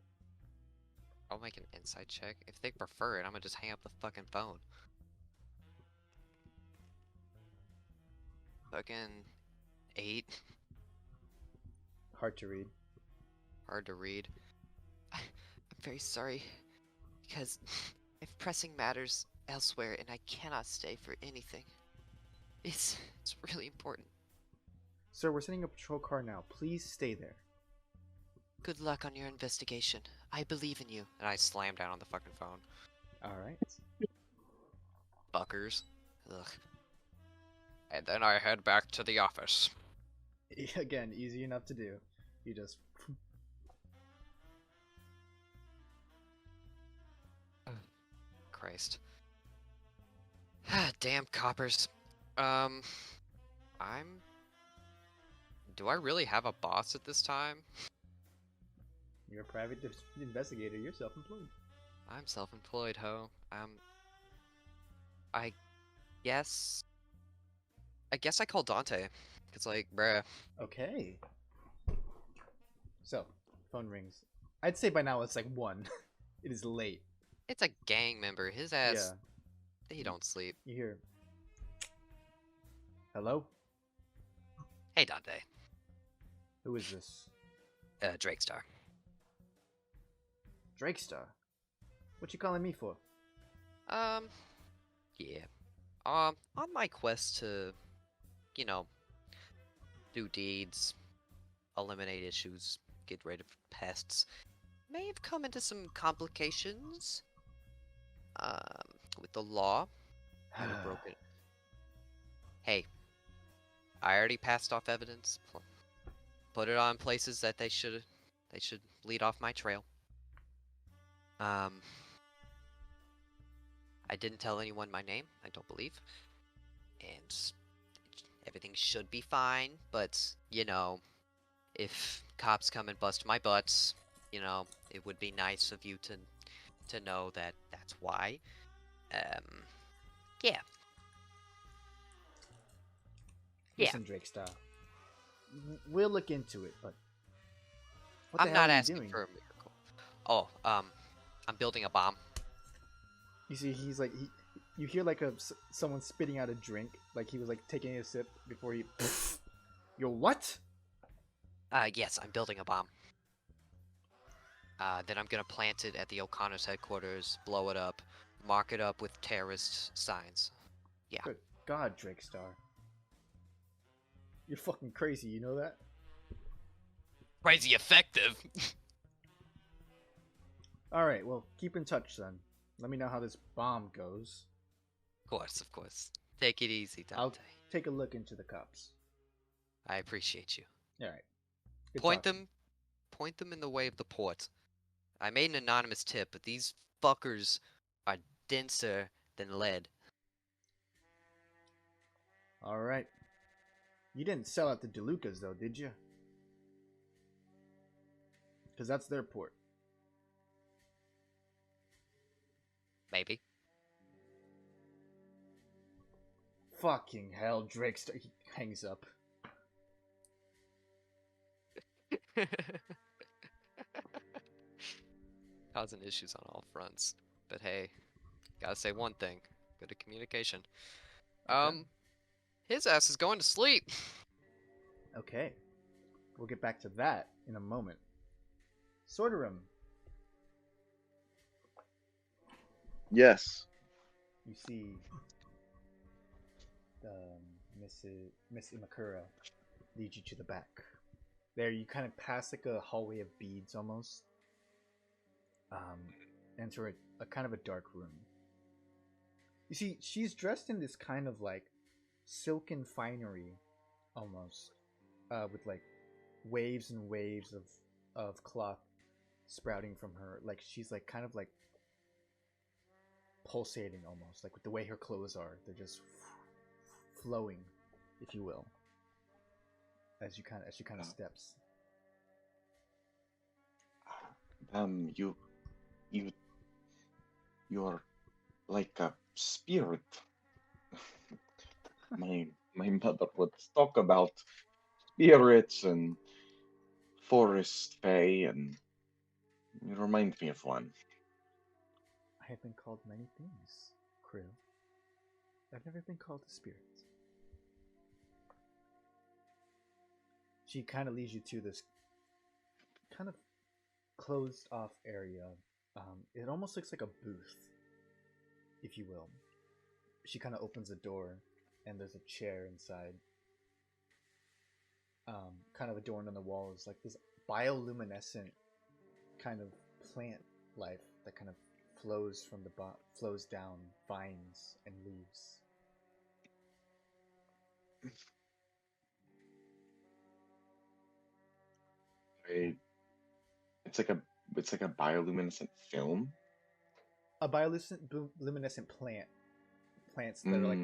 [SPEAKER 3] I'll make an insight check. If they prefer it, I'm gonna just hang up the fucking phone. Fucking 8.
[SPEAKER 1] Hard to read.
[SPEAKER 3] Hard to read. I'm very sorry, because I have pressing matters elsewhere and I cannot stay for anything. It's really important.
[SPEAKER 1] Sir, we're sending a patrol car now. Please stay there.
[SPEAKER 3] Good luck on your investigation. I believe in you. And I slam down on the fucking phone.
[SPEAKER 1] Alright.
[SPEAKER 3] Fuckers. Ugh. And then I head back to the office.
[SPEAKER 1] Again, easy enough to do. You just...
[SPEAKER 3] Christ. Damn coppers. Do I really have a boss at this time?
[SPEAKER 1] You're a private investigator. You're self-employed.
[SPEAKER 3] I'm self-employed, ho. I guess I call Dante. It's like, bruh.
[SPEAKER 1] Okay. So, phone rings. I'd say by now it's like 1. It is late.
[SPEAKER 3] It's a gang member. His ass,
[SPEAKER 1] Yeah.
[SPEAKER 3] he don't sleep.
[SPEAKER 1] You hear... Hello?
[SPEAKER 3] Hey, Dante.
[SPEAKER 1] Who is this?
[SPEAKER 3] Drake Star.
[SPEAKER 1] Drakestar. What you calling me for?
[SPEAKER 3] Yeah. On my quest to, you know, do deeds, eliminate issues, get rid of pests, may have come into some complications, with the law. Kind of broken. Hey, I already passed off evidence. Put it on places that they should lead off my trail. I didn't tell anyone my name, I don't believe. And everything should be fine, but, you know, if cops come and bust my butts, you know, it would be nice of you to know that that's why. Yeah.
[SPEAKER 1] Listen, Drakestar. We'll look into it, but... What the
[SPEAKER 3] I'm
[SPEAKER 1] hell
[SPEAKER 3] not
[SPEAKER 1] are you
[SPEAKER 3] asking
[SPEAKER 1] doing?
[SPEAKER 3] for a miracle. Oh, I'm building a bomb.
[SPEAKER 1] You see, he's like... You hear like someone spitting out a drink. Like he was like taking a sip before he... Yo, what?
[SPEAKER 3] Yes, I'm building a bomb. Then I'm gonna plant it at the O'Connor's headquarters, blow it up, mark it up with terrorist signs. Yeah.
[SPEAKER 1] Good God, Drakestar. You're fucking crazy, you know that?
[SPEAKER 3] Crazy effective!
[SPEAKER 1] Alright, well, keep in touch then. Let me know how this bomb goes.
[SPEAKER 3] Of course. Take it easy,
[SPEAKER 1] I'll
[SPEAKER 3] Dante.
[SPEAKER 1] take a look into the cops.
[SPEAKER 3] I appreciate you.
[SPEAKER 1] Alright.
[SPEAKER 3] Point them in the way of the port. I made an anonymous tip, but these fuckers are denser than lead.
[SPEAKER 1] All right. You didn't sell out the DeLucas, though, did you? Because that's their port.
[SPEAKER 3] Maybe.
[SPEAKER 1] Fucking hell, Drakestar. He hangs up.
[SPEAKER 3] Causing issues on all fronts. But hey, gotta say one thing. Good at communication. His ass is going to sleep.
[SPEAKER 1] Okay. We'll get back to that in a moment. Sorterum,
[SPEAKER 4] Yes.
[SPEAKER 1] you see Miss Imakura lead you to the back. There, you kind of pass like a hallway of beads almost. Enter a kind of a dark room. You see, she's dressed in this kind of like silken finery, almost, with like waves and waves of cloth sprouting from her. Like she's like kind of like pulsating almost, like with the way her clothes are. They're just flowing, if you will, as she kind of steps.
[SPEAKER 4] You're like a spirit. my mother would talk about spirits and forest fae, and you remind me of one.
[SPEAKER 1] I have been called many things, Krill. I've never been called a spirit. She kind of leads you to this kind of closed off area. It almost looks like a booth, if you will. She kind of opens the door, and there's a chair inside. Kind of adorned on the wall is like this bioluminescent kind of plant life that kind of flows from the flows down vines and leaves.
[SPEAKER 4] It's like a bioluminescent film.
[SPEAKER 1] A bioluminescent plants that are like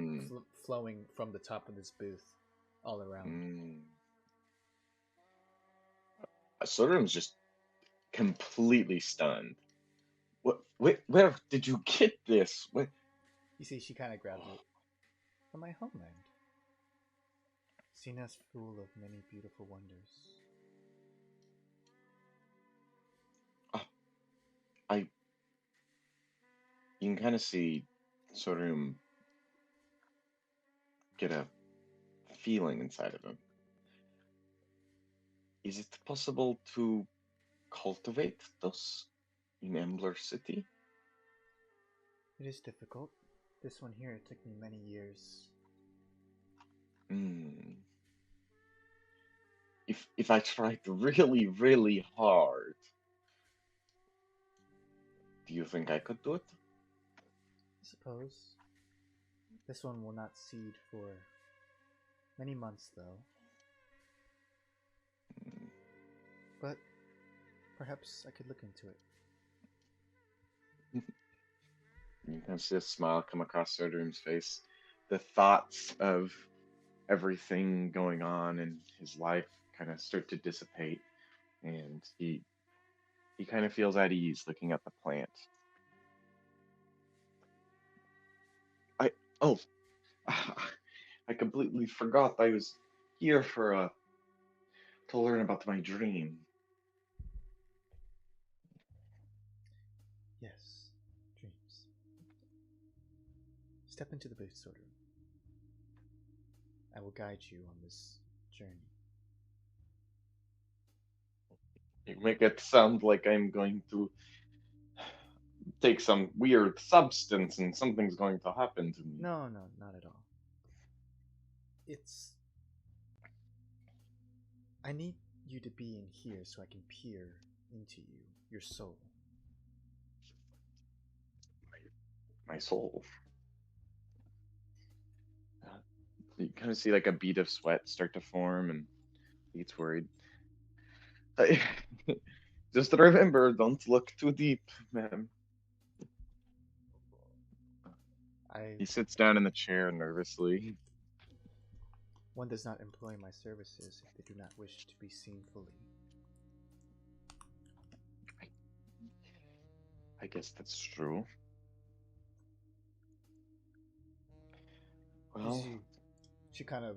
[SPEAKER 1] flowing from the top of this booth all around.
[SPEAKER 4] Soderum's just completely stunned. What? Where did you get this? What?
[SPEAKER 1] You see, she kind of grabs it from my homeland. Seen us full of many beautiful wonders.
[SPEAKER 4] You can kind of see Soderum get a feeling inside of him. Is it possible to cultivate those in Emler City?
[SPEAKER 1] It is difficult. This one here, it took me many years.
[SPEAKER 4] If I tried really, really hard, do you think I could do it?
[SPEAKER 1] I suppose. This one will not seed for many months, though. But perhaps I could look into it.
[SPEAKER 4] You can see a smile come across Soderum's face. The thoughts of everything going on in his life kind of start to dissipate, and he kind of feels at ease looking at the plant. I completely forgot I was here for to learn about my dream.
[SPEAKER 1] Yes, dreams. Step into the booth, Soderum. I will guide you on this journey.
[SPEAKER 4] You make it sound like I'm going to take some weird substance and something's going to happen to me.
[SPEAKER 1] No, not at all. I need you to be in here so I can peer into you, your soul.
[SPEAKER 4] My soul. You kind of see like a bead of sweat start to form, and he gets worried. Just remember, don't look too deep, man. He sits down in the chair nervously.
[SPEAKER 1] One does not employ my services if they do not wish to be seen fully.
[SPEAKER 4] I guess that's true. Well,
[SPEAKER 1] She kind of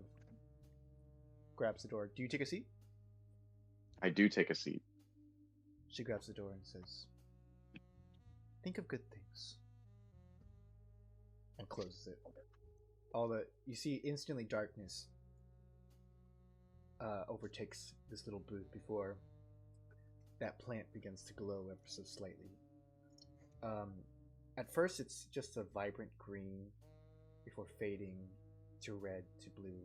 [SPEAKER 1] grabs the door. Do you take a seat?
[SPEAKER 4] I do take a seat.
[SPEAKER 1] She grabs the door and says, "Think of good things," and closes it. You see instantly darkness overtakes this little booth before that plant begins to glow ever so slightly. At first, it's just a vibrant green before fading to red to blue,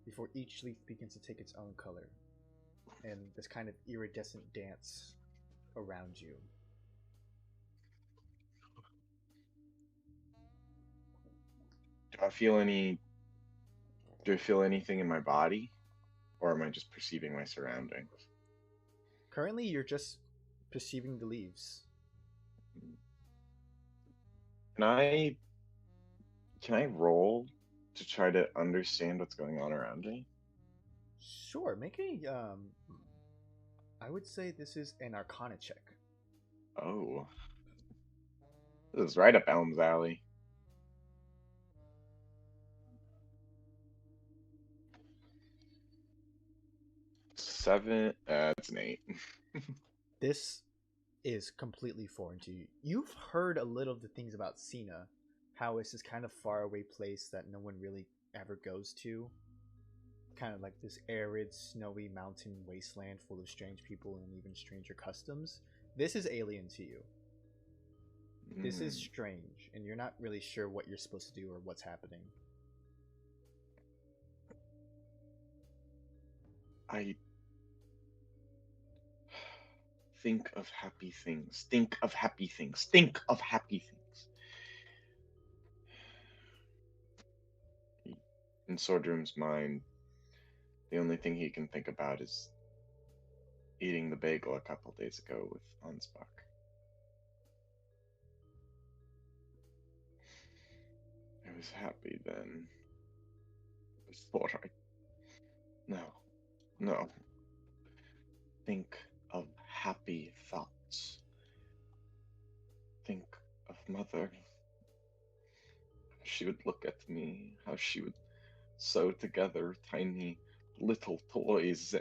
[SPEAKER 1] before each leaf begins to take its own color, and this kind of iridescent dance around you.
[SPEAKER 4] Do I feel anything in my body? Or am I just perceiving my surroundings?
[SPEAKER 1] Currently, you're just perceiving the leaves.
[SPEAKER 4] Can I roll to try to understand what's going on around me?
[SPEAKER 1] Sure, make a. I would say this is an Arcana check.
[SPEAKER 4] Oh. This is right up Elm's alley. Seven. It's an 8.
[SPEAKER 1] This is completely foreign to you. You've heard a little of the things about Cena, how it's this kind of faraway place that no one really ever goes to. Kind of like this arid, snowy mountain wasteland full of strange people and even stranger customs. This is alien to you. This is strange, and you're not really sure what you're supposed to do or what's happening.
[SPEAKER 4] I think of happy things. Think of happy things. Think of happy things. In Swordroom's mind, the only thing he can think about is eating the bagel a couple days ago with Ansbach. I was happy then. Before I... No. Think of happy thoughts. Think of Mother. How she would look at me, how she would sew together tiny little toys.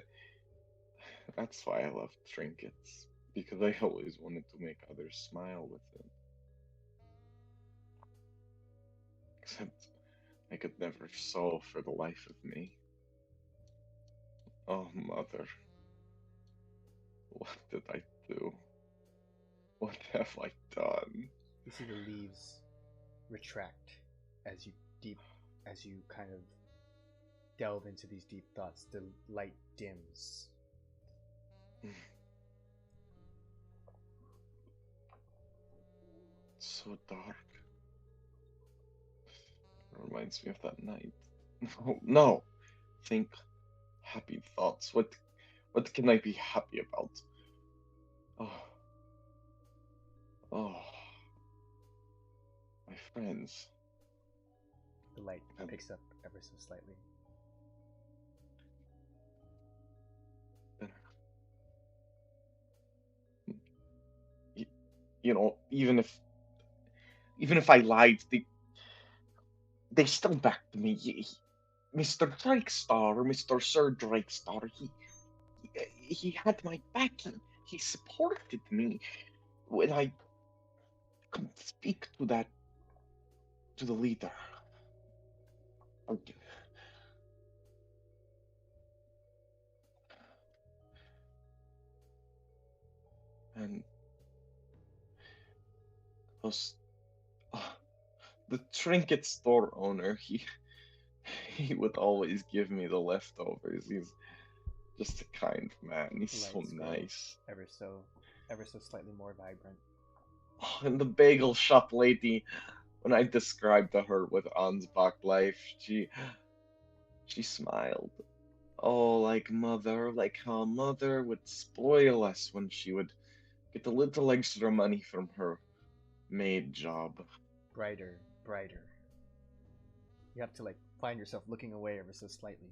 [SPEAKER 4] That's why I love trinkets, because I always wanted to make others smile with them. Except I could never sew for the life of me. Oh, Mother. What did I do? What have I done?
[SPEAKER 1] You see the leaves retract as you kind of delve into these deep thoughts. The light dims.
[SPEAKER 4] It's so dark. It reminds me of that night. No. Think happy thoughts. What can I be happy about? Oh, my friends.
[SPEAKER 1] The light picks up ever so slightly.
[SPEAKER 4] You know, even if I lied, they still backed me. Mr. Drakestar, or Mr. Sir Drakestar, he had my back. He supported me when I couldn't speak to the leader. And those, the trinket store owner, he would always give me the leftovers. He's just a kind man. He's so
[SPEAKER 1] Lights grow
[SPEAKER 4] nice.
[SPEAKER 1] ever so slightly more vibrant.
[SPEAKER 4] Oh, and the bagel shop lady, when I described to her what Ansbach life, she smiled. Oh, like how Mother would spoil us when she would get a little extra money from her maid job.
[SPEAKER 1] Brighter. You have to like find yourself looking away ever so slightly.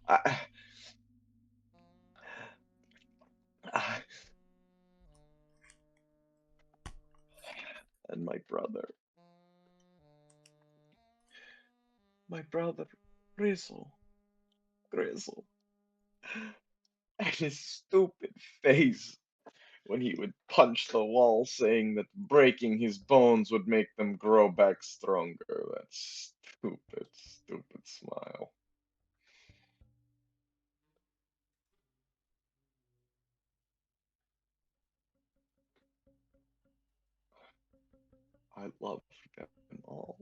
[SPEAKER 4] I, I, and my brother, Grizzle, Grizzle, and his stupid face when he would punch the wall, saying that breaking his bones would make them grow back stronger. That stupid, stupid smile. I love them all.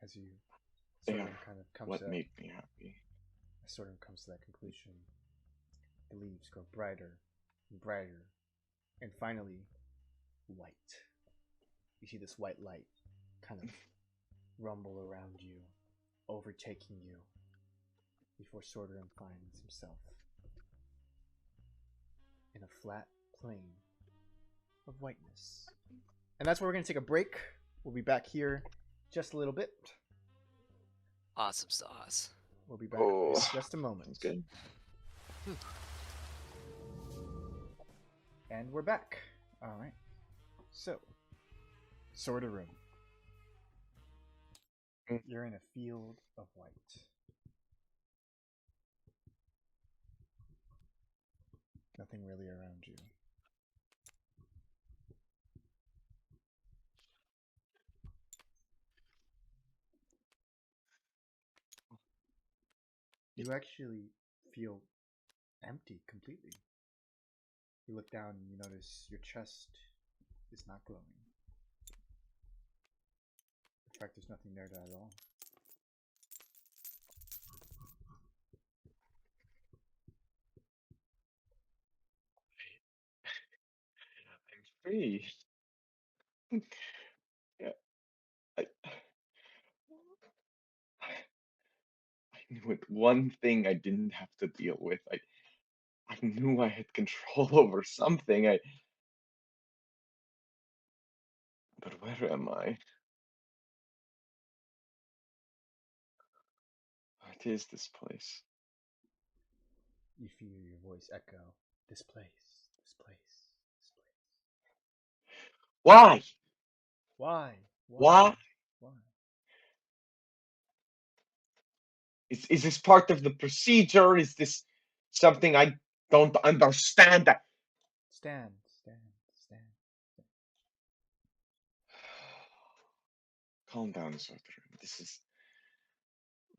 [SPEAKER 1] As you
[SPEAKER 4] They
[SPEAKER 1] sort
[SPEAKER 4] are
[SPEAKER 1] of kind of comes
[SPEAKER 4] what
[SPEAKER 1] to that,
[SPEAKER 4] made me happy.
[SPEAKER 1] sort of comes to that conclusion. The leaves grow brighter and brighter, and finally, white. You see this white light kind of rumble around you, overtaking you, before Sorderin finds himself in a flat plain of whiteness. And that's where we're going to take a break. We'll be back here just a little bit.
[SPEAKER 3] Awesome sauce.
[SPEAKER 1] We'll be back
[SPEAKER 4] Oh,
[SPEAKER 1] in just a moment.
[SPEAKER 4] Sounds good.
[SPEAKER 1] And we're back. All right. So, Sorderin.
[SPEAKER 4] Mm.
[SPEAKER 1] You're in a field of white. Nothing really around you. You actually feel empty completely. You look down and you notice your chest is not glowing. In fact, there's nothing there at all.
[SPEAKER 4] I'm free. Yeah, I, I knew it. One thing I didn't have to deal with. I knew I had control over something. But where am I? What is this place?
[SPEAKER 1] You feel your voice echo. This place. This place. This place.
[SPEAKER 4] Why?
[SPEAKER 1] Why? Why?
[SPEAKER 4] Why?
[SPEAKER 1] Why?
[SPEAKER 4] Is this part of the procedure? Is this something I don't understand?
[SPEAKER 1] Stand. Stand. Stand.
[SPEAKER 4] Calm down, Sartre. This is.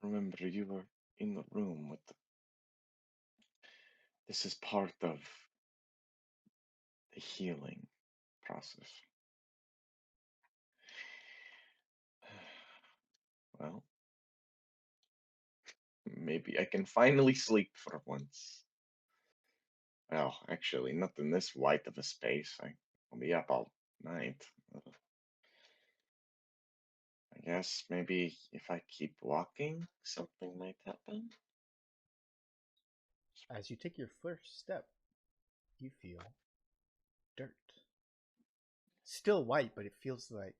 [SPEAKER 4] Remember, you were in the room with the. This is part of the healing process. Well, maybe I can finally sleep for once. Well, actually, not in this white of a space. I'll be up all night. I guess maybe if I keep walking, something might happen.
[SPEAKER 1] As you take your first step, you feel dirt. Still white, but it feels like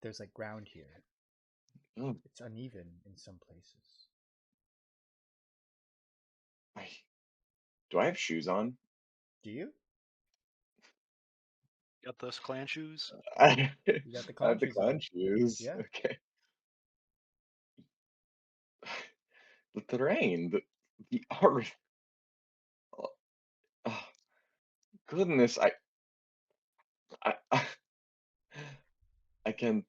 [SPEAKER 1] there's like ground here.
[SPEAKER 4] Oh,
[SPEAKER 1] It's uneven in some places.
[SPEAKER 4] I do I have shoes on?
[SPEAKER 1] Do you?
[SPEAKER 2] Got those clan shoes?
[SPEAKER 4] I,
[SPEAKER 1] You got the
[SPEAKER 4] I have
[SPEAKER 1] clown
[SPEAKER 4] the
[SPEAKER 1] shoes on.
[SPEAKER 4] clown shoes.
[SPEAKER 1] Yeah.
[SPEAKER 4] Okay. The terrain, the art. Oh, oh, goodness, I I can't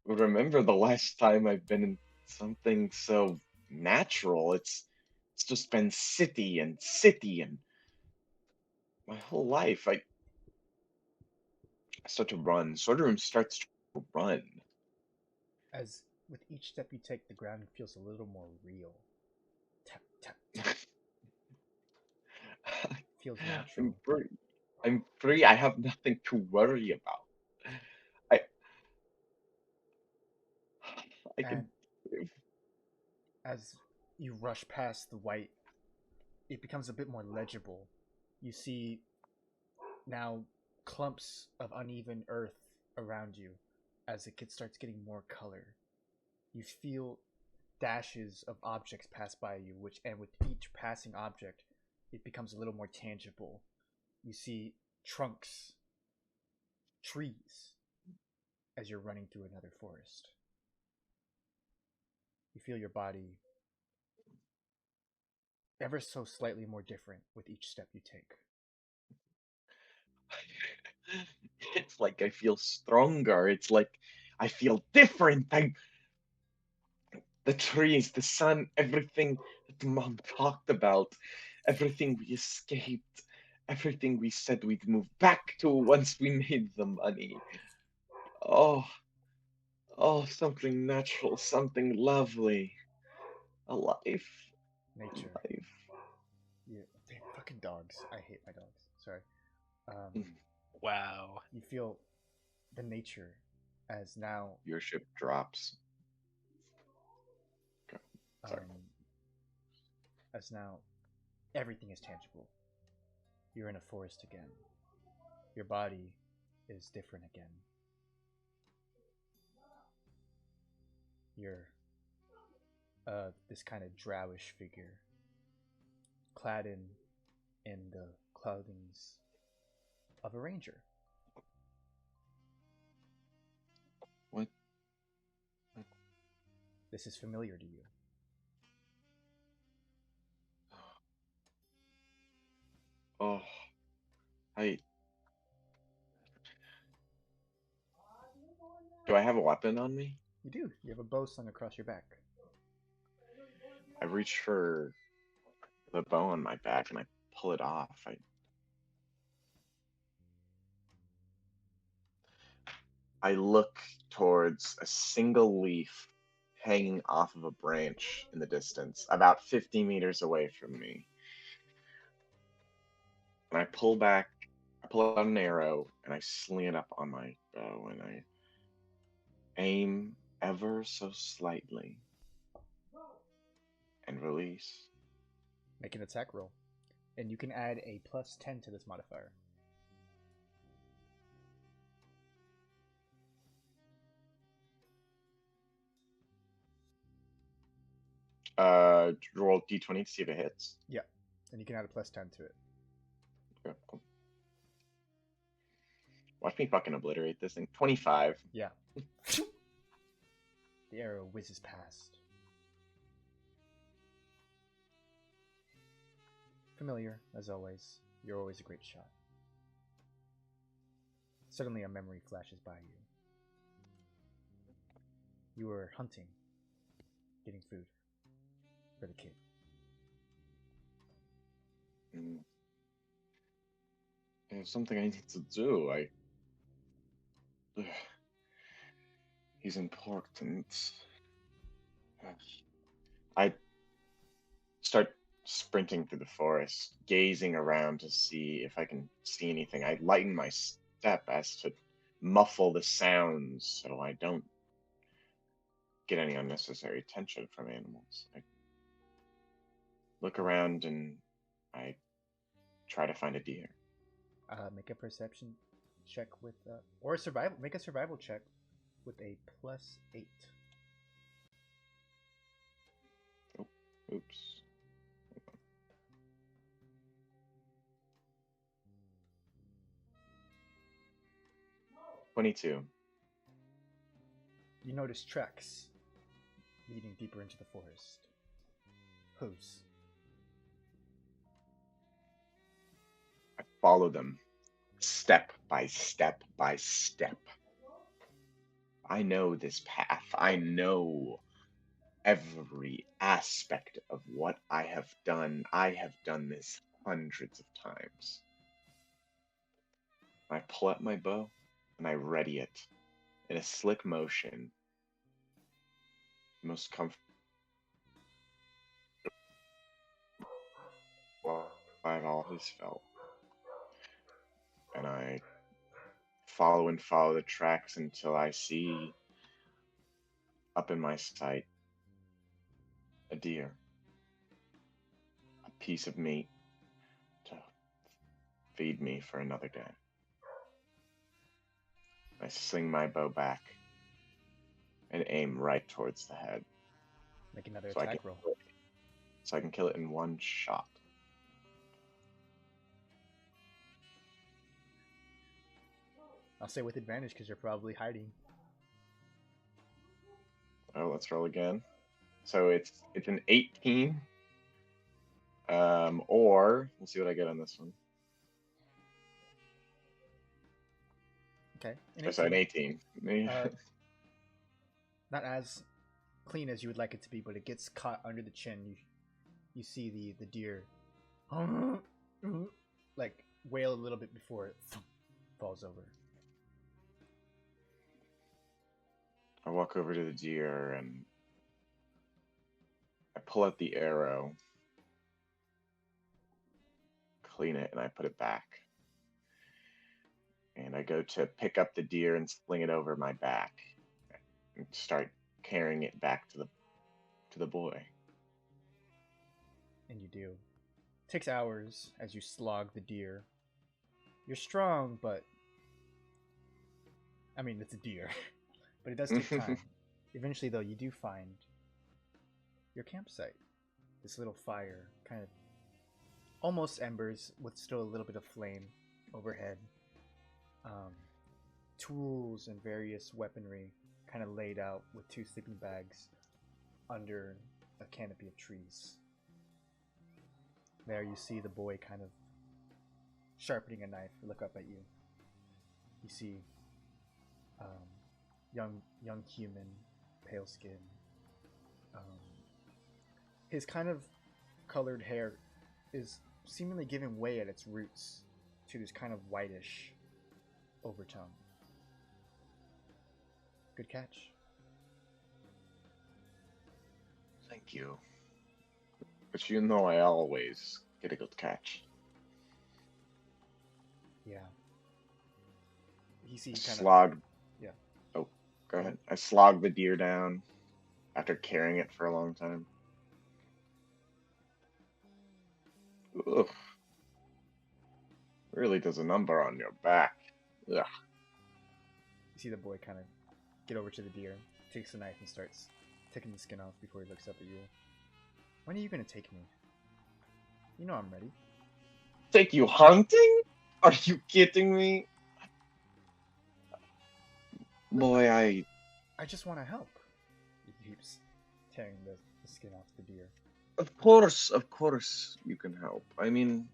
[SPEAKER 4] remember the last time I've been in something so natural. It's just been city and my whole life. I start to run. Sorderum starts to run.
[SPEAKER 1] As with each step you take, the ground feels a little more real. Tap, tap, tap. Feels natural.
[SPEAKER 4] I'm free. I'm free. I have nothing to worry about. I I can.
[SPEAKER 1] And as you rush past the white, it becomes a bit more legible. You see now clumps of uneven earth around you, as starts getting more color. You feel dashes of objects pass by you, and with each passing object, it becomes a little more tangible. You see trunks, trees, as you're running through another forest. You feel your body ever so slightly more different with each step you take.
[SPEAKER 4] It's like I feel stronger. It's like I feel different. The trees, the sun, everything that Mom talked about, everything we escaped, everything we said we'd move back to once we made the money. Oh, oh, something natural, something lovely. Alive,
[SPEAKER 1] Nature.
[SPEAKER 4] alive.
[SPEAKER 1] Yeah, damn, fucking dogs. I hate my dogs. Sorry.
[SPEAKER 4] Mm.
[SPEAKER 2] Wow.
[SPEAKER 1] You feel the nature as now
[SPEAKER 4] Your ship drops. Sorry.
[SPEAKER 1] as now everything is tangible. You're in a forest again. Your body is different again. You're this kind of drowish figure, clad in the clothings of a ranger.
[SPEAKER 4] What?
[SPEAKER 1] This is familiar to you.
[SPEAKER 4] Oh, I. Do I have a weapon on me?
[SPEAKER 1] You do. You have a bow slung across your back.
[SPEAKER 4] I reach for the bow on my back and I pull it off. I look towards a single leaf hanging off of a branch in the distance, about 50 meters away from me. And I pull out an arrow, and I sling it up on my bow, and I aim ever so slightly and release.
[SPEAKER 1] Make an attack roll. And you can add a +10 to this modifier.
[SPEAKER 4] Roll d20 to see if it hits.
[SPEAKER 1] Yeah. And you can add a +10 to it.
[SPEAKER 4] Okay, cool. Watch me fucking obliterate this thing. 25.
[SPEAKER 1] Yeah. The arrow whizzes past. Familiar, as always. You're always a great shot. Suddenly a memory flashes by you. You were hunting, getting food for the kid.
[SPEAKER 4] There's something I need to do. He's important. I start sprinting through the forest, gazing around to see if I can see anything. I lighten my step as to muffle the sounds so I don't get any unnecessary attention from animals. I look around and I try to find a deer.
[SPEAKER 1] Make a perception check with, or a survival. Make a survival check with a +8.
[SPEAKER 4] Oh, oops. 22.
[SPEAKER 1] You notice tracks leading deeper into the forest. Hooves.
[SPEAKER 4] I follow them step by step by step. I know this path. I know every aspect of what I have done. I have done this hundreds of times. I pull out my bow and I ready it in a slick motion. Most comfortable I've always felt. And I follow the tracks until I see up in my sight a deer, a piece of meat to feed me for another day. I sling my bow back and aim right towards the head.
[SPEAKER 1] Make another
[SPEAKER 4] So
[SPEAKER 1] attack roll.
[SPEAKER 4] I can kill it in one shot.
[SPEAKER 1] I'll say with advantage because you're probably hiding.
[SPEAKER 4] Oh, let's roll again. So it's an 18. Or we'll see what I get on this one.
[SPEAKER 1] Okay.
[SPEAKER 4] Oh, so an 18.
[SPEAKER 1] Not as clean as you would like it to be, but it gets caught under the chin. You see the deer like wail a little bit before it falls over.
[SPEAKER 4] I walk over to the deer and I pull out the arrow, clean it, and I put it back. And I go to pick up the deer and sling it over my back and start carrying it back to the boy.
[SPEAKER 1] And you do. It takes hours as you slog the deer. You're strong, but I mean it's a deer. But it does take time. Eventually though, you do find your campsite. This little fire, kind of almost embers with still a little bit of flame overhead. Tools and various weaponry kind of laid out with 2 sleeping bags under a canopy of trees. There you see the boy kind of sharpening a knife, look up at you. You see young human, pale skin. His kind of colored hair is seemingly giving way at its roots to this kind of whitish overtone. Good catch.
[SPEAKER 4] Thank you. But you know I always get a good catch.
[SPEAKER 1] Yeah. You see kind
[SPEAKER 4] Slog.
[SPEAKER 1] Yeah.
[SPEAKER 4] Oh, go ahead. I slogged the deer down after carrying it for a long time. Ugh. Really does a number on your back. Ugh.
[SPEAKER 1] You see the boy kind of get over to the deer, takes the knife and starts taking the skin off before he looks up at you. When are you gonna take me? You know I'm ready.
[SPEAKER 4] Take you hunting? Are you kidding me? Boy,
[SPEAKER 1] I just want to help. He keeps tearing the skin off the deer.
[SPEAKER 4] Of course you can help. I mean,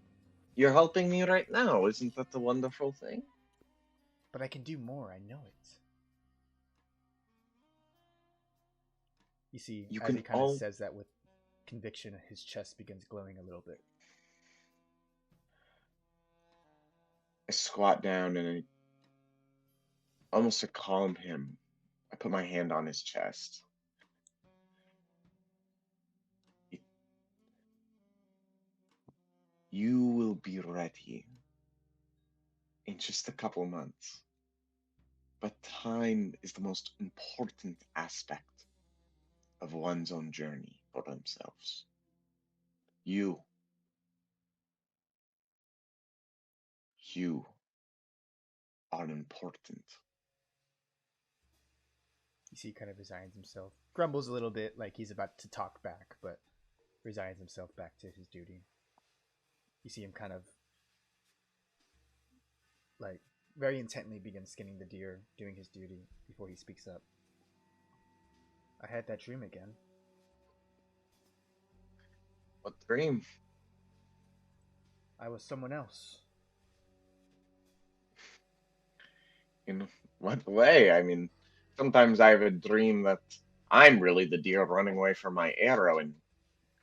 [SPEAKER 4] you're helping me right now. Isn't that the wonderful thing?
[SPEAKER 1] But I can do more, I know it. You see,
[SPEAKER 4] You
[SPEAKER 1] as
[SPEAKER 4] can
[SPEAKER 1] he kind of says that with conviction, his chest begins glowing a little bit.
[SPEAKER 4] I squat down and almost to calm him, I put my hand on his chest. You will be ready in just a couple months. But time is the most important aspect of one's own journey for themselves. You are important.
[SPEAKER 1] You see, he kind of resigns himself. Grumbles a little bit like he's about to talk back, but resigns himself back to his duty. You see him kind of like very intently begin skinning the deer, doing his duty before he speaks up. I had that dream again.
[SPEAKER 4] What dream?
[SPEAKER 1] I was someone else.
[SPEAKER 4] In what way? I mean, sometimes I have a dream that I'm really the deer running away from my arrow, and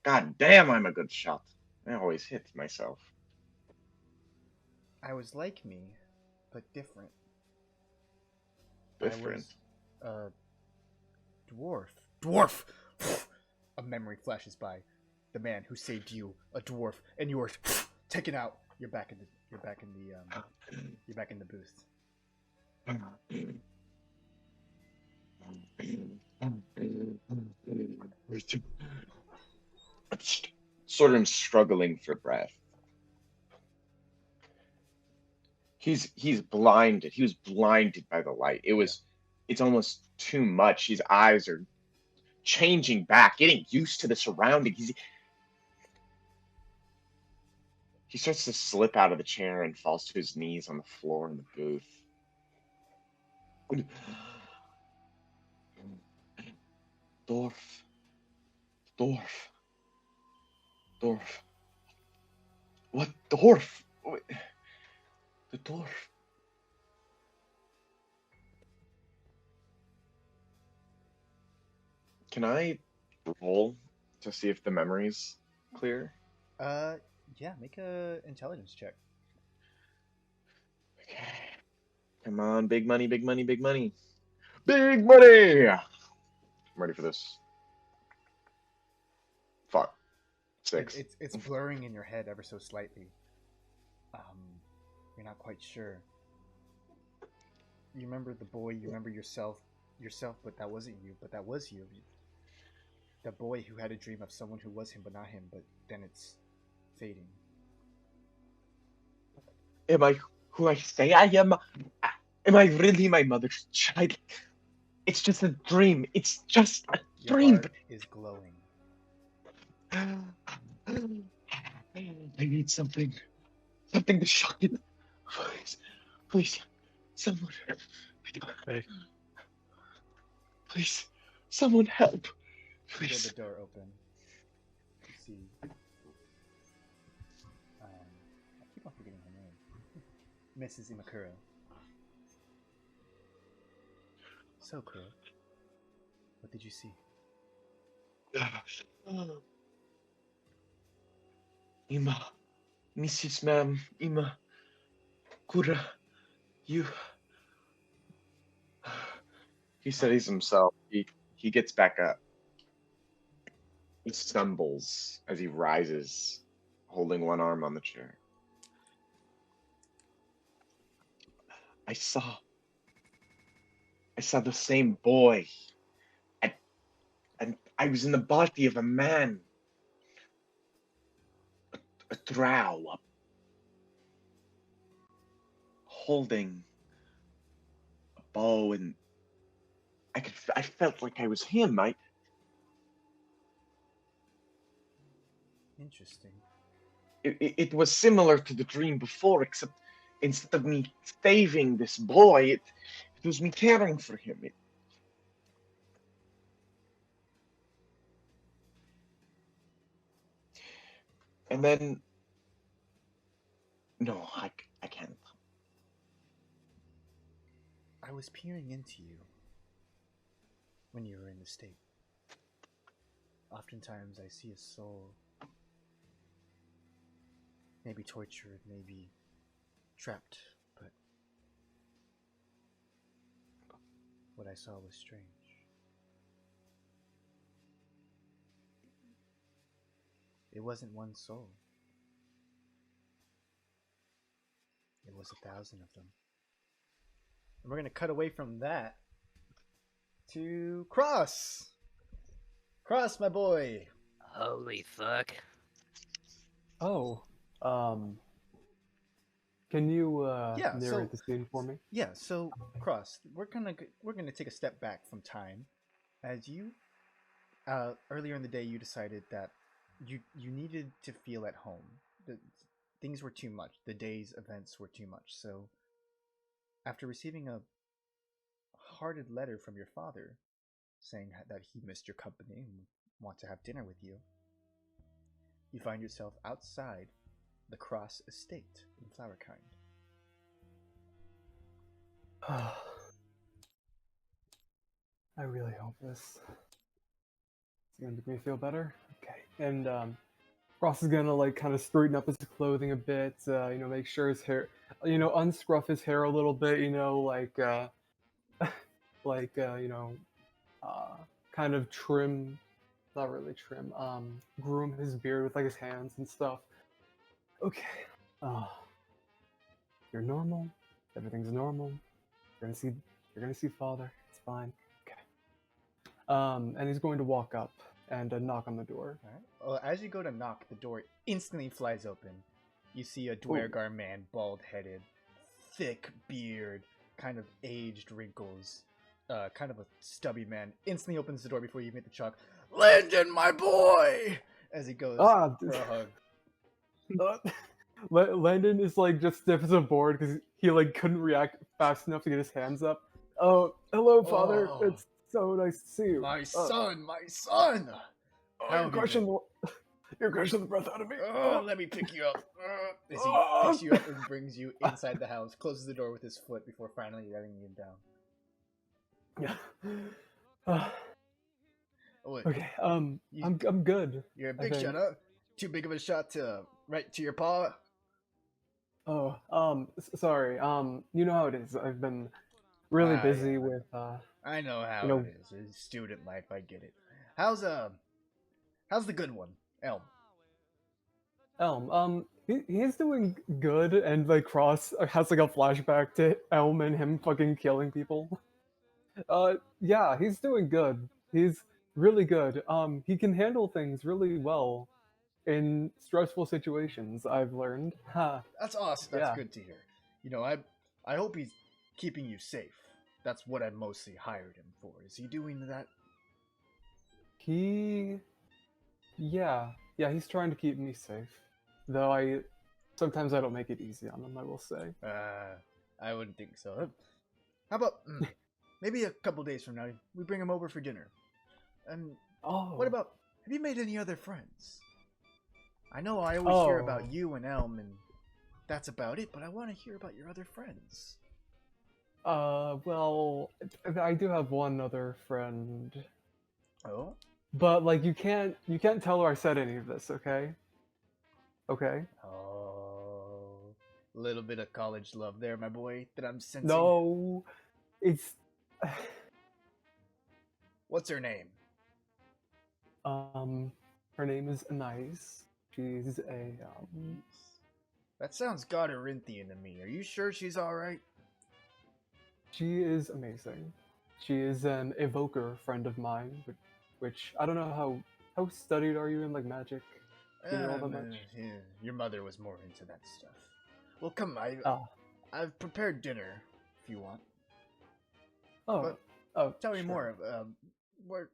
[SPEAKER 4] god damn, I'm a good shot. I always hit myself.
[SPEAKER 1] I was like me, but different.
[SPEAKER 4] Different.
[SPEAKER 1] I was a dwarf. Dwarf! A memory flashes by. The man who saved you, a dwarf, and you were taken out. You're back in the booth.
[SPEAKER 4] Sort of struggling for breath. He's blinded. He was blinded by the light. It was it's almost too much. His eyes are changing back, getting used to the surroundings. He starts to slip out of the chair and falls to his knees on the floor in the booth. Dorf. Dorf. Dorf. What Dorf? The Dorf. Can I roll to see if the memory's clear?
[SPEAKER 1] Yeah, make a intelligence check.
[SPEAKER 4] Okay. Come on, big money, big money, big money. Big money! I'm ready for this. Fuck. 6.
[SPEAKER 1] It's blurring in your head ever so slightly. You're not quite sure. You remember the boy, you remember yourself, but that wasn't you, but that was you. The boy who had a dream of someone who was him but not him, but then it's fading.
[SPEAKER 4] Am I who I say I am? Am I really my mother's child? It's just a dream. It's just a
[SPEAKER 1] Your
[SPEAKER 4] dream.
[SPEAKER 1] heart is glowing.
[SPEAKER 4] I need something. Something to shock it. Please. Please. Someone.
[SPEAKER 2] Hey.
[SPEAKER 4] Please. Someone help.
[SPEAKER 1] You hear
[SPEAKER 4] Please.
[SPEAKER 1] the door open. You see. I keep on forgetting her name. Mrs. Imakura. So, Kuro, what did you see?
[SPEAKER 4] Ima. Mrs. Ma'am. Ima. Kura. You. He steadies himself. He gets back up. He stumbles as he rises, holding one arm on the chair. I saw the same boy. And I was in the body of a man. A drow. Holding a bow, and I felt like I was him.
[SPEAKER 1] Interesting.
[SPEAKER 4] It was similar to the dream before, except instead of me saving this boy, it was me caring for him. And then, no, I can't.
[SPEAKER 1] I was peering into you when you were in the state. Oftentimes I see a soul, maybe tortured, maybe trapped, but what I saw was strange. It wasn't one soul. It was 1,000 of them. And we're going to cut away from that to Cross. Cross, my boy.
[SPEAKER 3] Holy fuck.
[SPEAKER 5] Oh, can you
[SPEAKER 1] Yeah,
[SPEAKER 5] narrate the scene for me?
[SPEAKER 1] Yeah, so Cross, we're gonna take a step back from time, as you earlier in the day you decided that you needed to feel at home. Things were too much. The day's events were too much. So after receiving a hearted letter from your father saying that he missed your company and want to have dinner with you, you find yourself outside the Cross Estate in Flowerkind.
[SPEAKER 5] I really hope this is gonna make me feel better. Okay, and Ross is gonna like kind of straighten up his clothing a bit. Make sure his hair, unscruff his hair a little bit. Kind of trim, not really trim. Groom his beard with like his hands and stuff. Okay. You're normal. Everything's normal. You're gonna see father. It's fine. Okay. And he's going to walk up and knock on the door.
[SPEAKER 1] All right. Well, as you go to knock, the door instantly flies open. You see a Dwergar man, bald-headed, thick beard, kind of aged wrinkles, kind of a stubby man, instantly opens the door before you even hit the chalk. Landon, my boy! As he goes
[SPEAKER 5] Ah,
[SPEAKER 1] for a hug.
[SPEAKER 5] Landon is like just stiff as a board because he like couldn't react fast enough to get his hands up. Oh, hello, father.
[SPEAKER 1] Oh.
[SPEAKER 5] It's so nice to see you.
[SPEAKER 1] My son, my son!
[SPEAKER 5] Oh,
[SPEAKER 1] How
[SPEAKER 5] you're
[SPEAKER 1] have you
[SPEAKER 5] crushing
[SPEAKER 1] been?
[SPEAKER 5] you're crushing the breath out of me.
[SPEAKER 1] Oh, let me pick you up. As he
[SPEAKER 5] Oh.
[SPEAKER 1] picks you up and brings you inside the house, closes the door with his foot before finally letting you down.
[SPEAKER 5] Yeah.
[SPEAKER 1] Oh, wait,
[SPEAKER 5] Okay.
[SPEAKER 1] You-
[SPEAKER 5] I'm good.
[SPEAKER 1] you're a
[SPEAKER 5] I
[SPEAKER 1] big
[SPEAKER 5] think.
[SPEAKER 1] shot, huh? Too big of a shot to right to your paw?
[SPEAKER 5] Oh, sorry. You know how it is. I've been really
[SPEAKER 1] Ah,
[SPEAKER 5] busy
[SPEAKER 1] yeah.
[SPEAKER 5] with
[SPEAKER 1] I know how
[SPEAKER 5] You know-
[SPEAKER 1] it is. It's student life, I get it. How's the good one, Elm?
[SPEAKER 5] Elm. He's doing good, and like Cross has like a flashback to Elm and him fucking killing people. Yeah, he's doing good. He's really good. He can handle things really well in stressful situations, I've learned. Ha.
[SPEAKER 1] That's awesome. That's
[SPEAKER 5] Yeah.
[SPEAKER 1] good to hear. You know, I hope he's keeping you safe. That's what I mostly hired him for. Is he doing that?
[SPEAKER 5] Yeah, he's trying to keep me safe. Though sometimes I don't make it easy on him, I will say.
[SPEAKER 1] I wouldn't think so. How about maybe a couple days from now we bring him over for dinner? And
[SPEAKER 5] Oh.
[SPEAKER 1] what about, have you made any other friends? I know I always hear
[SPEAKER 5] Oh.
[SPEAKER 1] about you and Elm, and that's about it. But I want to hear about your other friends.
[SPEAKER 5] Well, I do have one other friend.
[SPEAKER 1] Oh,
[SPEAKER 5] But like you can't tell her I said any of this, okay? Okay?
[SPEAKER 1] oh, little bit of college love there, my boy. That I'm sensing.
[SPEAKER 5] No, it's
[SPEAKER 1] What's her name?
[SPEAKER 5] her name is Anais. She's a
[SPEAKER 1] That sounds Godorinthian to me. Are you sure she's all right?
[SPEAKER 5] she is amazing. She is an evoker friend of mine, which I don't know how studied are you in like magic? Do you know all that much?
[SPEAKER 1] Yeah, your mother was more into that stuff. Well, come,
[SPEAKER 5] Ah.
[SPEAKER 1] I've prepared dinner if you want.
[SPEAKER 5] Oh,
[SPEAKER 1] But
[SPEAKER 5] oh,
[SPEAKER 1] tell me
[SPEAKER 5] sure.
[SPEAKER 1] more.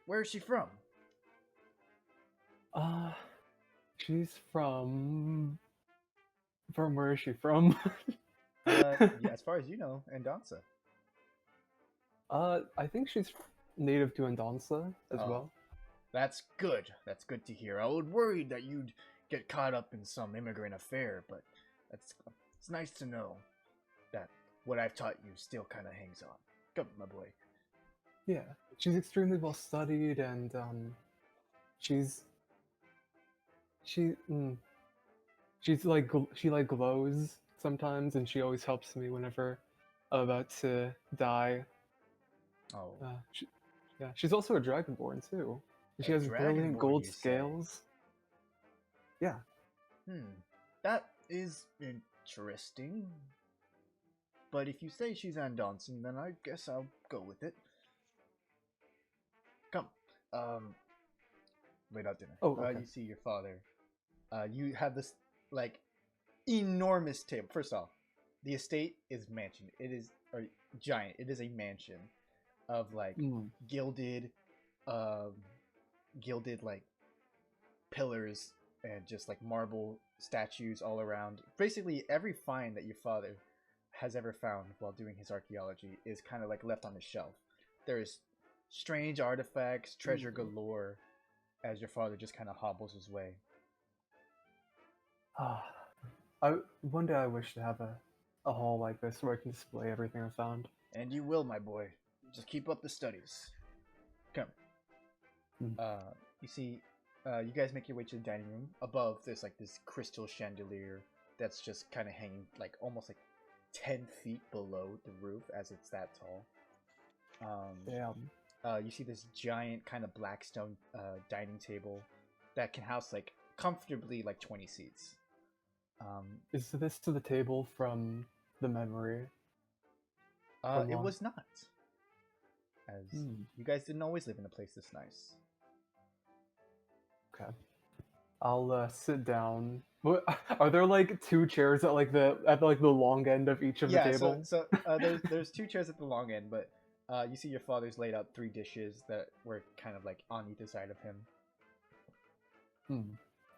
[SPEAKER 1] Where is she from?
[SPEAKER 5] She's from where is she from?
[SPEAKER 1] Yeah, as far as you know, Andansa.
[SPEAKER 5] I think she's native to Andansa as
[SPEAKER 1] Oh.
[SPEAKER 5] well.
[SPEAKER 1] That's good. That's good to hear. I was worried that you'd get caught up in some immigrant affair, but it's nice to know that what I've taught you still kind of hangs on. Come, my boy.
[SPEAKER 5] Yeah, she's extremely well studied, and she's like she like glows sometimes, and she always helps me whenever I'm about to die.
[SPEAKER 1] Oh,
[SPEAKER 5] Yeah, she's also a dragonborn too. She
[SPEAKER 1] A
[SPEAKER 5] has brilliant
[SPEAKER 1] dragonborn,
[SPEAKER 5] gold
[SPEAKER 1] you say?
[SPEAKER 5] scales. Yeah.
[SPEAKER 1] That is interesting. But if you say she's Andanson, then I guess I'll go with it. Come, wait out dinner.
[SPEAKER 5] Oh, okay.
[SPEAKER 1] You see your father. You have this like enormous table. First off, the estate is mansion. It is giant. It is a mansion of like gilded, gilded like pillars and just like marble statues all around. Basically, every find that your father has ever found while doing his archaeology is kind of like left on the shelf. There's strange artifacts, treasure galore, as your father just kind of hobbles his way.
[SPEAKER 5] One day I wish to have a hall like this where I can display everything I found.
[SPEAKER 1] And you will, my boy. Just keep up the studies. Come. You see, you guys make your way to the dining room. Above, there's like this crystal chandelier that's just kind of hanging like almost like 10 feet below the roof, as it's that tall.
[SPEAKER 5] Damn.
[SPEAKER 1] You see this giant kind of black stone dining table that can house like comfortably like 20 seats.
[SPEAKER 5] Is this to the table from the memory?
[SPEAKER 1] It was not. As you guys didn't always live in a place this nice.
[SPEAKER 5] Okay. I'll sit down. What, are there like two chairs at the long end of each of the tables?
[SPEAKER 1] So there's two chairs at the long end, but You see your father's laid out 3 dishes that were kind of like on either side of him.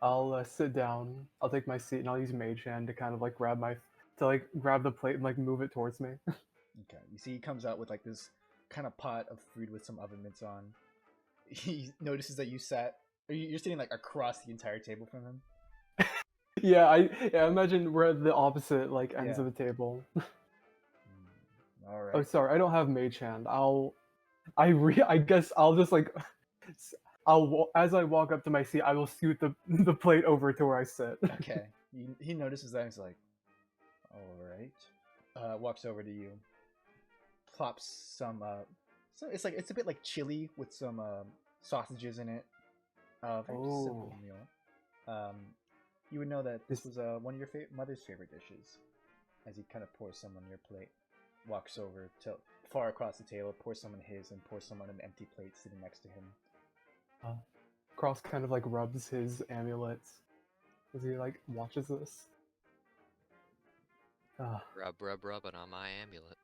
[SPEAKER 5] I'll sit down. I'll take my seat and I'll use Mage Hand to kind of like grab the plate and like move it towards me.
[SPEAKER 1] Okay. You see he comes out with like this kind of pot of food with some oven mitts on. He notices that you're sitting like across the entire table from him.
[SPEAKER 5] Yeah, I imagine we're at the opposite like ends
[SPEAKER 1] Yeah.
[SPEAKER 5] of the table.
[SPEAKER 1] All right.
[SPEAKER 5] Oh, sorry, I don't have Mage Hand. I guess I'll just like as I walk up to my seat, I will scoot the plate over to where I sit.
[SPEAKER 1] Okay. He notices that and he's like, all right. Walks over to you, plops some. So it's a bit like chili with some sausages in it. Very simple
[SPEAKER 5] Oh.
[SPEAKER 1] meal. You would know that this
[SPEAKER 5] This-
[SPEAKER 1] was one of your mother's favorite dishes. As he kind of pours some on your plate, walks over to far across the table, pours some on his, and pours some on an empty plate sitting next to him.
[SPEAKER 5] Cross kind of like rubs his amulets as he like watches this. Ah.
[SPEAKER 3] Rubbing on my amulet.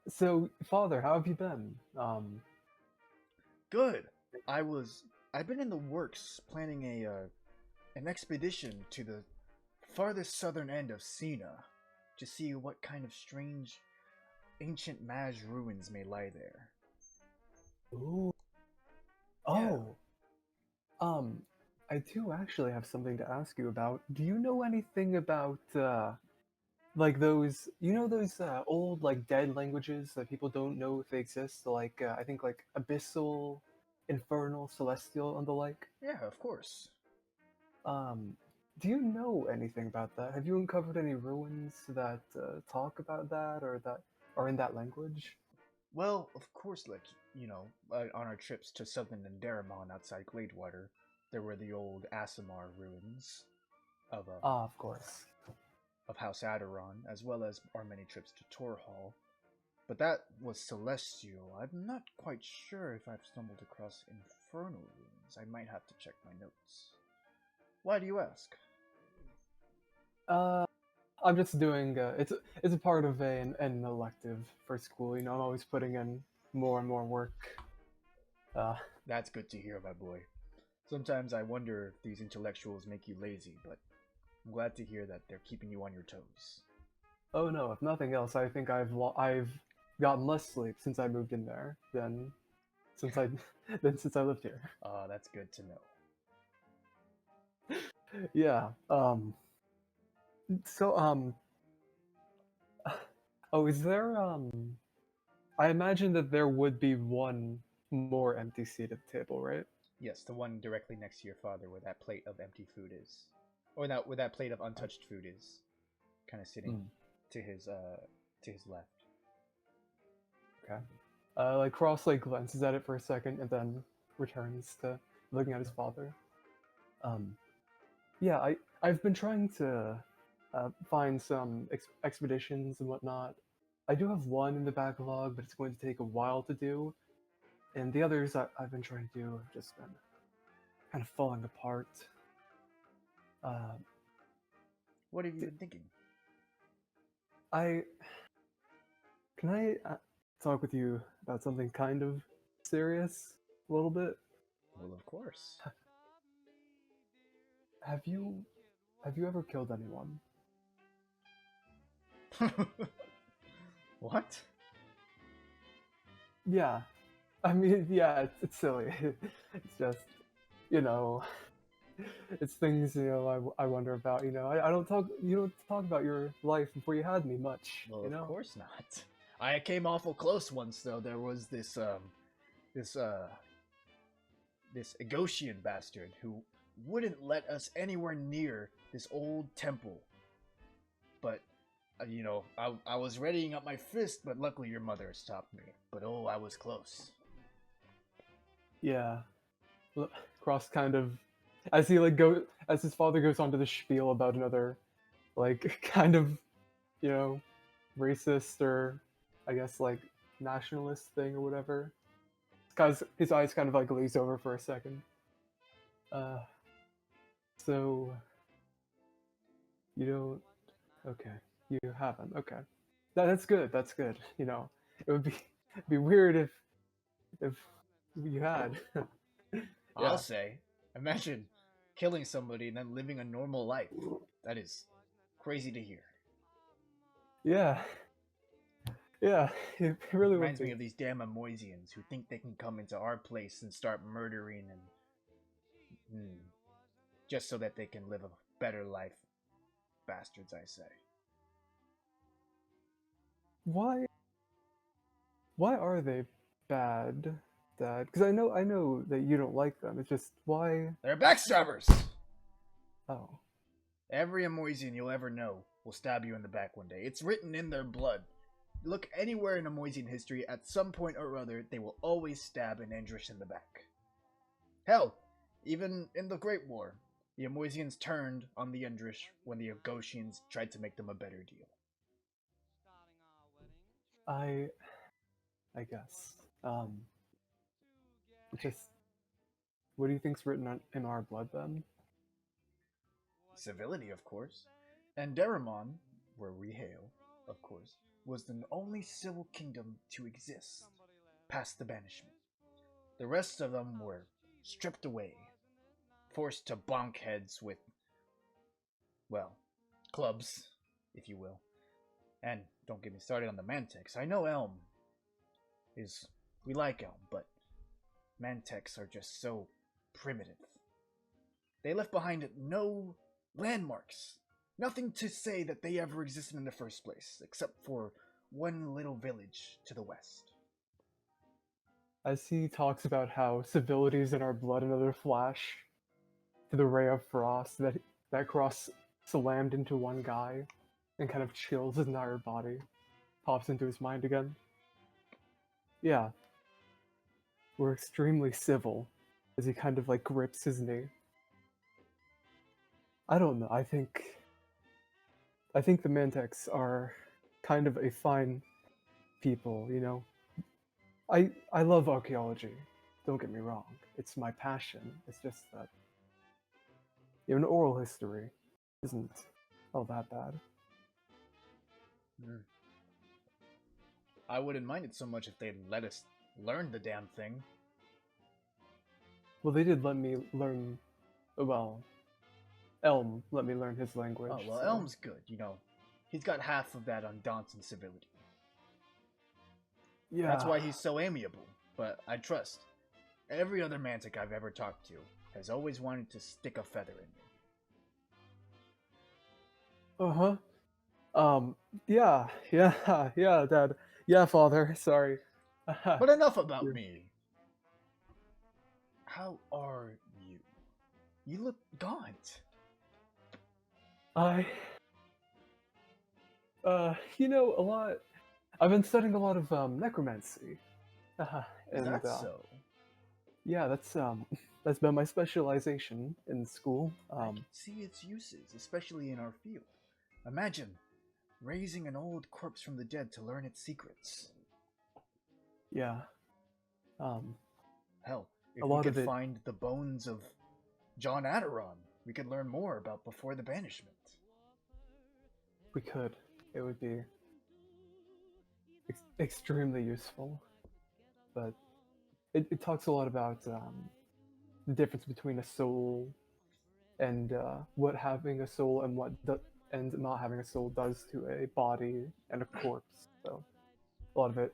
[SPEAKER 5] So father, how have you been?
[SPEAKER 1] Good. I've been in the works planning an expedition to the farthest southern end of Sina to see what kind of strange ancient Maj ruins may lie there.
[SPEAKER 5] Ooh.
[SPEAKER 1] Yeah.
[SPEAKER 5] Oh. I do actually have something to ask you about. Do you know anything about like those old like dead languages that people don't know if they exist? Like I think like abyssal, infernal, celestial, and the like.
[SPEAKER 1] Yeah, of course.
[SPEAKER 5] Do you know anything about that? Have you uncovered any ruins that talk about that or that are in that language?
[SPEAKER 1] Well, of course, like, on our trips to southern Andaramon outside Gladewater, there were the old Asimar ruins of
[SPEAKER 5] Of course.
[SPEAKER 1] of House Aderon, as well as our many trips to Torhall. But that was celestial. I'm not quite sure if I've stumbled across infernal ruins. I might have to check my notes. Why do you ask?
[SPEAKER 5] I'm just doing. It's a part of an elective for school. You know, I'm always putting in more and more work.
[SPEAKER 1] That's good to hear, my boy. Sometimes I wonder if these intellectuals make you lazy, but I'm glad to hear that they're keeping you on your toes.
[SPEAKER 5] Oh no! If nothing else, I think I've gotten less sleep since I moved in there than since I since I lived here.
[SPEAKER 1] That's good to know.
[SPEAKER 5] Yeah. So Oh, is there I imagine that there would be one more empty seat at the table, right?
[SPEAKER 1] Yes, the one directly next to your father where that plate of empty food is. Or that where that plate of untouched food is. Kind of sitting to his left.
[SPEAKER 5] Okay. Like Cross like glances at it for a second and then returns to looking at his father. Yeah, I've been trying to find some expeditions and whatnot. I do have one in the backlog, but it's going to take a while to do. And the others I've been trying to do have just been kind of falling apart.
[SPEAKER 1] What have you been thinking?
[SPEAKER 5] Can I talk with you about something kind of serious a little bit?
[SPEAKER 1] Well, of course.
[SPEAKER 5] Have you ever killed anyone?
[SPEAKER 1] What?
[SPEAKER 5] Yeah. I mean, yeah, it's silly. It's just, you know, it's things, I wonder about, I don't talk, you don't talk about your life before you had me much,
[SPEAKER 1] Well,
[SPEAKER 5] you know?
[SPEAKER 1] of course not. I came awful close once, though. There was this Egoshian bastard who wouldn't let us anywhere near this old temple. But, I was readying up my fist, but luckily your mother stopped me. But oh, I was close.
[SPEAKER 5] Yeah. Cross kind of, as his father goes on to the spiel about another, like, kind of, racist or, I guess, like, nationalist thing or whatever. Because his eyes kind of, like, glaze over for a second. So, you don't, okay, you haven't, okay. That's good. That's good. You know, it would be weird if you had.
[SPEAKER 1] I'll
[SPEAKER 5] Yeah.
[SPEAKER 1] say, imagine killing somebody and then living a normal life. That is crazy to hear.
[SPEAKER 5] Yeah. Yeah. It really would
[SPEAKER 1] Reminds me
[SPEAKER 5] be.
[SPEAKER 1] of these damn Amoisians who think they can come into our place and start murdering and just so that they can live a better life. Bastards, I say.
[SPEAKER 5] Why? Why are they bad, Dad? Because I know that you don't like them. It's just why?
[SPEAKER 1] They're backstabbers!
[SPEAKER 5] Oh.
[SPEAKER 1] Every Amoisian you'll ever know will stab you in the back one day. It's written in their blood. Look anywhere in Amoisian history, at some point or other, they will always stab an Endrish in the back. Hell, even in the Great War, the Amoisians turned on the Endrish when the Agosians tried to make them a better deal.
[SPEAKER 5] I guess. Just what do you think's written in our blood then?
[SPEAKER 1] Civility, of course. And Deramon, where we hail, of course, was the only civil kingdom to exist past the banishment. The rest of them were stripped away, forced to bonk heads with, well, clubs, if you will. And don't get me started on the Mantex. I know Elm is. We like Elm, but Mantex are just so primitive. They left behind no landmarks. Nothing to say that they ever existed in the first place, except for one little village to the west.
[SPEAKER 5] As he talks about how civility's in our blood, another flash to the ray of frost that cross slammed into one guy and kind of chills his entire body, pops into his mind again. Yeah, we're extremely civil, as he kind of like grips his knee. I don't know. I think the Mantex are kind of a fine people. You know, I love archaeology. Don't get me wrong. It's my passion. It's just that even oral history isn't all that bad.
[SPEAKER 1] I wouldn't mind it so much if they'd let us learn the damn thing.
[SPEAKER 5] Well, they did let me learn. Well, Elm let me learn his language.
[SPEAKER 1] Oh, well,
[SPEAKER 5] so-
[SPEAKER 1] Elm's good, you know. He's got half of that on Daunton civility.
[SPEAKER 5] Yeah.
[SPEAKER 1] That's why he's so amiable, but I trust. Every other Mantic I've ever talked to has always wanted to stick a feather in me.
[SPEAKER 5] Yeah, yeah, Dad. Yeah, Father. Sorry.
[SPEAKER 1] But enough about
[SPEAKER 5] Yeah.
[SPEAKER 1] me. How are you? You look gaunt.
[SPEAKER 5] You know, a lot. I've been studying a lot of necromancy.
[SPEAKER 1] Is
[SPEAKER 5] And
[SPEAKER 1] that so?
[SPEAKER 5] yeah, that's been my specialization in school.
[SPEAKER 1] I can see its uses, especially in our field. Imagine raising an old corpse from the dead to learn its secrets.
[SPEAKER 5] Yeah.
[SPEAKER 1] Hell, if
[SPEAKER 5] A
[SPEAKER 1] we
[SPEAKER 5] lot
[SPEAKER 1] could
[SPEAKER 5] of it-
[SPEAKER 1] find the bones of John Aderon, we could learn more about before the banishment.
[SPEAKER 5] We could. It would be extremely useful. But it talks a lot about the difference between a soul and what having a soul and and not having a soul does to a body and a corpse. So a lot of it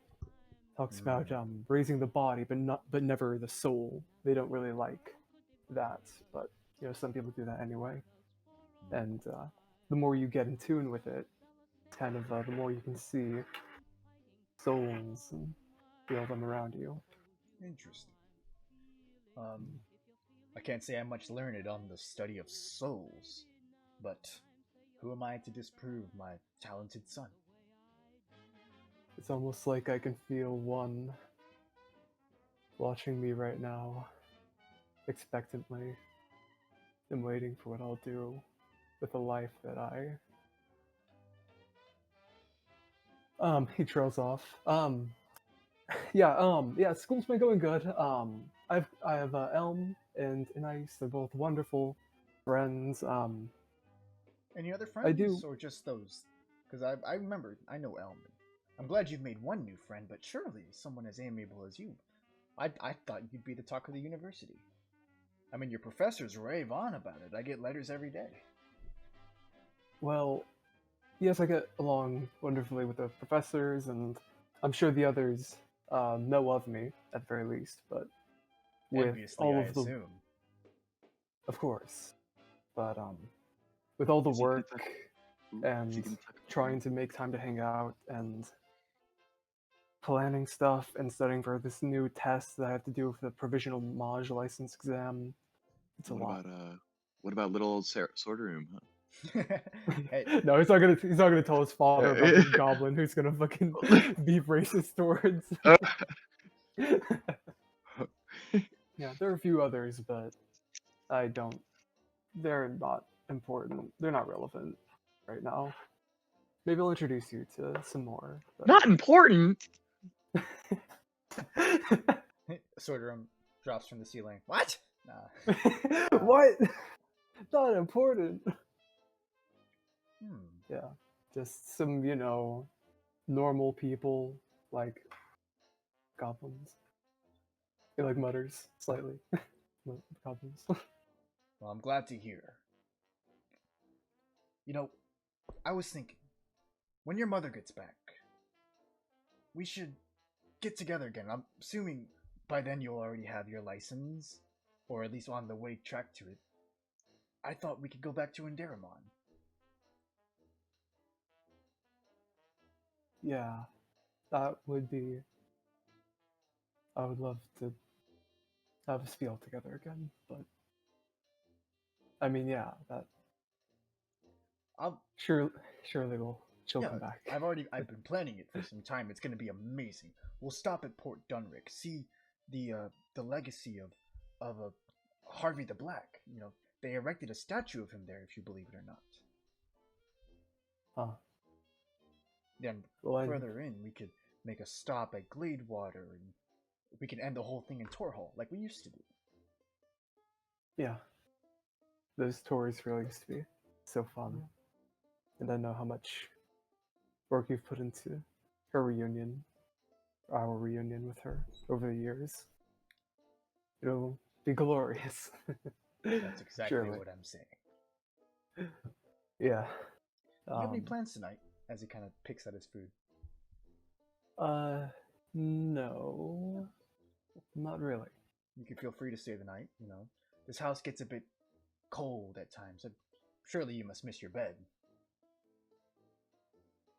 [SPEAKER 5] talks about raising the body, but never the soul. They don't really like that, but you know some people do that anyway. And the more you get in tune with it, kind of the more you can see souls and feel them around you.
[SPEAKER 1] Interesting. I can't say I'm much learned on the study of souls, but who am I to disprove my talented son?
[SPEAKER 5] It's almost like I can feel one watching me right now, expectantly, and waiting for what I'll do with the life that I. He trails off. Yeah, school's been going good. I have Elm and Ice. They're both wonderful friends.
[SPEAKER 1] Any other friends?
[SPEAKER 5] do.
[SPEAKER 1] Or just those? Because I remember, I know Elm. I'm glad you've made one new friend, but surely someone as amiable as you. I thought you'd be the talk of the university. I mean, your professors rave on about it. I get letters every day.
[SPEAKER 5] Well, yes, I get along wonderfully with the professors, and I'm sure the others know of me at the very least. But with
[SPEAKER 1] Enviously,
[SPEAKER 5] all
[SPEAKER 1] I
[SPEAKER 5] of the,
[SPEAKER 1] assume.
[SPEAKER 5] of course, but with all the
[SPEAKER 4] Is he gonna
[SPEAKER 5] work
[SPEAKER 4] tuck- Ooh, is he
[SPEAKER 5] and
[SPEAKER 4] gonna tuck-
[SPEAKER 5] trying to make time to hang out and planning stuff and studying for this new test that I have to do for the provisional Maj license exam, it's a lot.
[SPEAKER 4] What about little old sorter room, huh?
[SPEAKER 1] Hey,
[SPEAKER 5] No, he's not gonna tell his father about the goblin who's gonna fucking be racist towards. Yeah, there are a few others, but I don't. They're not important. They're not relevant right now. Maybe I'll introduce you to some more.
[SPEAKER 4] Not important.
[SPEAKER 1] Sorterum drops from the ceiling. What? Nah.
[SPEAKER 5] What? Not important.
[SPEAKER 1] Hmm.
[SPEAKER 5] Yeah, just some, normal people like goblins. He like mutters slightly. Goblins.
[SPEAKER 1] Well, I'm glad to hear. You know, I was thinking, when your mother gets back, we should get together again. I'm assuming by then you'll already have your license, or at least on the way track to it. I thought we could go back to Indaramon.
[SPEAKER 5] Yeah, that would be. I would love to have us be all together again, but I mean, yeah, that
[SPEAKER 1] I'll
[SPEAKER 5] surely she'll
[SPEAKER 1] yeah,
[SPEAKER 5] come back.
[SPEAKER 1] I've been planning it for some time. It's gonna be amazing. We'll stop at Port Dunrick, see the legacy of Harvey the Black. You know, they erected a statue of him there, if you believe it or not.
[SPEAKER 5] Huh.
[SPEAKER 1] Then
[SPEAKER 5] Well,
[SPEAKER 1] further in, we could make a stop at Gladewater, and we could end the whole thing in Torhall, like we used to do.
[SPEAKER 5] yeah, those tours really used to be so fun, and I know how much work you've put into her reunion, our reunion with her over the years. It'll be glorious.
[SPEAKER 1] That's exactly
[SPEAKER 5] Surely.
[SPEAKER 1] what I'm saying.
[SPEAKER 5] Yeah.
[SPEAKER 1] Do you have any plans tonight? As he kind of picks at his food.
[SPEAKER 5] No, not really.
[SPEAKER 1] You can feel free to stay the night. You know, this house gets a bit cold at times. Surely you must miss your bed.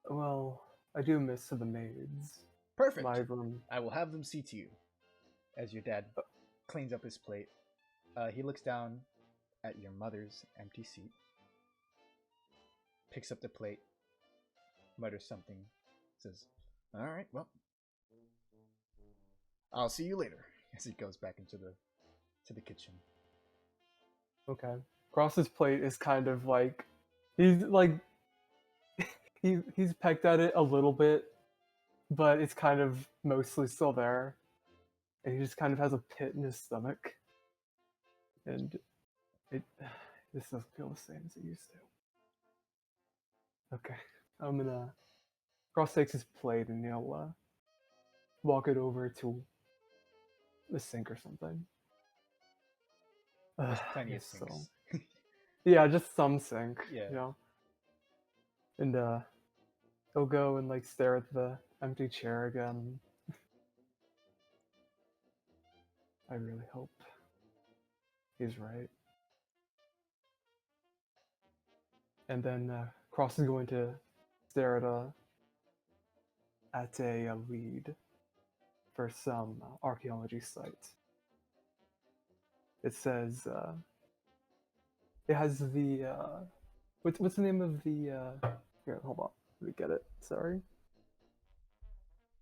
[SPEAKER 5] Well, I do miss the maids.
[SPEAKER 1] Perfect.
[SPEAKER 5] My room.
[SPEAKER 1] I will have them see to you. As your dad cleans up his plate, he looks down at your mother's empty seat, picks up the plate, mutters something, says, "All right, well, I'll see you later." As he goes back into the kitchen.
[SPEAKER 5] Okay. Cross's plate is kind of like he's like he's pecked at it a little bit, but it's kind of mostly still there. And he just kind of has a pit in his stomach. And this doesn't feel the same as it used to. Okay. I'm gonna Cross takes his plate and he'll walk it over to the sink or something.
[SPEAKER 1] There's plenty of
[SPEAKER 5] Yes, so-
[SPEAKER 1] sinks.
[SPEAKER 5] Yeah, just some sink.
[SPEAKER 1] Yeah.
[SPEAKER 5] And he'll go and like stare at the empty chair again. I really hope he's right. And then Cross is going to stare at a lead for some archaeology site. It says it has the what's the name of the here, hold on, let me get it. Sorry.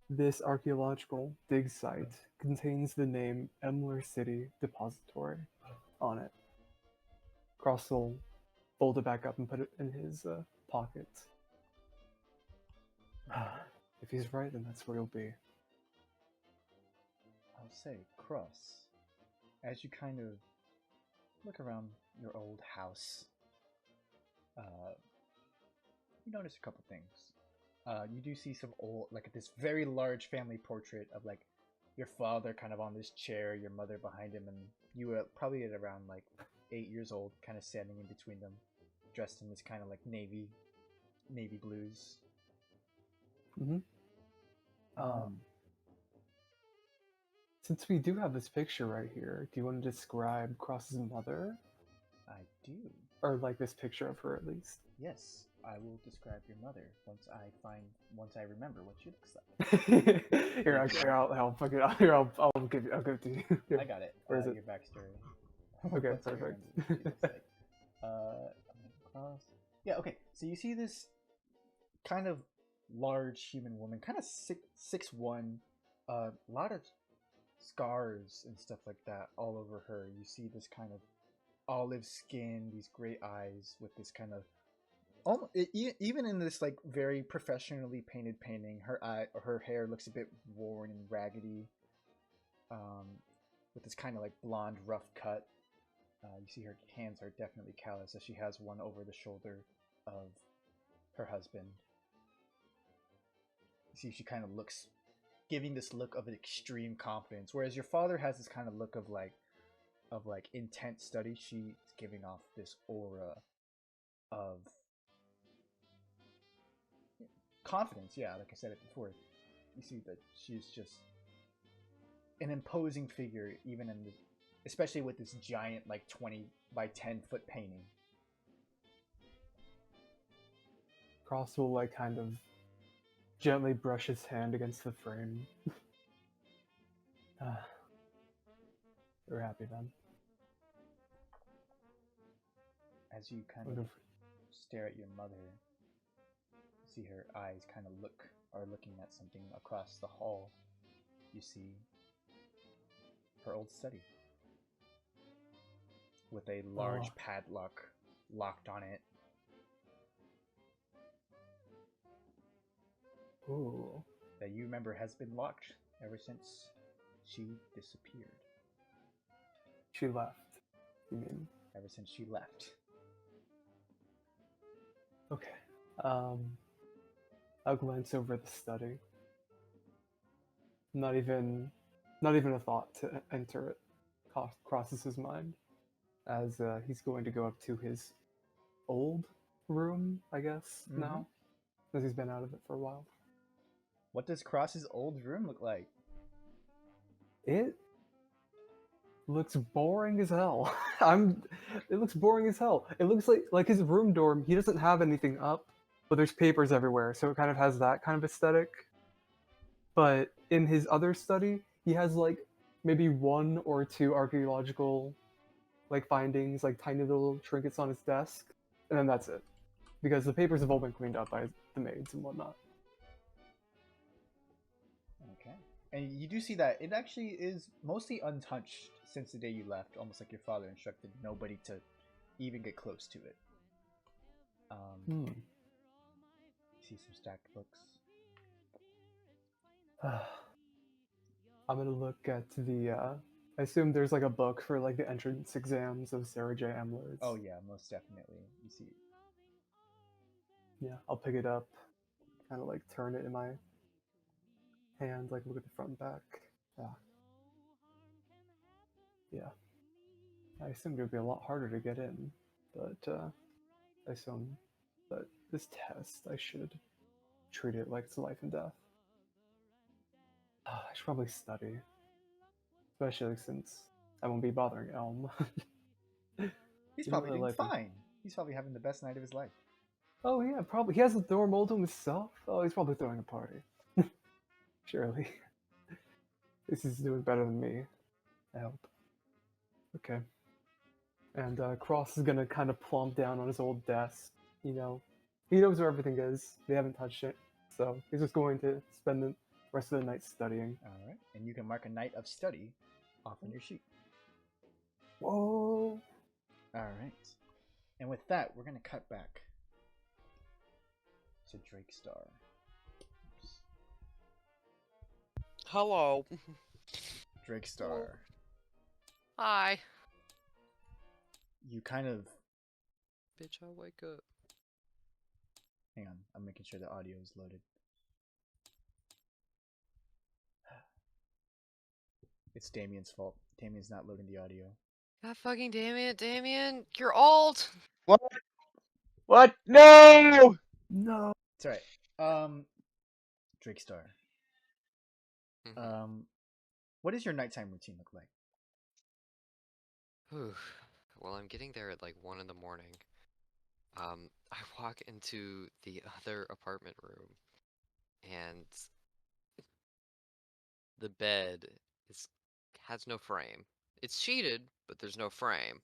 [SPEAKER 5] This archaeological dig site contains the name Emler City Depository on it. Cross will fold it back up and put it in his pocket. If he's right, then that's where he'll be.
[SPEAKER 1] I'll say, Cross, as you kind of look around your old house, you notice a couple things. You do see some old, like this very large family portrait of like your father kind of on this chair, your mother behind him, and you were probably at around like 8 years old, kind of standing in between them, dressed in this kind of like navy blues.
[SPEAKER 5] Mm-hmm. Since we do have this picture right here, do you want to describe Cross's mother?
[SPEAKER 1] I do.
[SPEAKER 5] Or like this picture of her at least?
[SPEAKER 1] Yes, I will describe your mother once I remember what she looks like.
[SPEAKER 5] Here, I'll fuck it out. Here, I'll give it to you. Here.
[SPEAKER 1] I got it.
[SPEAKER 5] Where is it?
[SPEAKER 1] Your backstory.
[SPEAKER 5] Okay,
[SPEAKER 1] Once I remember
[SPEAKER 5] perfect.
[SPEAKER 1] what she looks like. Cross. Yeah. Okay. So you see this kind of large human woman, kind of 6'1", a lot of scars and stuff like that all over her. You see this kind of olive skin, these gray eyes with this kind of even in this like very professionally painted painting, her hair looks a bit worn and raggedy, with this kind of like blonde rough cut. You see her hands are definitely callous as she has one over the shoulder of her husband. You see she kind of looks, giving this look of extreme confidence, whereas your father has this kind of look of like intense study. She's giving off this aura of confidence. Yeah, like I said it before. You see that she's just an imposing figure, even in the, especially with this giant like 20 by 10 foot painting.
[SPEAKER 5] Cross will like kind of gently brush his hand against the frame. You're happy then.
[SPEAKER 1] As you kind of stare at your mother, you see her eyes kind of are looking at something across the hall. You see her old study with a large padlock locked on it.
[SPEAKER 5] Ooh.
[SPEAKER 1] That you remember has been locked ever since she disappeared.
[SPEAKER 5] She left, you mean?
[SPEAKER 1] Ever since she left.
[SPEAKER 5] Okay. I'll glance over the study. Not even a thought to enter it crosses his mind as he's going to go up to his old room, I guess, now, because he's been out of it for a while.
[SPEAKER 1] What does Cross's old room look like?
[SPEAKER 5] It looks boring as hell. It looks boring as hell. It looks like his room dorm, he doesn't have anything up, but there's papers everywhere, so it kind of has that kind of aesthetic. But in his other study, he has like maybe 1 or 2 archaeological like findings, like tiny little trinkets on his desk, and then that's it. Because the papers have all been cleaned up by the maids and whatnot.
[SPEAKER 1] Okay. And you do see that it actually is mostly untouched since the day you left, almost like your father instructed nobody to even get close to it. You see some stacked books.
[SPEAKER 5] I'm gonna look at the I assume there's like a book for like the entrance exams of Sarah J. Emler.
[SPEAKER 1] Oh yeah, most definitely. You see.
[SPEAKER 5] Yeah, I'll pick it up, kind of like turn it in my hand, like look at the front and back. Yeah. I assumed it would be a lot harder to get in, but I assume that this test, I should treat it like it's life and death. I should probably study, especially since I won't be bothering Elm.
[SPEAKER 1] He's probably doing fine. He's probably having the best night of his life.
[SPEAKER 5] Oh yeah, probably. He has the dorm all to himself. Oh, he's probably throwing a party. Surely. This is doing better than me. I hope. Okay. And Cross is gonna kind of plump down on his old desk. You know, he knows where everything is. They haven't touched it, so he's just going to spend the rest of the night studying.
[SPEAKER 1] All right, and you can mark a night of study off on your sheet.
[SPEAKER 5] Whoa!
[SPEAKER 1] All right, and with that, we're gonna cut back to Drake Star. Oops.
[SPEAKER 3] Hello.
[SPEAKER 1] Drake Star.
[SPEAKER 3] Hi.
[SPEAKER 1] You kind of...
[SPEAKER 3] Bitch, I'll wake up.
[SPEAKER 1] Hang on, I'm making sure the audio is loaded. It's Damien's fault. Damien's not loading the audio.
[SPEAKER 3] God fucking Damien, you're old.
[SPEAKER 4] What? What? No!
[SPEAKER 5] No.
[SPEAKER 1] It's alright. Drakestar.
[SPEAKER 3] Mhm.
[SPEAKER 1] What does your nighttime routine look like?
[SPEAKER 3] Whew. Well, I'm getting there at like 1 in the morning. I walk into the other apartment room, and the bed is has no frame. It's sheeted, but there's no frame.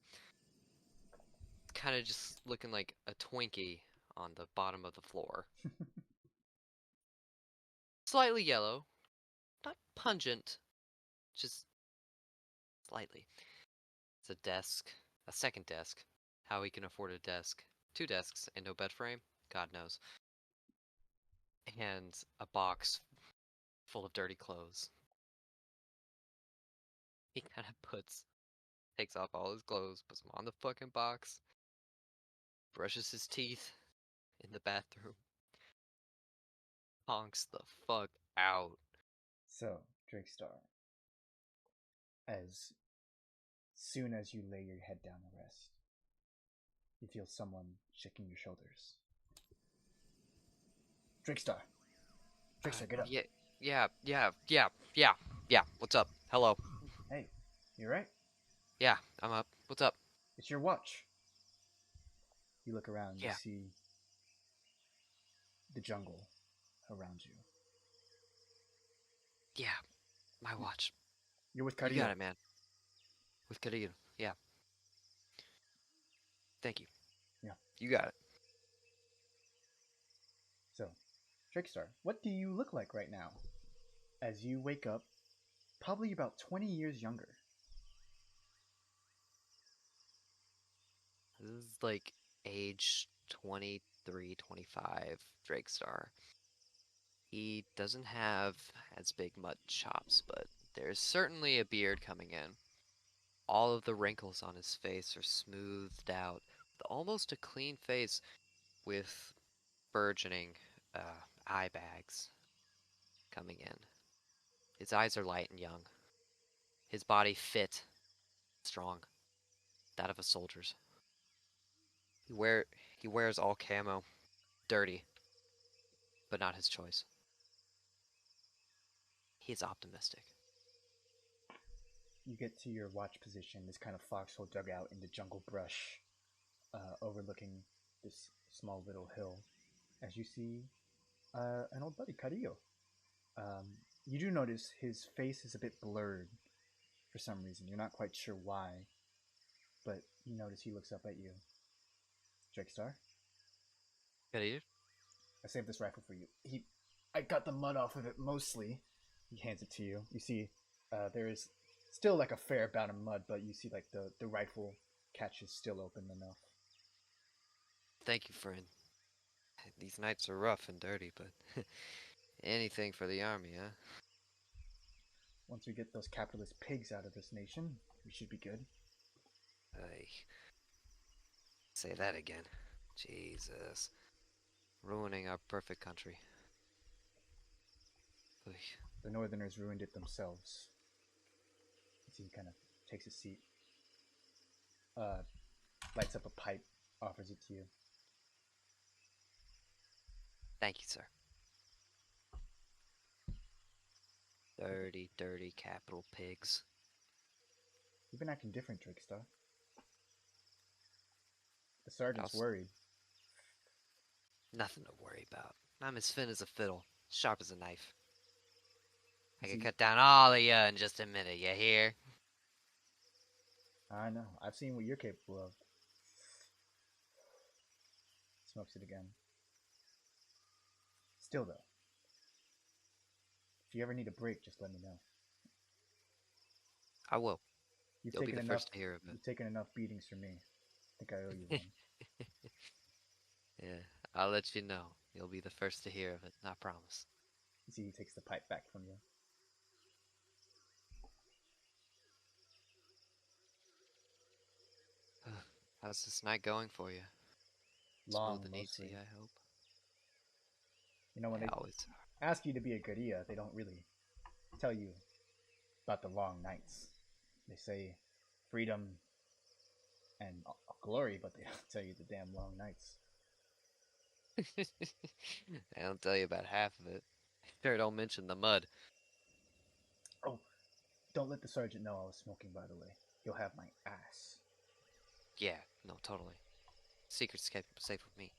[SPEAKER 3] Kind of just looking like a Twinkie on the bottom of the floor. Slightly yellow, not pungent, just slightly. It's a desk, a second desk. How he can afford a desk, 2 desks, and no bed frame, God knows. And a box full of dirty clothes. He kind of takes off all his clothes, puts them on the fucking box, brushes his teeth in the bathroom, honks the fuck out.
[SPEAKER 1] So, Drakestar, as soon as you lay your head down to rest, you feel someone shaking your shoulders. Drakestar! Drakestar, get up.
[SPEAKER 3] Yeah. What's up? Hello.
[SPEAKER 1] Hey, you right?
[SPEAKER 3] Yeah, I'm up. What's up?
[SPEAKER 1] It's your watch. You look around, you
[SPEAKER 3] Yeah.
[SPEAKER 1] see the jungle around you.
[SPEAKER 3] Yeah, my watch.
[SPEAKER 1] You're with
[SPEAKER 3] You got
[SPEAKER 1] Carillo.
[SPEAKER 3] it, man. With Carillo. Yeah. Thank you.
[SPEAKER 1] Yeah.
[SPEAKER 3] You got it.
[SPEAKER 1] So, Drakestar, what do you look like right now? As you wake up, probably about 20 years younger.
[SPEAKER 3] This is like age 23, 25 Drake Star. He doesn't have as big mud chops, but there's certainly a beard coming in. All of the wrinkles on his face are smoothed out, with almost a clean face with burgeoning eye bags coming in. His eyes are light and young. His body fit, strong, that of a soldier's. He wear he wears all camo, dirty, but not his choice. He's optimistic.
[SPEAKER 1] You get to your watch position, this kind of foxhole dugout in the jungle brush, overlooking this small little hill, as you see an old buddy, Carillo. You do notice his face is a bit blurred for some reason. You're not quite sure why, but you notice he looks up at you. Drakestar,
[SPEAKER 3] Good eat.
[SPEAKER 1] I saved this rifle for you. I got the mud off of it mostly. He hands it to you. You see, there is still like a fair amount of mud, but you see like the rifle catch is still open enough.
[SPEAKER 3] Thank you, friend. These nights are rough and dirty, but anything for the army, huh?
[SPEAKER 1] Once we get those capitalist pigs out of this nation, we should be good.
[SPEAKER 3] Ay, say that again. Jesus. Ruining our perfect country. Oy.
[SPEAKER 1] The Northerners ruined it themselves. As he kind of takes a seat, lights up a pipe, offers it to you.
[SPEAKER 3] Thank you, sir. Dirty, dirty capital pigs.
[SPEAKER 1] You've been acting different, Drakestar. The sergeant's
[SPEAKER 3] I'll
[SPEAKER 1] worried.
[SPEAKER 3] Nothing to worry about. I'm as thin as a fiddle, sharp as a knife. I can
[SPEAKER 1] See,
[SPEAKER 3] cut down all of ya in just a minute, you hear?
[SPEAKER 1] I know. I've seen what you're capable of. Smokes it again. Still, though, if you ever need a break, just let me know.
[SPEAKER 3] I will.
[SPEAKER 1] You've
[SPEAKER 3] You'll be
[SPEAKER 1] taken
[SPEAKER 3] the
[SPEAKER 1] enough.
[SPEAKER 3] first to hear of it.
[SPEAKER 1] You've taken enough beatings from me. I think I owe you one.
[SPEAKER 3] Yeah, I'll let you know. You'll be the first to hear of it, I promise.
[SPEAKER 1] You see, he takes the pipe back from you.
[SPEAKER 3] How's this night going for you?
[SPEAKER 1] Long,
[SPEAKER 3] Smooth and
[SPEAKER 1] mostly.
[SPEAKER 3] easy, I hope.
[SPEAKER 1] You know, when
[SPEAKER 3] I
[SPEAKER 1] they
[SPEAKER 3] always.
[SPEAKER 1] ask you to be a Garia, they don't really tell you about the long nights. They say freedom and glory, but they don't tell you the damn long nights.
[SPEAKER 3] I don't tell you about half of it. Sure, don't mention the mud.
[SPEAKER 1] Oh, don't let the sergeant know I was smoking, by the way. He'll have my ass.
[SPEAKER 3] Yeah, no, totally. Secret's kept safe with me.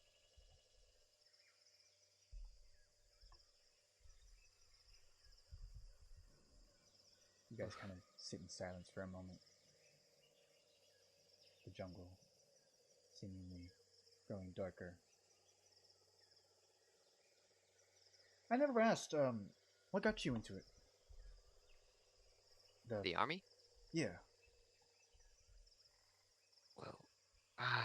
[SPEAKER 1] You guys kind of sit in silence for a moment. The jungle seemingly growing darker. I never asked, what got you into it?
[SPEAKER 3] The army?
[SPEAKER 1] Yeah.
[SPEAKER 3] Well, ah,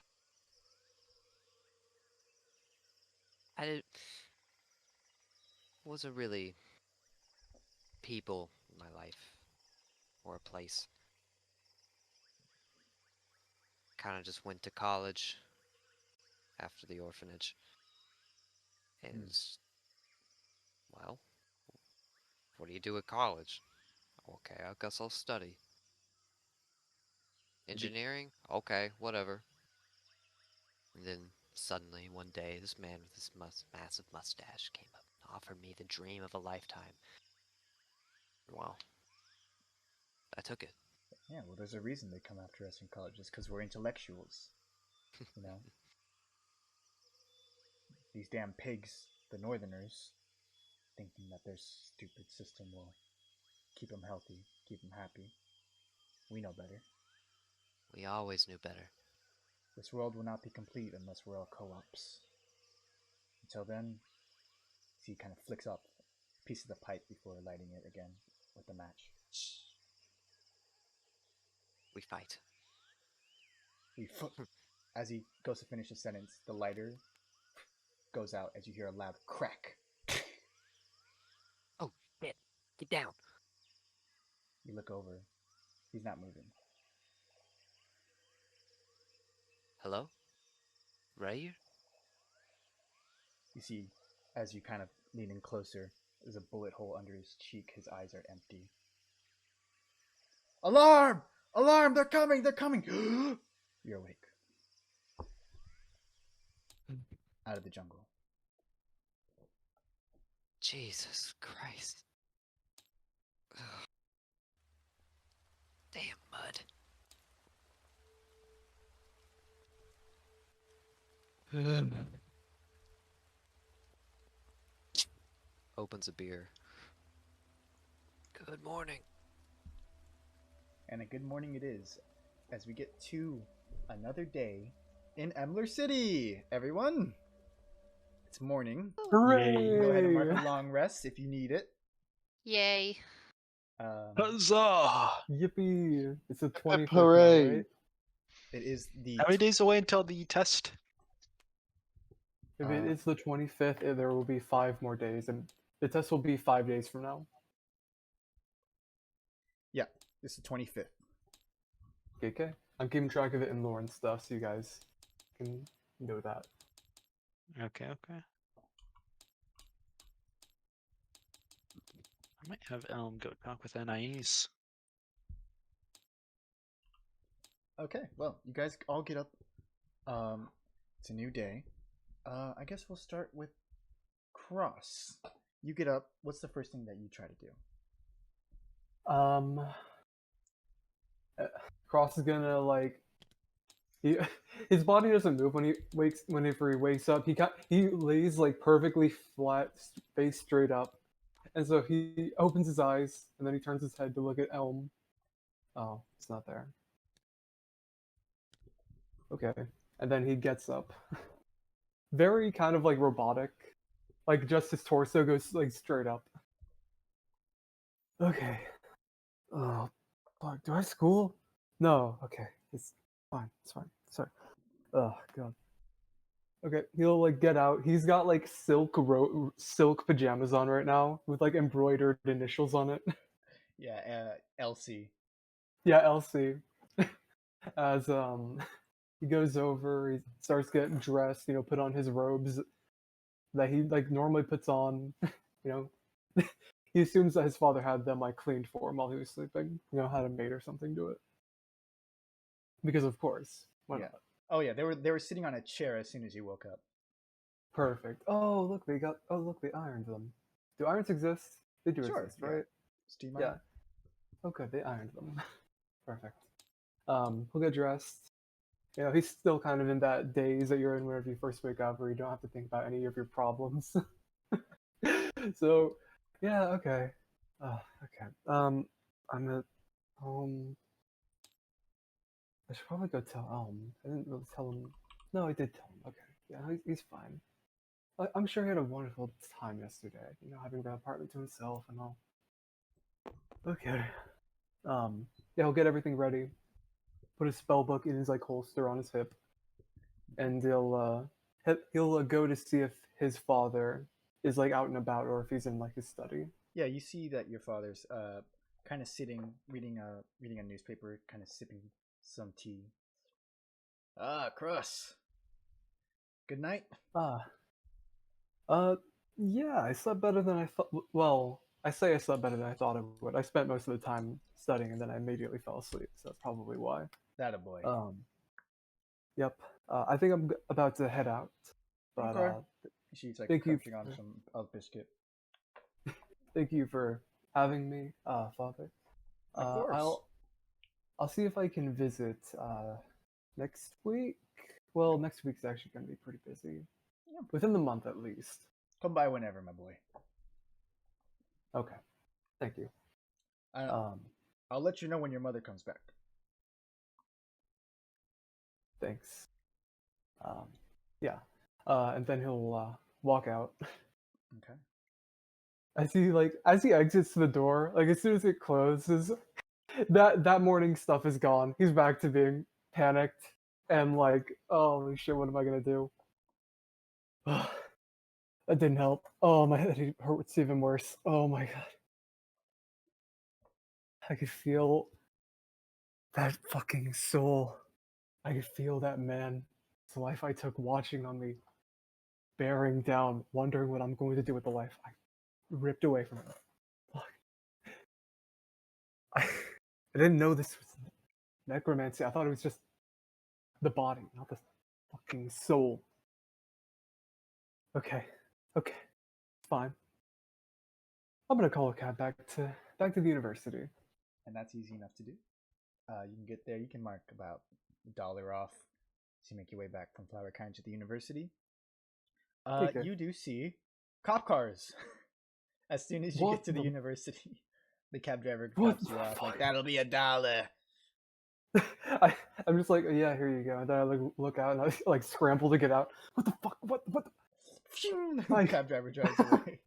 [SPEAKER 3] wasn't really people in my life or a place. Kind of just went to college after the orphanage. And
[SPEAKER 1] Hmm.
[SPEAKER 3] it's, well, what do you do at college? Okay, I guess I'll study. Engineering? Okay, whatever. And then suddenly, one day, this man with this massive mustache came up and offered me the dream of a lifetime. Well, I took it.
[SPEAKER 1] Yeah, well, there's a reason they come after us in college. It's because we're intellectuals. You know? These damn pigs, the northerners, thinking that their stupid system will keep them healthy, keep them happy. We know better.
[SPEAKER 3] We always knew better.
[SPEAKER 1] This world will not be complete unless we're all co-ops. Until then, he kind of flicks up a piece of the pipe before lighting it again with the match.
[SPEAKER 3] We fight.
[SPEAKER 1] As he goes to finish the sentence, the lighter goes out as you hear a loud crack.
[SPEAKER 3] Oh, shit. Get down.
[SPEAKER 1] You look over. He's not moving.
[SPEAKER 3] Hello? Right here?
[SPEAKER 1] You see, as you kind of lean in closer, there's a bullet hole under his cheek. His eyes are empty. Alarm! Alarm! They're coming! They're coming! You're awake. Out of the jungle.
[SPEAKER 3] Jesus Christ. Ugh. Damn mud. Opens a beer. Good morning.
[SPEAKER 1] And a good morning it is, as we get to another day in Emler City, everyone. It's morning.
[SPEAKER 5] Hooray!
[SPEAKER 1] Go ahead and mark a long rest if you need it.
[SPEAKER 6] Yay.
[SPEAKER 2] Huzzah!
[SPEAKER 5] Yippee! It's the 25th
[SPEAKER 4] hooray.
[SPEAKER 5] now, right?
[SPEAKER 1] It is the
[SPEAKER 2] How many days away until the test?
[SPEAKER 5] If it is the 25th, there will be 5 more days, and the test will be 5 days from now.
[SPEAKER 1] Yeah, it's the 25th.
[SPEAKER 5] Okay. I'm keeping track of it in lore and stuff, so you guys can know that.
[SPEAKER 2] Okay. I might have Elm go talk with NIEs.
[SPEAKER 1] Okay, well, you guys all get up. It's a new day. I guess we'll start with Cross. You get up. What's the first thing that you try to do?
[SPEAKER 5] Cross is gonna like his body doesn't move whenever he wakes up. He lays like perfectly flat, face straight up, and so he opens his eyes and then he turns his head to look at Elm. Oh, it's not there. Okay, and then he gets up. Very kind of like robotic, like just his torso goes like straight up. Okay. Oh, fuck. Do I have school? No. Okay. It's fine. It's fine. Sorry. Oh, God. Okay. He'll, like, get out. He's got, like, silk pajamas on right now with, like, embroidered initials on it.
[SPEAKER 1] Yeah, Elsie.
[SPEAKER 5] Yeah, Elsie. As, he goes over, he starts getting dressed, put on his robes. that he like normally puts on. You know, he assumes that his father had them like cleaned for him while he was sleeping. You know, had a maid or something do it. Because of course, why
[SPEAKER 1] Yeah.
[SPEAKER 5] not?
[SPEAKER 1] Oh yeah, they were sitting on a chair as soon as you woke up.
[SPEAKER 5] Perfect. Oh look, they got. Oh look, they ironed them. Do irons exist? They do
[SPEAKER 1] Sure,
[SPEAKER 5] exist,
[SPEAKER 1] yeah.
[SPEAKER 5] right?
[SPEAKER 1] Steam
[SPEAKER 5] Yeah.
[SPEAKER 1] iron.
[SPEAKER 5] Okay, they ironed them. Perfect. He'll get dressed. You know, he's still kind of in that daze that you're in whenever you first wake up, where you don't have to think about any of your problems. So, yeah, okay. Okay. I'm at home. I should probably go tell Elm. I didn't really tell him. No, I did tell him. Okay. Yeah, he's fine. I'm sure he had a wonderful time yesterday. You know, having the apartment to himself and all. Okay. Yeah, he'll get everything ready. Put his spell book in his like holster on his hip, and he'll go to see if his father is like out and about or if he's in like his study.
[SPEAKER 1] Yeah, you see that your father's kind of sitting reading a newspaper, kind of sipping some tea. Ah, Cross. Good night.
[SPEAKER 5] Ah, yeah, I slept better than I thought. Well, I say I slept better than I thought I would. I spent most of the time studying and then I immediately fell asleep, so that's probably why.
[SPEAKER 1] That a boy.
[SPEAKER 5] Yep. I think I'm about to head out, but
[SPEAKER 1] Okay. She's like
[SPEAKER 5] thank you
[SPEAKER 1] crunching on some biscuit.
[SPEAKER 5] thank you for having me, Father.
[SPEAKER 1] Of course.
[SPEAKER 5] I'll see if I can visit next week. Well, next week's actually going to be pretty busy.
[SPEAKER 1] Yeah.
[SPEAKER 5] Within the month, at least.
[SPEAKER 1] Come by whenever, my boy.
[SPEAKER 5] Okay. Thank you.
[SPEAKER 1] I'll let you know when your mother comes back.
[SPEAKER 5] Thanks. Yeah. And then he'll walk out.
[SPEAKER 1] Okay.
[SPEAKER 5] As he exits the door, like as soon as it closes, that morning stuff is gone. He's back to being panicked and like, oh holy shit, what am I gonna do? That didn't help. Oh, my head hurts even worse. Oh my god. I could feel that fucking soul. I could feel that man. The life I took watching on me, bearing down, wondering what I'm going to do with the life I ripped away from him. Fuck. I didn't know this was necromancy. I thought it was just the body, not the fucking soul. Okay, okay, fine. I'm gonna call a cab back to the university.
[SPEAKER 1] And that's easy enough to do. You can get there. You can mark about $1 off to make your way back from Flower Kind to the university.
[SPEAKER 5] Take care.
[SPEAKER 1] You do see cop cars as soon as you
[SPEAKER 5] What
[SPEAKER 1] get to the
[SPEAKER 5] the-
[SPEAKER 1] university. The cab driver
[SPEAKER 5] What
[SPEAKER 1] drops you
[SPEAKER 5] the
[SPEAKER 1] off like
[SPEAKER 5] fuck?
[SPEAKER 1] that'll be $1.
[SPEAKER 5] I'm just like, yeah, here you go. And then I like look out and I like scramble to get out. What the fuck? What?
[SPEAKER 1] The
[SPEAKER 5] I-
[SPEAKER 1] cab driver drives away.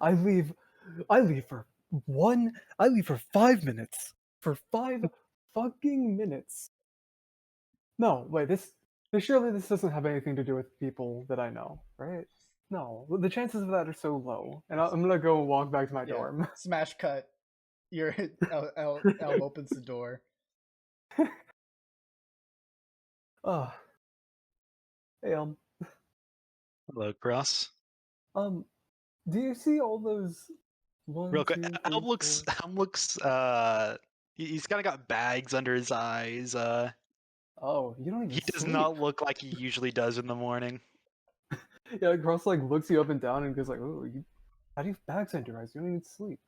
[SPEAKER 5] I leave for I leave for 5 minutes. For 5 fucking minutes. No, wait, surely this doesn't have anything to do with people that I know, right? No, the chances of that are so low. And I'm gonna go walk back to my
[SPEAKER 1] Yeah.
[SPEAKER 5] dorm.
[SPEAKER 1] Smash cut. Your Elm opens the door.
[SPEAKER 5] Oh. Hey,
[SPEAKER 2] Hello, Cross.
[SPEAKER 5] do you see all those one,
[SPEAKER 2] Real quick,
[SPEAKER 5] 2, 3,
[SPEAKER 2] Helm looks.
[SPEAKER 5] 4?
[SPEAKER 2] Helm looks. He's kind of got bags under his eyes.
[SPEAKER 5] Oh, you don't even
[SPEAKER 2] He does
[SPEAKER 5] sleep.
[SPEAKER 2] not look like he usually does in the morning.
[SPEAKER 5] Yeah, Cross like looks you up and down and goes like, "Oh, how do you have bags under your eyes? You don't even sleep."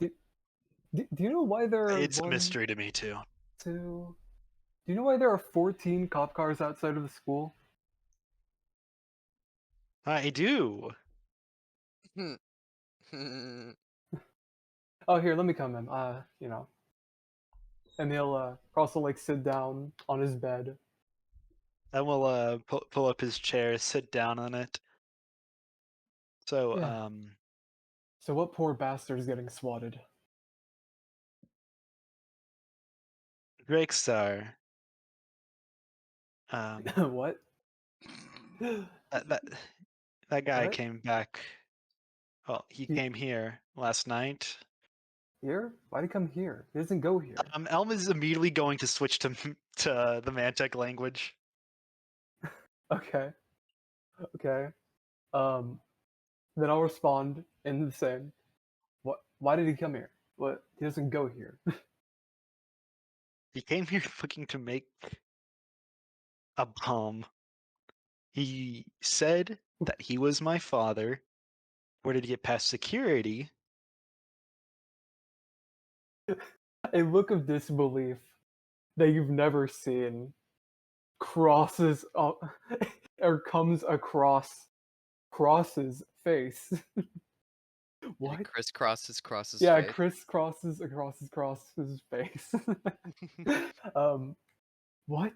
[SPEAKER 5] Do you know why there are
[SPEAKER 2] It's a
[SPEAKER 5] 1,
[SPEAKER 2] mystery to me too.
[SPEAKER 5] 2? Do you know why there are 14 cop cars outside of the school?
[SPEAKER 2] I do.
[SPEAKER 5] Oh, here, let me come in. You know. And he'll Cross will like sit down on his bed.
[SPEAKER 2] And we'll pull up his chair, sit down on it. So
[SPEAKER 5] Yeah. So what poor bastard is getting swatted?
[SPEAKER 2] Drake Star.
[SPEAKER 5] What?
[SPEAKER 2] That guy
[SPEAKER 5] What?
[SPEAKER 2] came back. Well, he
[SPEAKER 5] He-
[SPEAKER 2] came here last night.
[SPEAKER 5] Here? Why'd he come here? He doesn't go here.
[SPEAKER 2] Elm is immediately going to switch to the Mantic language.
[SPEAKER 5] Okay. Okay. Then I'll respond in the same. What? Why did he come here? What? He doesn't go here.
[SPEAKER 2] He came here looking to make a bomb. He said that he was my father. Where did he get past security?
[SPEAKER 5] A look of disbelief that you've never seen crosses up or comes across Cross's face. What?
[SPEAKER 3] It crisscrosses crosses
[SPEAKER 5] Yeah,
[SPEAKER 3] face.
[SPEAKER 5] Chris crosses across Cross's face. What?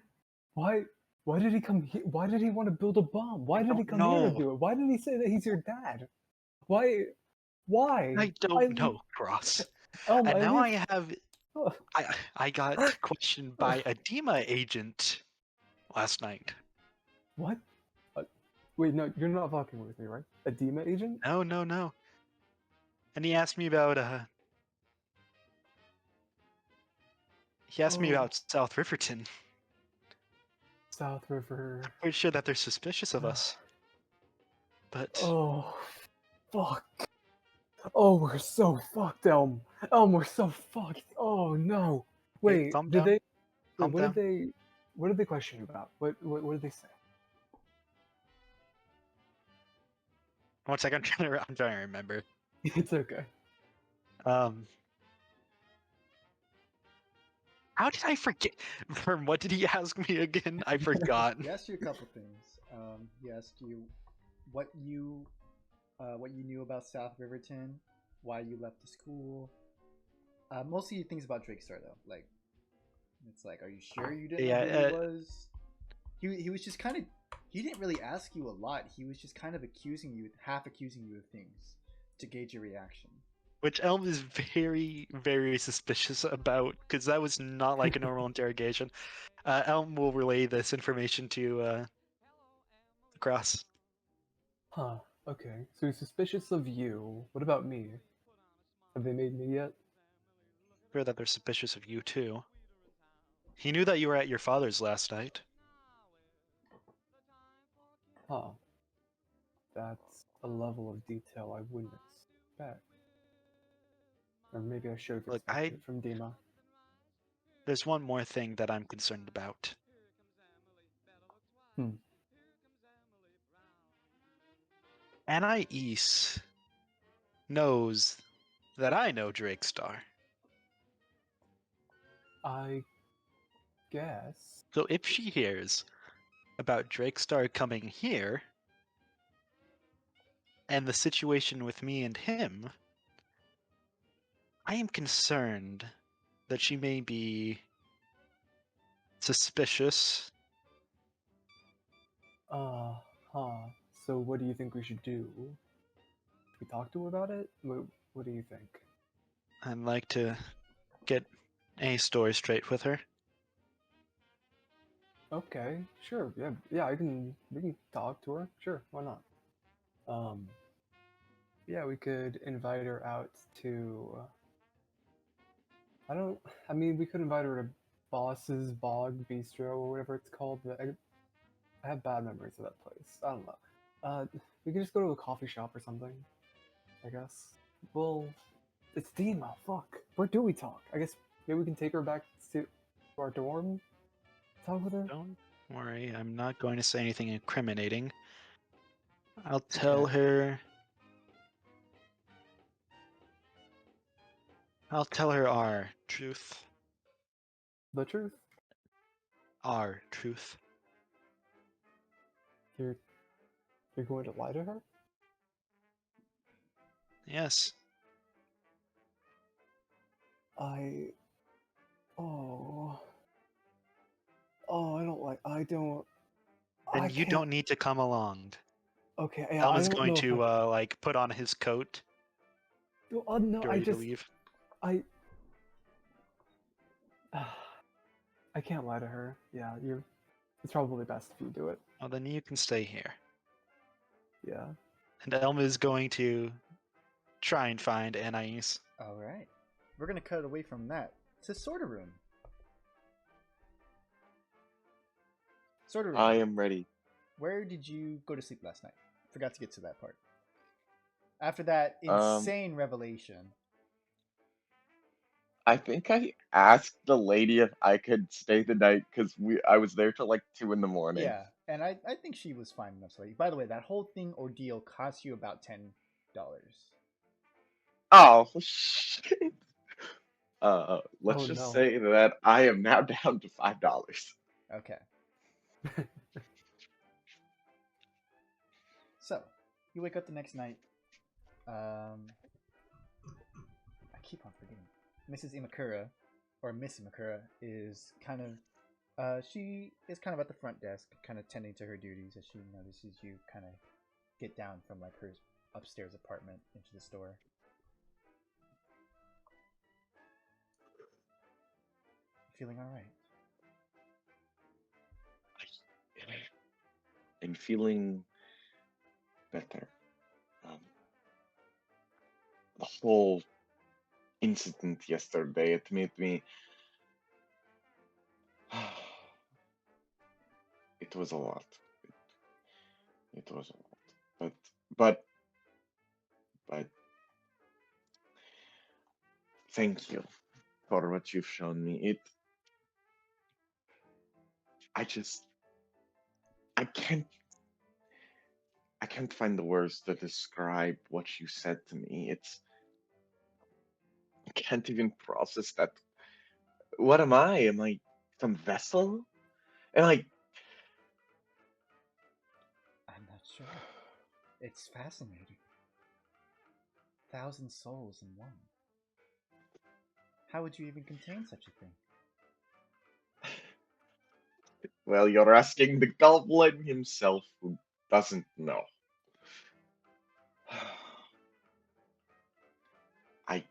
[SPEAKER 5] Why did he come here? Why did he want to build a bomb? Why did he
[SPEAKER 2] don't
[SPEAKER 5] come here to
[SPEAKER 2] know.
[SPEAKER 5] do it? Why did he say that he's your dad? Why? Why?
[SPEAKER 2] I don't know, Cross.
[SPEAKER 5] I
[SPEAKER 2] And now
[SPEAKER 5] live.
[SPEAKER 2] I have
[SPEAKER 5] Oh,
[SPEAKER 2] I got questioned by a DEMA agent last night.
[SPEAKER 5] what? Wait, no, you're not fucking with me, right? A DEMA agent?
[SPEAKER 2] No. And he asked me about
[SPEAKER 5] Oh,
[SPEAKER 2] South Riverton.
[SPEAKER 5] South River.
[SPEAKER 2] Pretty sure that they're suspicious of us. But
[SPEAKER 5] Oh, fuck. Oh, we're so fucked, Elm. Elm, we're so fucked. Oh no.
[SPEAKER 2] hey,
[SPEAKER 5] Wait,
[SPEAKER 2] calm
[SPEAKER 5] did
[SPEAKER 2] down.
[SPEAKER 5] they? Wait,
[SPEAKER 2] Calm
[SPEAKER 5] what
[SPEAKER 2] down.
[SPEAKER 5] did they? What did they question you about? What did they say?
[SPEAKER 2] 1 second, I'm trying to remember.
[SPEAKER 5] It's okay.
[SPEAKER 2] How did I forget? From what did he ask me again? I forgot.
[SPEAKER 1] He asked you a couple things. He asked you what you knew about South Riverton, why you left the school. Mostly things about Drakestar though. Like, it's like, are you sure you didn't know who he was? He was just kind of. He didn't really ask you a lot. He was just kind of half accusing you of things to gauge your reaction.
[SPEAKER 2] Which Elm is very, very suspicious about, because that was not like a normal interrogation. Elm will relay this information to Cross.
[SPEAKER 5] Huh. Okay. So he's suspicious of you. What about me? Have they made me yet?
[SPEAKER 2] Sure that they're suspicious of you too. He knew that you were at your father's last night.
[SPEAKER 5] Huh. That's a level of detail I wouldn't expect. Or maybe I should
[SPEAKER 2] Look,
[SPEAKER 5] expect it from Dima.
[SPEAKER 2] there's one more thing that I'm concerned about. Anais knows that I know Drakestar.
[SPEAKER 5] I guess.
[SPEAKER 2] So if she hears about Drakestar coming here, and the situation with me and him, I am concerned that she may be suspicious.
[SPEAKER 5] Huh. So what do you think we should do? Should we talk to her about it? What do you think?
[SPEAKER 2] I'd like to get a story straight with her.
[SPEAKER 5] Okay, sure. Yeah, we can talk to her. Sure, why not? Yeah, we could invite her out to I mean, we could invite her to Boss's Bog Bistro or whatever it's called, but I have bad memories of that place. I don't know. We could just go to a coffee shop or something, I guess. Well, it's Dima, fuck. Where do we talk? I guess maybe we can take her back to our dorm? Talk with her?
[SPEAKER 2] Don't worry, I'm not going to say anything incriminating. I'll tell her. I'll tell her our truth.
[SPEAKER 5] The truth?
[SPEAKER 2] Our truth.
[SPEAKER 5] You're going to lie to her?
[SPEAKER 2] Yes.
[SPEAKER 5] Oh, I don't.
[SPEAKER 2] And
[SPEAKER 5] I
[SPEAKER 2] you
[SPEAKER 5] can't.
[SPEAKER 2] don't need to come along.
[SPEAKER 5] Okay, yeah,
[SPEAKER 2] Elma's
[SPEAKER 5] I don't
[SPEAKER 2] going
[SPEAKER 5] know
[SPEAKER 2] to
[SPEAKER 5] if
[SPEAKER 2] like put on his coat.
[SPEAKER 5] no,
[SPEAKER 2] Get
[SPEAKER 5] I
[SPEAKER 2] ready
[SPEAKER 5] just,
[SPEAKER 2] to leave.
[SPEAKER 5] I can't lie to her. Yeah, it's probably best if you do it.
[SPEAKER 2] Well, then you can stay here.
[SPEAKER 5] Yeah.
[SPEAKER 2] And Elma is going to try and find Anais.
[SPEAKER 1] All right, we're gonna cut away from that to sorter room. Sorter room.
[SPEAKER 4] I am ready.
[SPEAKER 1] Where did you go to sleep last night? forgot to get to that part. After that insane revelation,
[SPEAKER 4] I think I asked the lady if I could stay the night because I was there till like 2 in the morning.
[SPEAKER 1] yeah, and I think she was fine enough. So, by the way, that whole thing ordeal cost you about $10.
[SPEAKER 4] Oh shit. Let's
[SPEAKER 5] Oh,
[SPEAKER 4] just
[SPEAKER 5] no.
[SPEAKER 4] say that I am now down to $5.
[SPEAKER 1] Okay. So, you wake up the next night. I keep on forgetting. Mrs. Imakura, or Miss Imakura, is kind of, she is kind of at the front desk, kind of tending to her duties as she notices you kind of get down from like her upstairs apartment into the store. Feeling all right?
[SPEAKER 4] I'm feeling better. The whole incident yesterday, it made me. It was a lot. It was a lot. But thank you for what you've shown me. I just, I can't, I can't find the words to describe what you said to me. I can't even process that. What am I? Am I some vessel? Am I?
[SPEAKER 1] I'm not sure. It's fascinating. 1,000 souls in one. How would you even contain such a thing?
[SPEAKER 4] Well, you're asking the goblin himself who doesn't know. I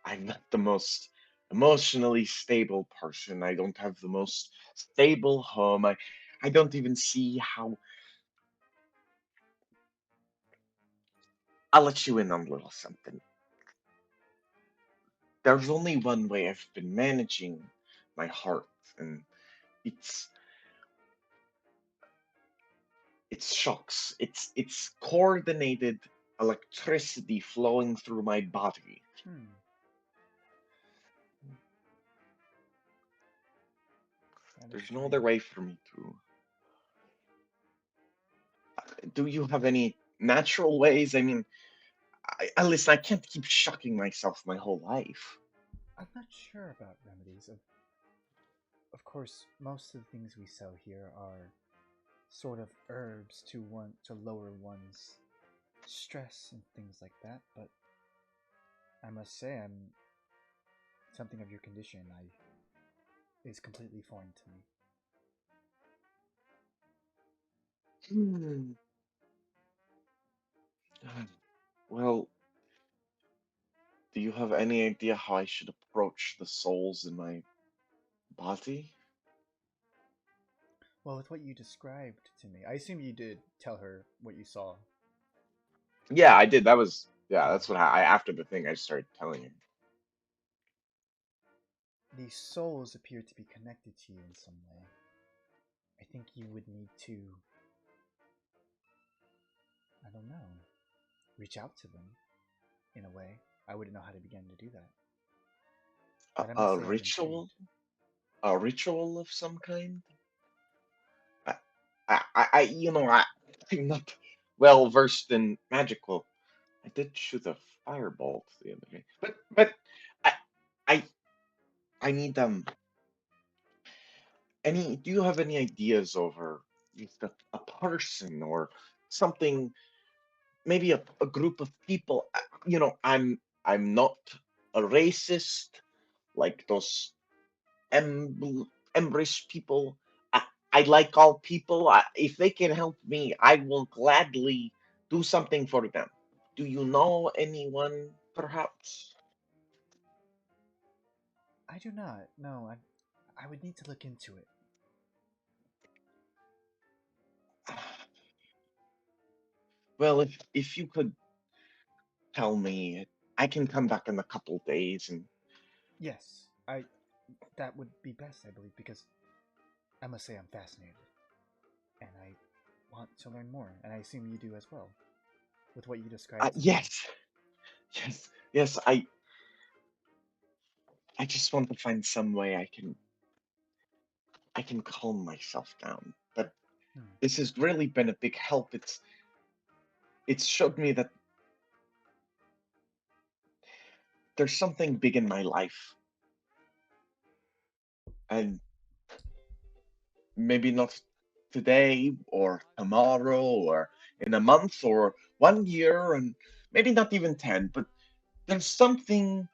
[SPEAKER 4] I'm not the most emotionally stable person. I don't have the most stable home. I don't even see how. I'll let you in on a little something. There's only one way I've been managing my heart, and it's it's shocks. It's coordinated electricity flowing through my body. There's no other way for me to. Do you have any natural ways? I mean, listen, I can't keep shocking myself my whole life.
[SPEAKER 1] I'm not sure about remedies. Of course, most of the things we sell here are sort of herbs to lower one's stress and things like that. But I must say, something of your condition is completely foreign to me.
[SPEAKER 4] Hmm. Well, do you have any idea how I should approach the souls in my body?
[SPEAKER 1] Well, with what you described to me, I assume you did tell her what you saw.
[SPEAKER 4] Yeah, I did. That's what after the thing I started telling him.
[SPEAKER 1] These souls appear to be connected to you in some way. I think you would need to, I don't know, reach out to them in a way. I wouldn't know how to begin to do that. But I must say I'm
[SPEAKER 4] Ritual?
[SPEAKER 1] intrigued.
[SPEAKER 4] A ritual of some kind? You know, I'm not well versed in magical. I did shoot a firebolt the other day, but I, I, I need any. Do you have any ideas over just a person or something? Maybe a group of people. You know, I'm not a racist like those Embrys people. I, I like all people. If they can help me, I will gladly do something for them. Do you know anyone, perhaps?
[SPEAKER 1] I do not. No, I would need to look into it.
[SPEAKER 4] Well, if you could tell me, I can come back in a couple days and.
[SPEAKER 1] Yes, that would be best, I believe, because I must say I'm fascinated, and want to learn more, and I assume you do as well, with what you described.
[SPEAKER 4] Yes, yes. I just want to find some way I can calm myself down. But
[SPEAKER 1] Hmm.
[SPEAKER 4] this has really been a big help. It's showed me that there's something big in my life, and maybe not today or tomorrow or in a month or 1 year, and maybe not even 10, but there's something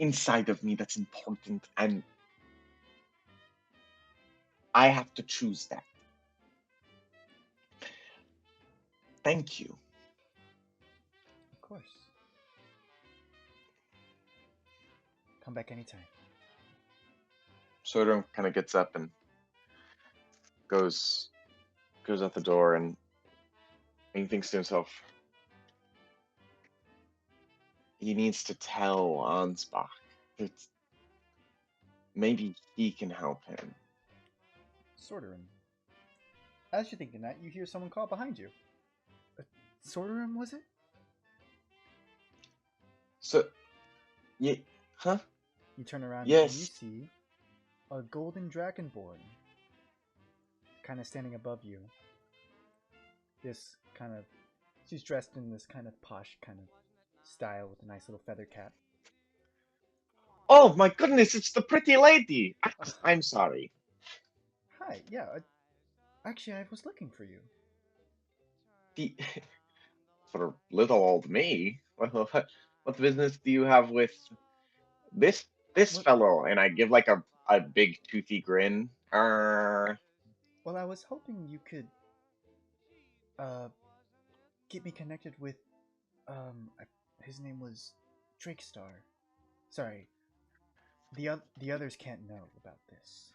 [SPEAKER 4] inside of me that's important, and I have to choose that. Thank you.
[SPEAKER 1] Of course. Come back anytime.
[SPEAKER 4] Sodom kind of gets up and goes out the door, and he thinks to himself, he needs to tell Ansbach that maybe he can help him.
[SPEAKER 1] Sorterum. As you're thinking that, you hear someone call behind you. Sorterum, was it?
[SPEAKER 4] So, yeah, huh?
[SPEAKER 1] You turn around and you
[SPEAKER 4] Yes.
[SPEAKER 1] see a golden dragonborn kind of standing above you. This kind of, she's dressed in this kind of posh kind of style with a nice little feather cap.
[SPEAKER 4] Oh my goodness, it's the pretty lady. I'm sorry.
[SPEAKER 1] Hi, yeah, actually I was looking for you.
[SPEAKER 4] The for little old me. Well, what business do you have with this
[SPEAKER 1] What?
[SPEAKER 4] fellow? And I give like a big toothy grin.
[SPEAKER 1] Well, I was hoping you could get me connected with his name was Drakestar. Sorry, the others can't know about this.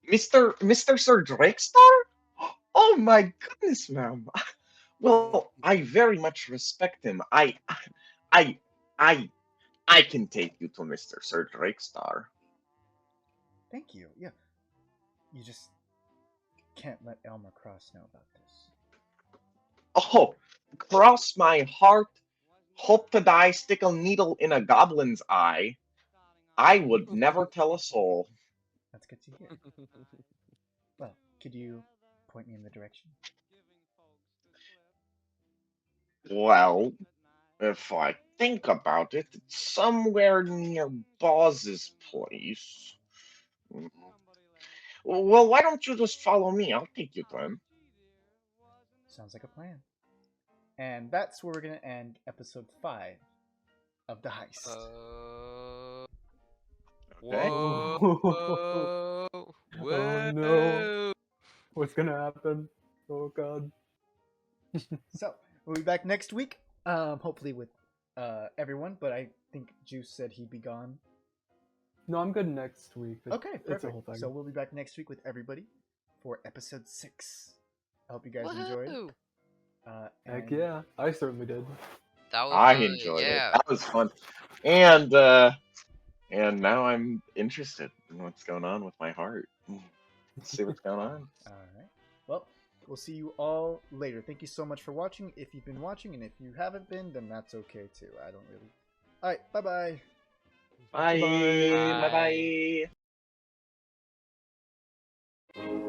[SPEAKER 4] Mr. Sir Drakestar? Oh my goodness, ma'am. Well, I very much respect him. I, I, I can take you to Mr. Sir Drakestar.
[SPEAKER 1] Thank you. Yeah, you just can't let Elmer Cross know about this.
[SPEAKER 4] Oh, cross my heart. Hope to die, stick a needle in a goblin's eye. I would never tell a soul.
[SPEAKER 1] That's good to hear. Well, could you point me in the direction?
[SPEAKER 4] Well, if I think about it, it's somewhere near Boz's place. Mm. Well, why don't you just follow me? I'll take you to him.
[SPEAKER 1] Sounds like a plan. And that's where we're gonna end episode 5 of the heist.
[SPEAKER 4] Okay.
[SPEAKER 3] Whoa!
[SPEAKER 5] Oh no. What's gonna happen? Oh god.
[SPEAKER 1] So we'll be back next week. Hopefully with everyone, but I think Juice said he'd be gone.
[SPEAKER 5] No, I'm good next week.
[SPEAKER 1] Okay,
[SPEAKER 5] It's a
[SPEAKER 1] perfect.
[SPEAKER 5] whole thing.
[SPEAKER 1] So we'll be back next week with everybody for episode 6. I hope you guys enjoyed.
[SPEAKER 3] Woohoo!
[SPEAKER 5] Heck
[SPEAKER 1] And
[SPEAKER 5] yeah, I certainly did.
[SPEAKER 3] That was
[SPEAKER 4] I enjoyed it.
[SPEAKER 3] yeah.
[SPEAKER 4] That was fun. And now I'm interested in what's going on with my heart. Let's see what's going on.
[SPEAKER 1] all right. Well, we'll see you all later. Thank you so much for watching. If you've been watching, and if you haven't been, then that's okay too. I don't really. All right. Bye-bye.
[SPEAKER 4] Bye.
[SPEAKER 5] Bye.
[SPEAKER 4] Bye. Bye.